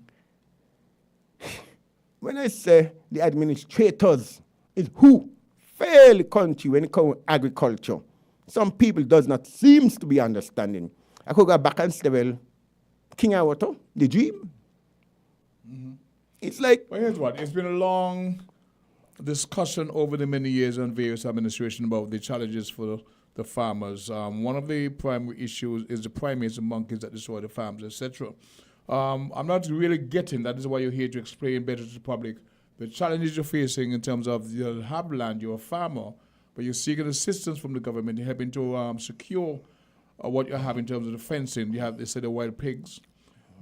When I say the administrators is who fail the country when it comes to agriculture, some people does not seem to be understanding. I could go back and say, well, King Awato, the dream. Mm-hmm. It's like... Well, here's what. It's been a long discussion over the many years on various administrations about the challenges for the farmers. One of the primary issues is the primates and monkeys that destroy the farms, etc. I'm not really getting, that is why you're here to explain better to the public, the challenges you're facing in terms of you have land, you're a farmer, but you're seeking assistance from the government, you're helping to secure what you have in terms of the fencing. You have, they say, the wild pigs.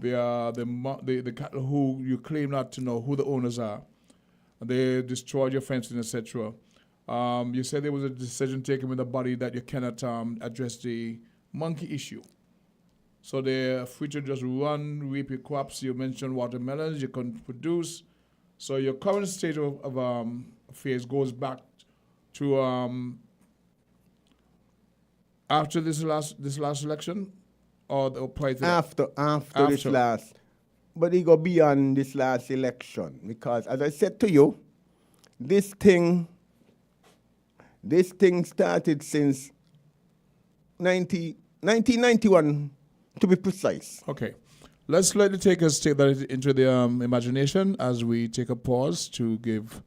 The cattle who you claim not to know who the owners are. They destroyed your fencing, etc. You said there was a decision taken with the body that you cannot address the monkey issue. So they're free to just run, reap your crops. You mentioned watermelons, you can produce. So your current state of affairs goes back to after this last election, or prior to after this last. But it go beyond this last election, because as I said to you, this thing started since 1991, to be precise. Okay. Let's let the takers take that into the imagination as we take a pause to give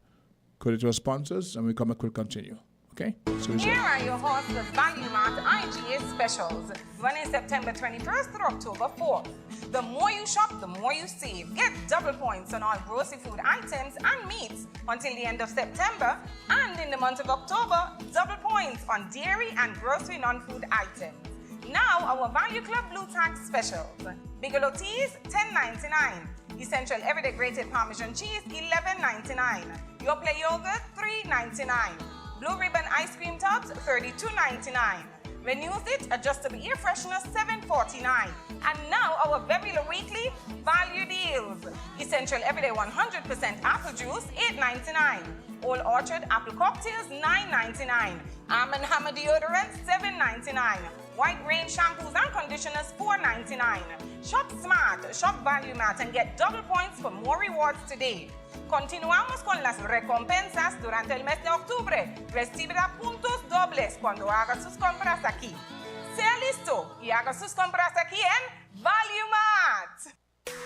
credit to our sponsors, and we come back, we'll continue. Okay? Here are your horses Value Mart IGA specials running September 21st through October 4th. The more you shop, the more you save. Get double points on all grocery food items and meats until the end of September, and in the month of October, double points on dairy and grocery non-food items. Now our Value Club Blue Tax specials. Bigelow teas, $10.99. Essential Everyday Grated Parmesan cheese, $11.99. Your Play yogurt, $3.99. Blue Ribbon ice cream tubs, $32.99. Renews It adjustable air freshener, $7.49. And now our very low weekly value deals. Essential Everyday 100% apple juice, $8.99. Old Orchard apple cocktails, $9.99. Arm & Hammer deodorant, $7.99. White Rain shampoos and conditioners, $4.99. Shop smart, shop Value Mart, and get double points for more rewards today. Continuamos con las recompensas durante el mes de octubre. Recibirá puntos dobles cuando haga sus compras aquí. Sea listo y haga sus compras aquí en Value Mart.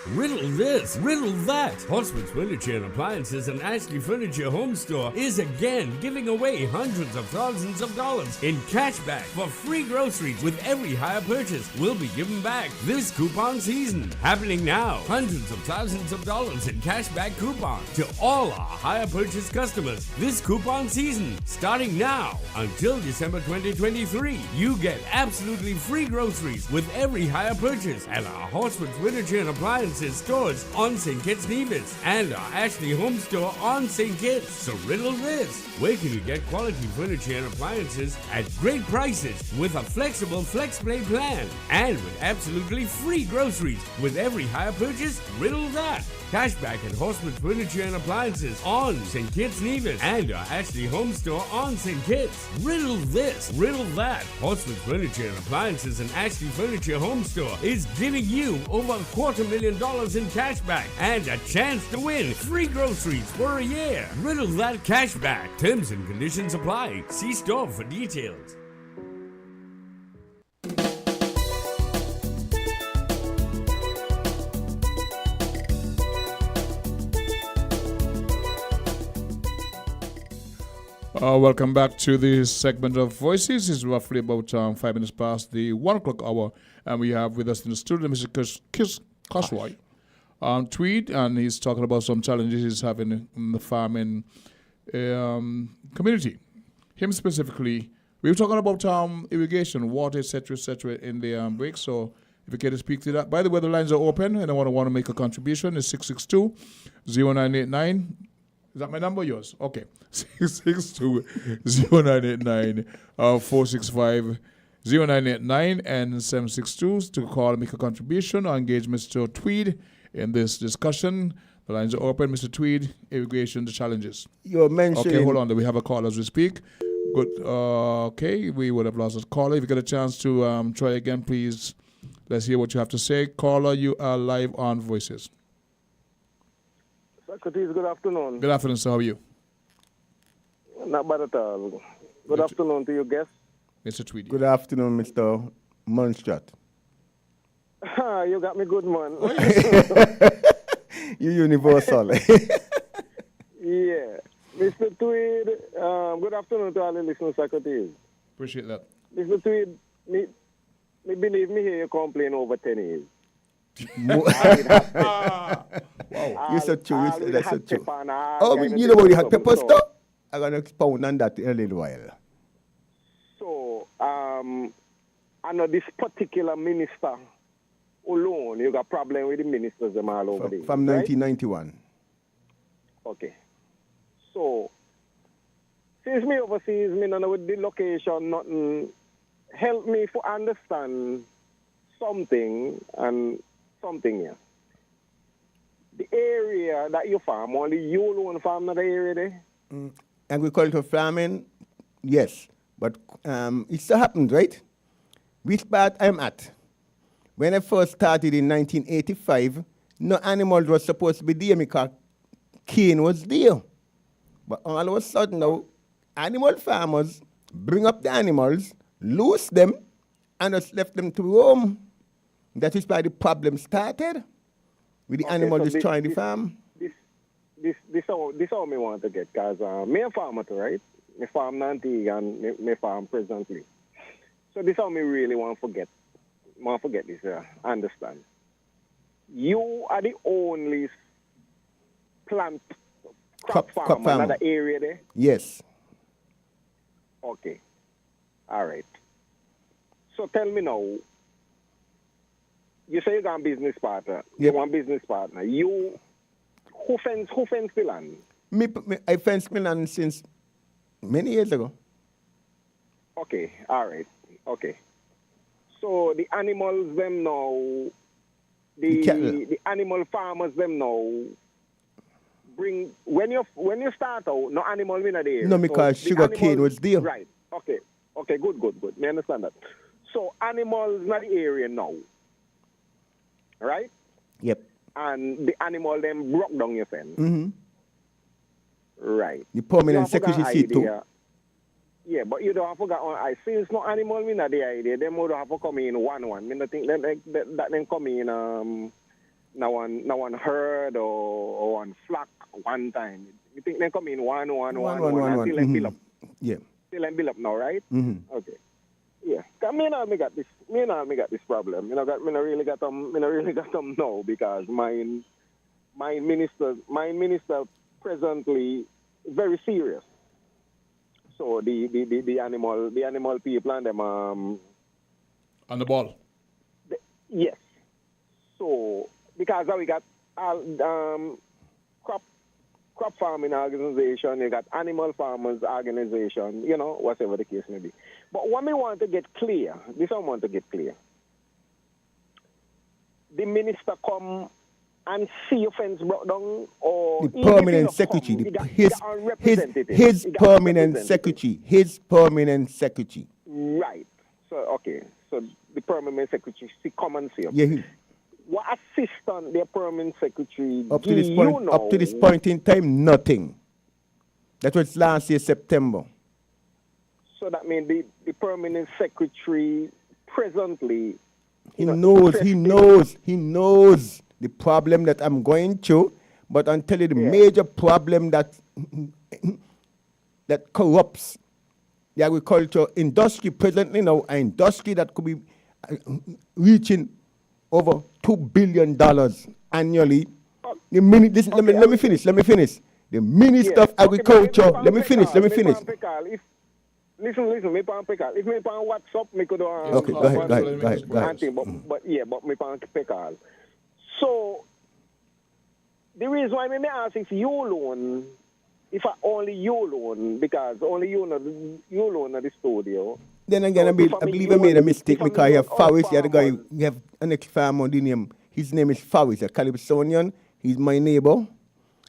Riddle this, riddle that. Horseman's Furniture and Appliances and Ashley Furniture Home Store is again giving away hundreds of thousands of dollars in cashback for free groceries with every hire purchase. Will be given back this coupon season. Happening now. Hundreds of thousands of dollars in cashback coupon to all our hire purchase customers this coupon season. Starting now until December 2023. You get absolutely free groceries with every hire purchase at our Horseman's Furniture and Appliances stores on St. Kitts Nevis and our Ashley Home Store on St. Kitts. So riddle this. Where can you get quality furniture and appliances at great prices with a flexible FlexPlay plan and with absolutely free groceries with every hire purchase? Riddle that. Cashback at Horseman's Furniture and Appliances on St. Kitts Nevis and our Ashley Home Store on St. Kitts. Riddle this, riddle that. Horseman's Furniture and Appliances and Ashley Furniture Home Store is giving you over $250,000 in cashback and a chance to win free groceries for a year. Riddle that cashback. Terms and conditions apply. See store for details. Welcome back to this segment of Voices. It's roughly about 5 minutes past the 1 o'clock hour, and we have with us in the studio Mr. Cosroy Tweed, and he's talking about some challenges he's having in the farming community. Him specifically, we were talking about irrigation, water, etc., in the break. So if you care to speak to that. By the way, the lines are open, and I want to make a contribution. It's 662-0989. Is that my number? Yours? Okay. 662-0989, 465 0989 and 762 to call and make a contribution or engage Mr. Tweed in this discussion. The lines are open. Mr. Tweed, immigration, the challenges. You're mentioning... Okay, hold on. We have a call as we speak. Good. Okay, we would have lost a caller. If you get a chance to try again, please, let's hear what you have to say. Caller, you are live on Voices. Socrates, good afternoon. Good afternoon, sir. How are you? Not bad at all. Good afternoon to your guest. Mr. Tweedy. Good afternoon, Mr. Munstrat. You got me good, man. You universal. Yeah. Mr. Tweed, good afternoon to all the listeners, Socrates. Appreciate that. Mr. Tweed, me believe me hear you complain over 10 years. Wow. You're so true. That's so true. Oh, you know what the hot pepper stuff? I'm going to expound on that in a little while. So, I know this particular minister alone, you got problem with the ministers them all over there. From 1991. Okay. So, since me overseas, me know with the location, nothing, help me to understand something and something here. The area that you farm, only you alone farm in the area there? Agricultural farming, yes. But it still happens, right? Which part I'm at? When I first started in 1985, no animals was supposed to be there because cane was there. But all of a sudden now, animal farmers bring up the animals, loose them, and just left them to roam. That is why the problem started with the animal destroying the farm. This how me want to get, because me a farmer too, right? Me farm Antigua and me farm presently. So this how me really want to forget. Want to forget this, understand. You are the only plant crop farmer in the area there? Yes. Okay. All right. So tell me now, you say you got a business partner. Yep. You want business partner. You, who fence the land? I fenced my land since many years ago. Okay, all right. Okay. So the animals them now, the animal farmers them now, bring when you start out, no animal in the area. No, because sugar cane was there. Right. Okay. Okay. Good. Me understand that. So animals in the area now, right? Yep. And the animal them broke down your fence. Mm-hmm. Right. The permanent secretary seat too. Yeah, but you don't have to go on. I see it's no animal in the idea. They would have to come in one. I mean, I think that then come in now one herd or one flock one time. You think they come in one until they build up. Yeah. Till they build up now, right? Mm-hmm. Okay. Yeah. Cause me and me got this problem. Me not really got them now because my minister presently is very serious. So the animal people and them on the ball. Yes. So because we got crop farming organization, you got animal farmers organization, whatever the case may be. But what I want to get clear, this I want to get clear. The minister come and see your fence brought down, or the permanent secretary, his permanent secretary. Right. So okay. So the permanent secretary come and see. Yeah. What assistant the permanent secretary up to this point in time, nothing. That was last year September. So that means the permanent secretary presently. He knows the problem that I'm going through, but I'll tell you the major problem that corrupts the agriculture industry presently now, an industry that could be reaching over $2 billion annually. Let me finish. The Minister of Agriculture. Let me finish. Listen, me pan pekal. If me pan WhatsApp, me could okay, go ahead. But me pan pekal. So the reason why me ask if you alone, because only you alone at the studio, Then again, I believe I made a mistake because you have Faris, the other guy, you have an ex-farmer on the name. His name is Faris, a Calypsonian. He's my neighbor.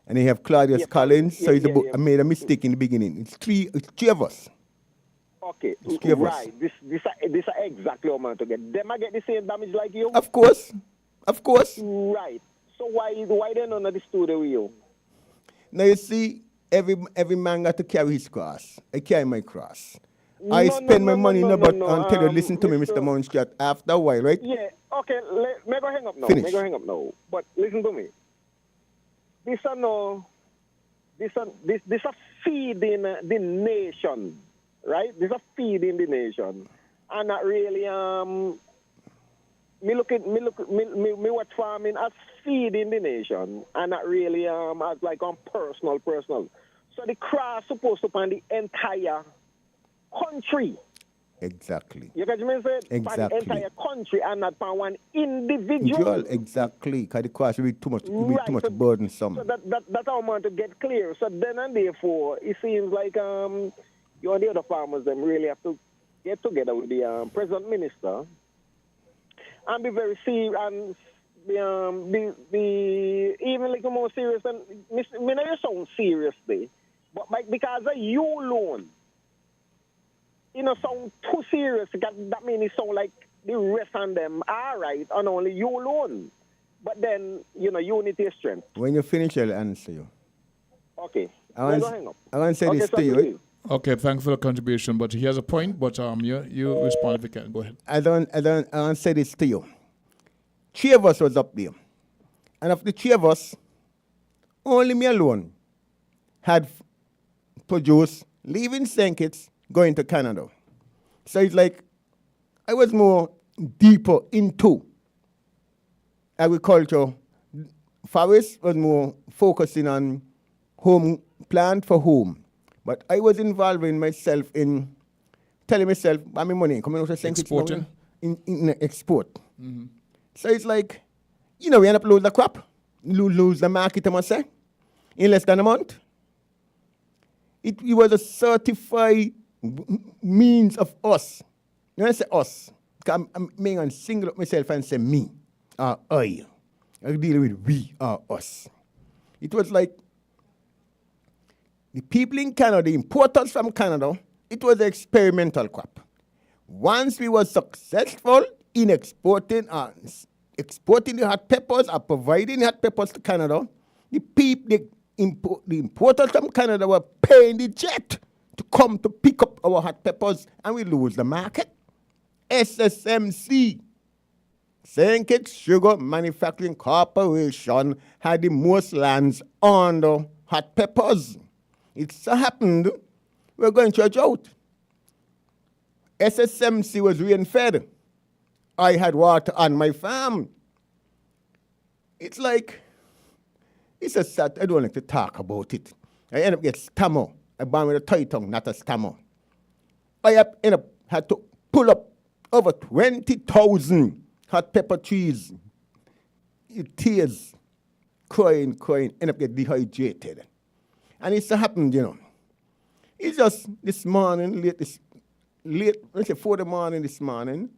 And you have Claudius Collins. So I made a mistake in the beginning. It's three of us. Okay, It's three of us. right. This is exactly what I'm going to get. Them I get the same damage like you? Of course. Right. So why they none of the studio with you? Now you see, every man got to carry his cross. I carry my cross. I spend my money, but until you listen to me, Mr. Munstrat, after a while, right? Yeah, okay, may go hang up now. Finish. May go hang up now. But listen to me. This a feeding the nation, right? This a feeding the nation. And not really me watch farming as feeding the nation and not really as like on personal. So the cross supposed to pan the entire country. Exactly. You get what I mean? Exactly. The entire country and not for one individual. Exactly. Because the cost will be too much, burdensome. So that's how I want to get clear. So then and therefore, it seems like you and the other farmers them really have to get together with the President Minister and be very serious and be even like more serious. And me know you sound seriously, but like because of you alone. You know, sound too serious. That means it sound like the rest of them are right and only you alone. But then, unity is strength. When you finish, I'll answer you. Okay. I want to say this to you. Right? Okay, thanks for the contribution. But he has a point, but you respond if you can. Go ahead. I want to say this to you. Three of us was up there. And of the three of us, only me alone had produced leaving St. Kitts, going to Canada. So it's like I was more deeper into agriculture. Faris was more focusing on home plant for home. But I was involving myself in telling myself, buy me money, coming out of St. Kitts. Exporting? In export. Mm-hmm. So it's like, we end up lose the crop, lose the market, I must say, in less than a month. It was a certified means of us. When I say us, I'm going to single up myself and say me, or I. I deal with we or us. It was like the people in Canada, the importers from Canada, it was an experimental crop. Once we were successful in exporting the hot peppers or providing hot peppers to Canada, the importers from Canada were paying the jet to come to pick up our hot peppers, and we lose the market. SSMC, St. Kitts Sugar Manufacturing Corporation, had the most lands on the hot peppers. It so happened we're going to a drought. SSMC was rain-fed. I had water on my farm. It's like, it's a sad, I don't like to talk about it. I end up getting stammer. I born with a tight tongue, not a stammer. I had to pull up over 20,000 hot pepper trees. Tears, crying, end up getting dehydrated. And it so happened, It's just this morning, let's say 4 in the morning this morning,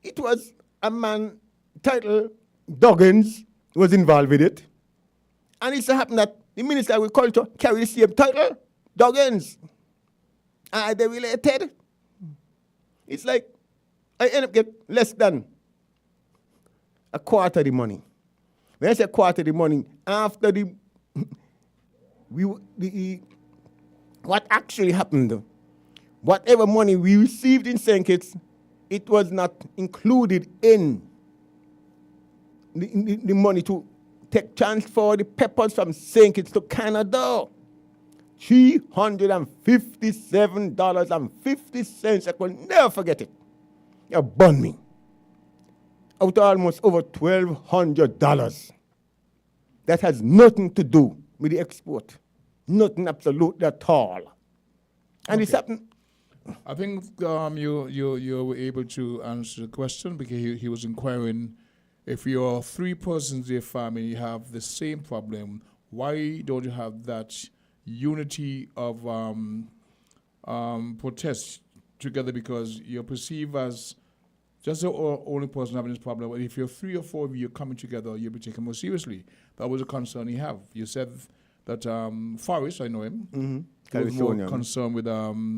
it was a man titled Duggins was involved with it. And it so happened that the Minister of Agriculture carried the same title, Duggins. Are they related? It's like I end up getting less than a quarter of the money. When I say a quarter of the money, after what actually happened, whatever money we received in St. Kitts, it was not included in the money to transfer the peppers from St. Kitts to Canada. $357.50. I will never forget it. You burned me. Out of almost over $1,200. That has nothing to do with the export. Nothing absolutely at all. And it's happened. I think you were able to answer the question because he was inquiring if you're 3 persons in your family, you have the same problem, why don't you have that unity of protest together because you're perceived as just the only person having this problem. But if you're 3 or 4 of you coming together, you'll be taken more seriously. That was a concern you have. You said that Forrest, I know him, Mm-hmm. was more concerned with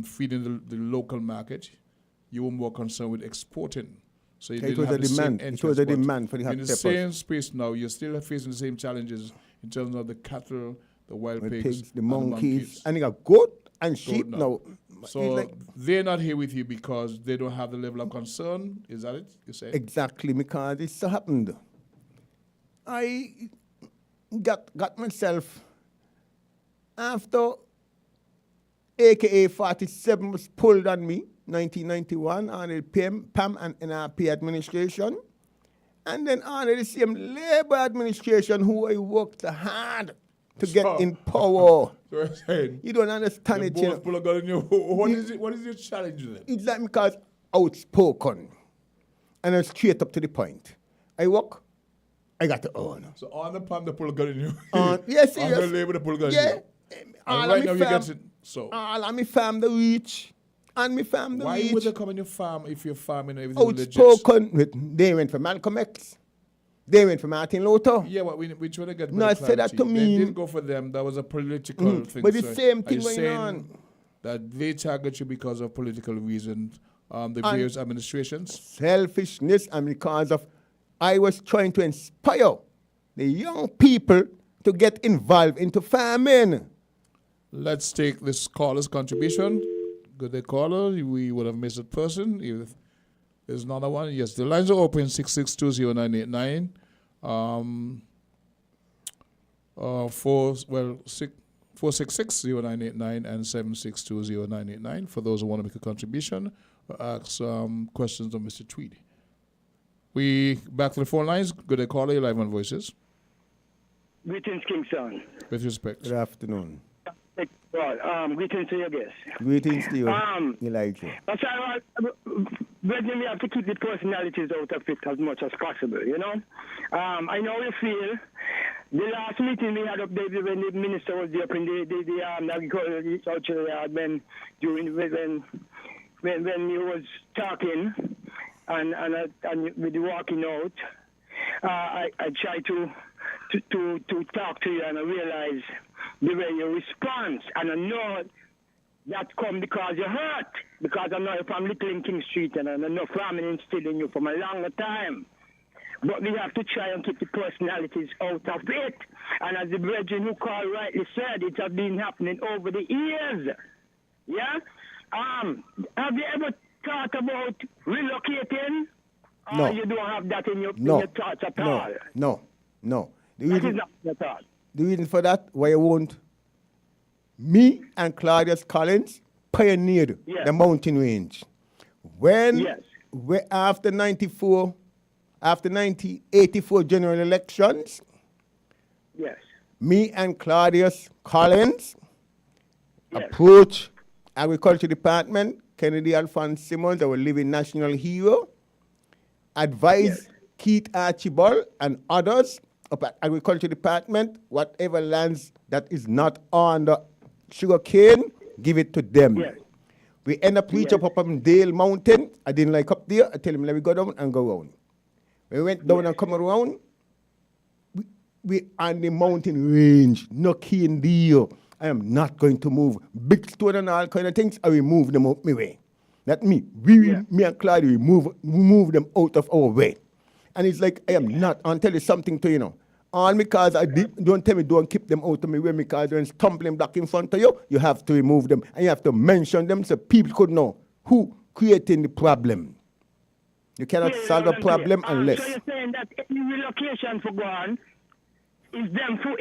feeding the local market. You were more concerned with exporting. So you It didn't was have a the same demand. It interest, was a but demand for the hot in the peppers. same space now, you're still facing the same challenges in terms of the cattle, the wild pigs, the and monkeys, and they got goat and So sheep now. So It's like- they're not here with you because they don't have the level of concern. Is that it? You say Exactly, because it's happened. I got myself after AKA 47 was pulled on me, 1991, under the PAM and NRP administration. And then under the same Labour administration who I worked hard to get in power. You don't understand it, you know. Pull a gun in you. What is it? What is your challenge then? It's like because outspoken and I'm straight up to the point. I work, I got to earn. So on the palm, they pull a gun in you. Yes, On serious. the Labour, they pull a gun Yeah. in you. And right now you get it. So all of me farm the reach. And me farm the why reach. would they come in your farm if you're farming and everything legit? Outspoken. They went for Malcolm X. They went for Martin Luther. Yeah, but which one they get? No, I said that to me. They didn't go for them. That was a political thing. But the So same are thing you going saying on. That they target you because of political reasons, the various administrations? Selfishness and because of I was trying to inspire the young people to get involved into farming. Let's take this caller's contribution. Good day, caller. We would have missed a person. If there's another one, yes, the lines are open 6620989. 4660989 and 7620989 for those who want to make a contribution or ask questions of Mr. Tweed. We back to the phone lines. Good day, caller. You're live on Voices. Greetings, Kingston. With respect. Good afternoon. Well, greetings to your guests. Greetings to you. Elijah. Brethren, we have to keep the personalities out of it as much as possible, you know. I know you feel the last meeting we had up there when the minister was there up in the agriculture yard when he was talking and with the walking out, I tried to talk to you and I realized the way you respond, and I know that come because you're hurt, because I know you're from Little in King Street and I know farming instilled in you from a longer time. But we have to try and keep the personalities out of it. And as the brethren who called rightly said, it has been happening over the years. Yeah? Have you ever thought about relocating? No. Or you don't have that in your thoughts at all? No. That is not your thought. The reason for that, why I won't, me and Claudius Collins pioneered the mountain range. When after 1984 general elections, me and Claudius Collins approached Agriculture Department, Kennedy Alphonse Simmons, our living national hero, advised Keith Archibald and others of Agriculture Department, whatever lands that is not on the sugar cane, give it to them. We end up reach up on Dale Mountain. I didn't like up there. I tell him, let me go down and go around. We went down and come around. We on the mountain range, no cane there. I am not going to move. Big stone and all kind of things, I will move them out my way. That me. Me and Claudia, we move them out of our way. And it's like, I am not, I'll tell you something to you know. All because don't tell me don't keep them out of my way because they're stumbling back in front of you, you have to remove them. And you have to mention them so people could know who creating the problem. You cannot solve a problem unless. So you're saying that any relocation for Guan is them for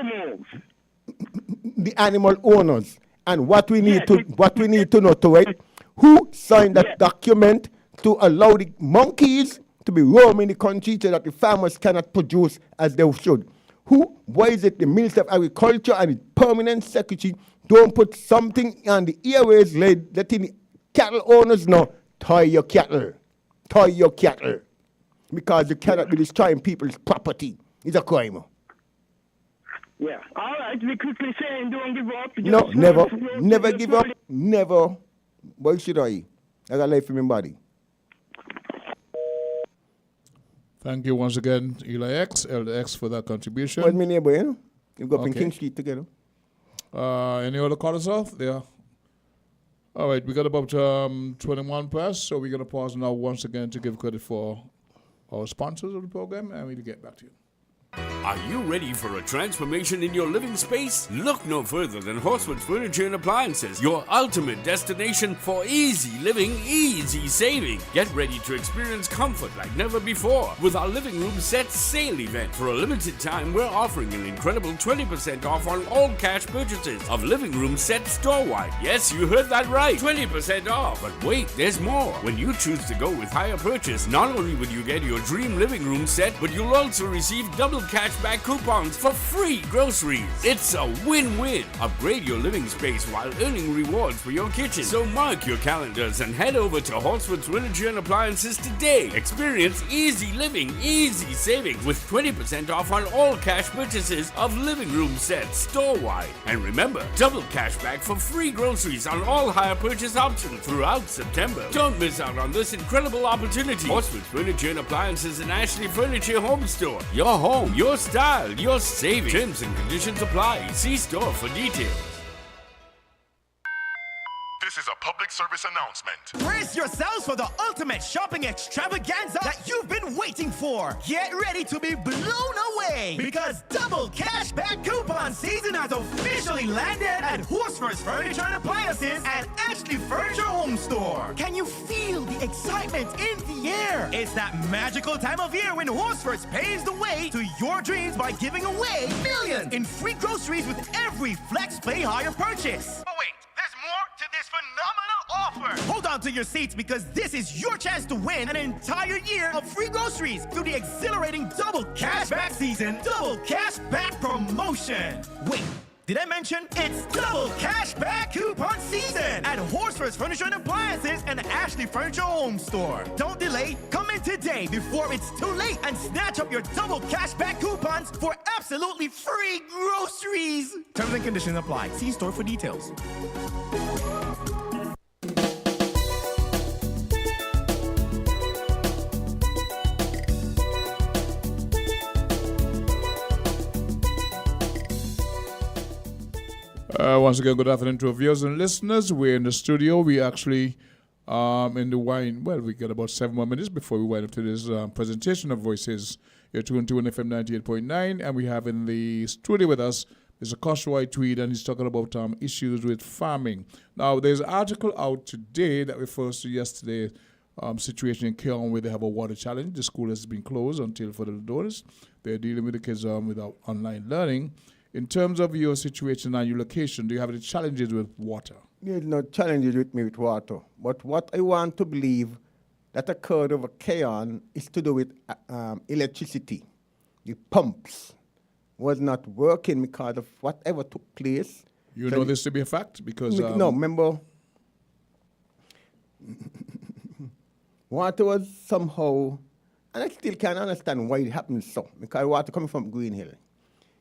move? The animal owners. And what we need to know to it, who signed that document to allow the monkeys to be roaming the country so that the farmers cannot produce as they should. Why is it the Minister of Agriculture and the permanent secretary don't put something on the airways letting the cattle owners know, tie your cattle. Because you cannot be destroying people's property. It's a crime. Yeah. All right, we quickly saying don't give up. No, never give up. Never. Why should I? I got life in my body. Thank you once again, Eli X, Elder X, for that contribution. What's my neighbor, you know? You go up in Okay. King Street together. Any other callers off? There. All right, we got about 21 past, so we're going to pause now once again to give credit for our sponsors of the program, and we'll get back to you. Are you ready for a transformation in your living space? Look no further than Horsewood Furniture and Appliances, your ultimate destination for easy living, easy saving. Get ready to experience comfort like never before with our living room set sale event. For a limited time, we're offering an incredible 20% off on all cash purchases of living room sets store-wide. Yes, you heard that right, 20% off. But wait, there's more. When you choose to go with higher purchase, not only will you get your dream living room set, but you'll also receive double cashback coupons for free groceries. It's a win-win. Upgrade your living space while earning rewards for your kitchen. So mark your calendars and head over to Horsewood Furniture and Appliances today. Experience easy living, easy savings with 20% off on all cash purchases of living room sets store-wide. And remember, double cashback for free groceries on all higher purchase options throughout September. Don't miss out on this incredible opportunity. Horsewood Furniture and Appliances and Ashley Furniture Home Store. Your home, your style, your saving. Terms and conditions apply. See store for details. This is a public service announcement. Brace yourselves for the ultimate shopping extravaganza that you've been waiting for. Get ready to be blown away because double cashback coupon season has officially landed at Horsford's Furniture and Appliances and Ashley Furniture Home Store. Can you feel the excitement in the air? It's that magical time of year when Horsford's paves the way to your dreams by giving away millions in free groceries with every Flex Pay Higher purchase. But wait, there's more to this phenomenal offer. Hold on to your seats because this is your chance to win an entire year of free groceries through the exhilarating double cashback season, double cashback promotion. Wait, did I mention it's double cashback coupon season at Horsford's Furniture and Appliances and Ashley Furniture Home Store? Don't delay, come in today before it's too late and snatch up your double cashback coupons for absolutely free groceries. Terms and conditions apply. See store for details. Once again, good afternoon to our viewers and listeners. We're in the studio. We actually in the wine. Well, we got about 7 more minutes before we wind up to this presentation of Voices. You're tuned to FM 98.9, and we have in the studio with us Mr. Koshwai Tweed, and he's talking about issues with farming. Now, there's an article out today that refers to yesterday situation in Keon where they have a water challenge. The school has been closed until further notice. They're dealing with the kids without online learning. In terms of your situation and your location, do you have any challenges with water? There's no challenges with me with water. But what I want to believe that occurred over Keon is to do with electricity. The pumps was not working because of whatever took place. You know this to be a fact? Because no, remember, water was somehow, and I still can't understand why it happened so, because water coming from Green Hill.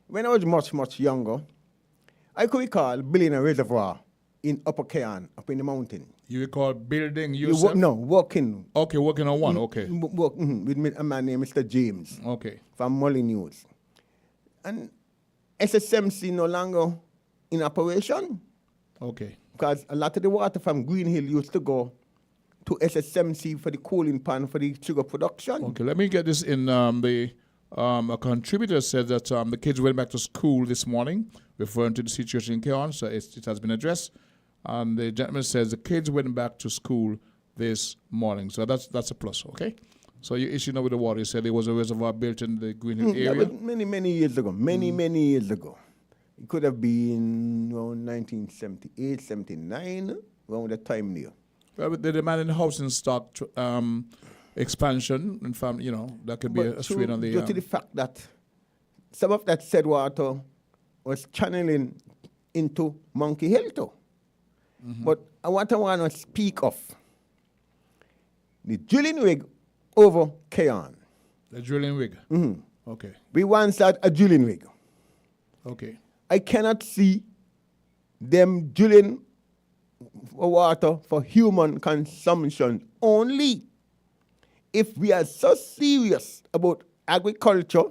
When I was much, much younger, I could recall building a reservoir in Upper Keon, up in the mountain. You recall building yourself? Working. Okay, working on one, okay. With a man named Mr. James. Okay. From Molyneux. And SSMC no longer in operation. Okay. Because a lot of the water from Green Hill used to go to SSMC for the cooling pan for the sugar production. Okay, let me get this in a contributor said that the kids went back to school this morning, referring to the situation in Keon, so it has been addressed. And the gentleman says the kids went back to school this morning, so that's a plus, okay? So your issue now with the water, you said there was a reservoir built in the Green Hill area? That was many years ago, many years ago. It could have been around 1978, 79, around that time there. Well, the demand in housing stock expansion, and that could be a strain on the... Due to the fact that some of that said water was channeling into Monkey Hill too. Mm-hmm. But what I want to speak of, the drilling rig over Keon. The drilling rig? Mm-hmm. Okay. We once had a drilling rig. Okay. I cannot see them drilling water for human consumption only. If we are so serious about agriculture,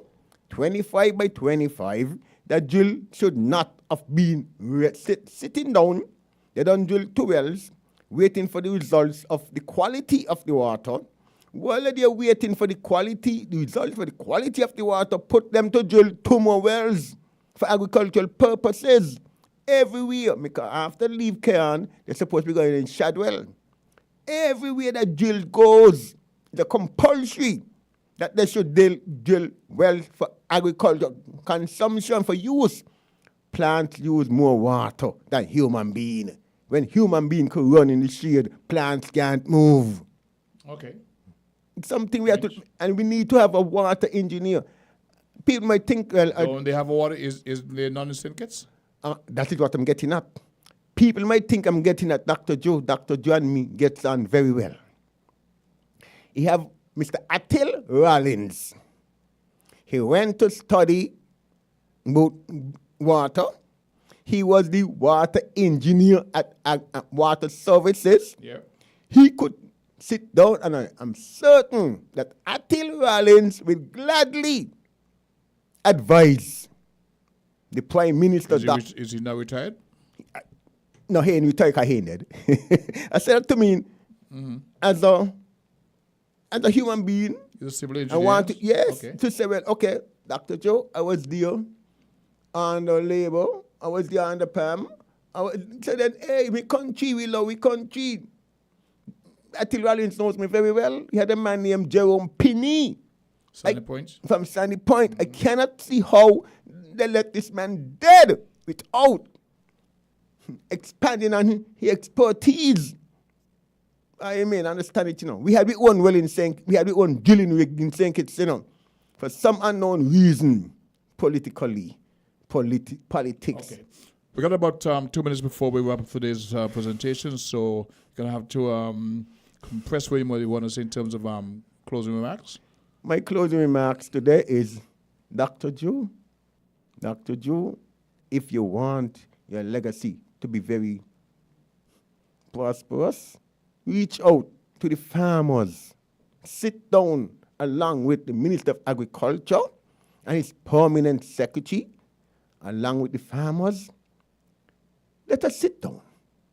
25 by 25, that drill should not have been sitting down. They don't drill 2 wells, waiting for the results of the quality of the water. While they're waiting for the results for the quality of the water, put them to drill 2 more wells for agricultural purposes everywhere. Because after leave Cairn, they're supposed to be going in Shadwell. Everywhere that drill goes, the compulsory that they should drill wells for agriculture consumption, for use. Plants use more water than human being. When human being could run in the shade, plants can't move. Okay. It's something we have to, and we need to have a water engineer. People might think, well, so when they have water, is there non-syndicates? That is what I'm getting at. People might think I'm getting at Dr. Joe. Dr. Joe and me gets on very well. He have Mr. Attil Rollins. He went to study about water. He was the water engineer at Water Services. Yeah. He could sit down, and I'm certain that Attil Rollins will gladly advise the Prime Minister. Is he now retired? No, he ain't retired because he ain't dead. I said that to me as a human being. You're a civil engineer? I want to say, well, okay, Dr. Joe, I was there under Labour. I was there under PAM. So then, hey, we country, we love we country. Attil Rollins knows me very well. He had a man named Jerome Pinney. Sandy Point? From Sandy Point. I cannot see how they let this man dead without expanding on his expertise. I mean, understand it, We had our own well in St. We had our own drilling rig in St. Kitts, for some unknown reason, politics. Okay. We got about 2 minutes before we wrap up today's presentation, so we're going to have to compress what you want to say in terms of closing remarks. My closing remarks today is, Dr. Joe, if you want your legacy to be very prosperous, reach out to the farmers. Sit down along with the Minister of Agriculture and his permanent secretary, along with the farmers. Let us sit down.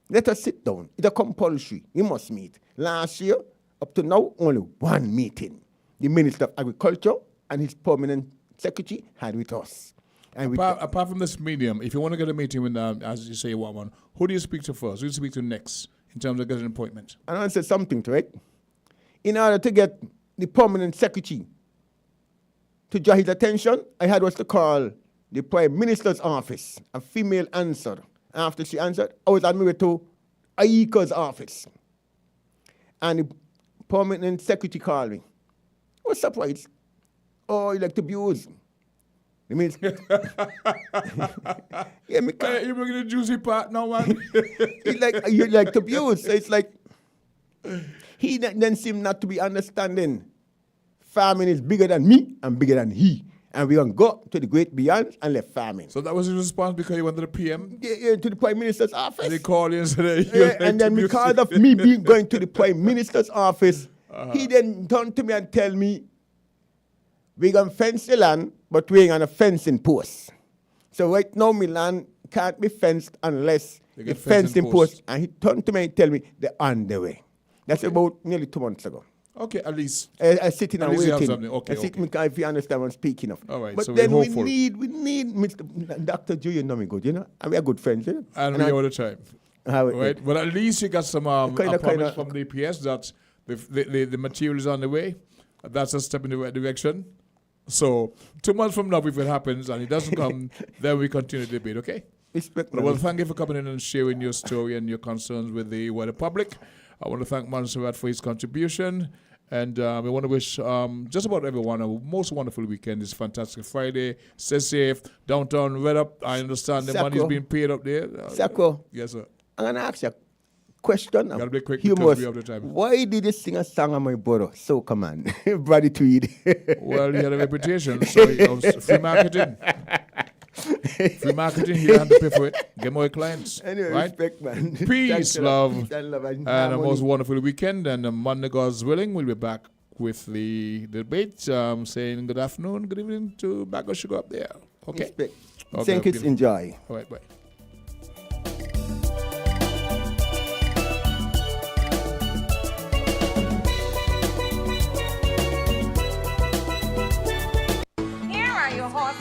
It's a compulsory. We must meet. Last year, up to now, only one meeting. The Minister of Agriculture and his permanent secretary had with us. And apart from this medium, if you want to get a meeting with, as you say, you want one, who do you speak to first? Who do you speak to next in terms of getting an appointment? And I said something to it. In order to get the permanent secretary to draw his attention, I had was to call the Prime Minister's office. A female answered. After she answered, I was on my way to Aika's office. And the permanent secretary called me. I was surprised. Oh, you like to abuse. It means you bringing the juicy part now, man. you like to abuse. So it's like he then seemed not to be understanding. Farming is bigger than me and bigger than he. And we're going to go to the great beyond and left farming. So that was his response because you went to the PM? Yeah, to the Prime Minister's office. And they called you and said, and then because of me going to the Prime Minister's office, he then turned to me and tell me, we're going to fence the land, but we ain't on a fencing post. So right now, my land can't be fenced unless the fencing post. And he turned to me and tell me, they're on the way. That's about nearly 2 months ago. Okay, at least. I sitting and waiting. Okay, if you understand what I'm speaking of. All right, but so then we're we hopeful. need Mr. Dr. Joe, you know me good, And we are good friends, And we all the time. Right? But at least you got some promise from the PS that the material is on the way. That's a step in the right direction. So 2 months from now, if it happens and it doesn't come, then we continue the debate, okay? Well, thank you for coming in and sharing your story and your concerns with the wider public. I want to thank Montserrat for his contribution. And we want to wish just about everyone a most wonderful weekend. It's fantastic Friday. Stay safe. Downtown red up. I understand the money is being paid up there. Sacco. Yes, sir. I'm going to ask you a question. Gotta be quick because we have the time. Why did you sing a song on my brother? So come on. Brady Tweed. Well, he had a reputation, so it was free marketing. Free marketing, you don't have to pay for it. Get more clients. Anyway, right? respect, man. Peace, Thanks a lot. love, Peace and love and a most harmony. wonderful weekend. And Monday, God's willing, we'll be back with the debate. Saying good afternoon, good evening to Bago Sugar up there. Okay. Respect. Okay, Thank you. Enjoy. All right, bye.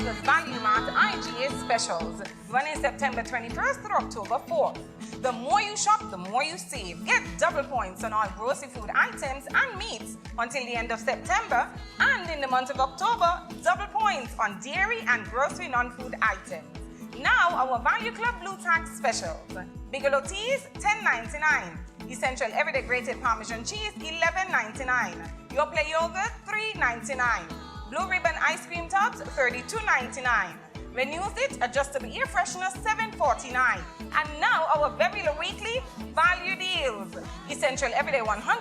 The Value Mart IGA specials running September 21st through October 4th. The more you shop, the more you save. Get double points on all grocery food items and meats until the end of September, and in the month of October, double points on dairy and grocery non-food items. Now our Value Club Blue Tax specials. Bigelow teas $10.99. Essential Everyday Grated Parmesan cheese $11.99. Yoplait yogurt $3.99. Blue Ribbon ice cream tubs $32.99. Renews It adjustable air freshener $7.49. And now our very low weekly value deals. Essential Everyday 100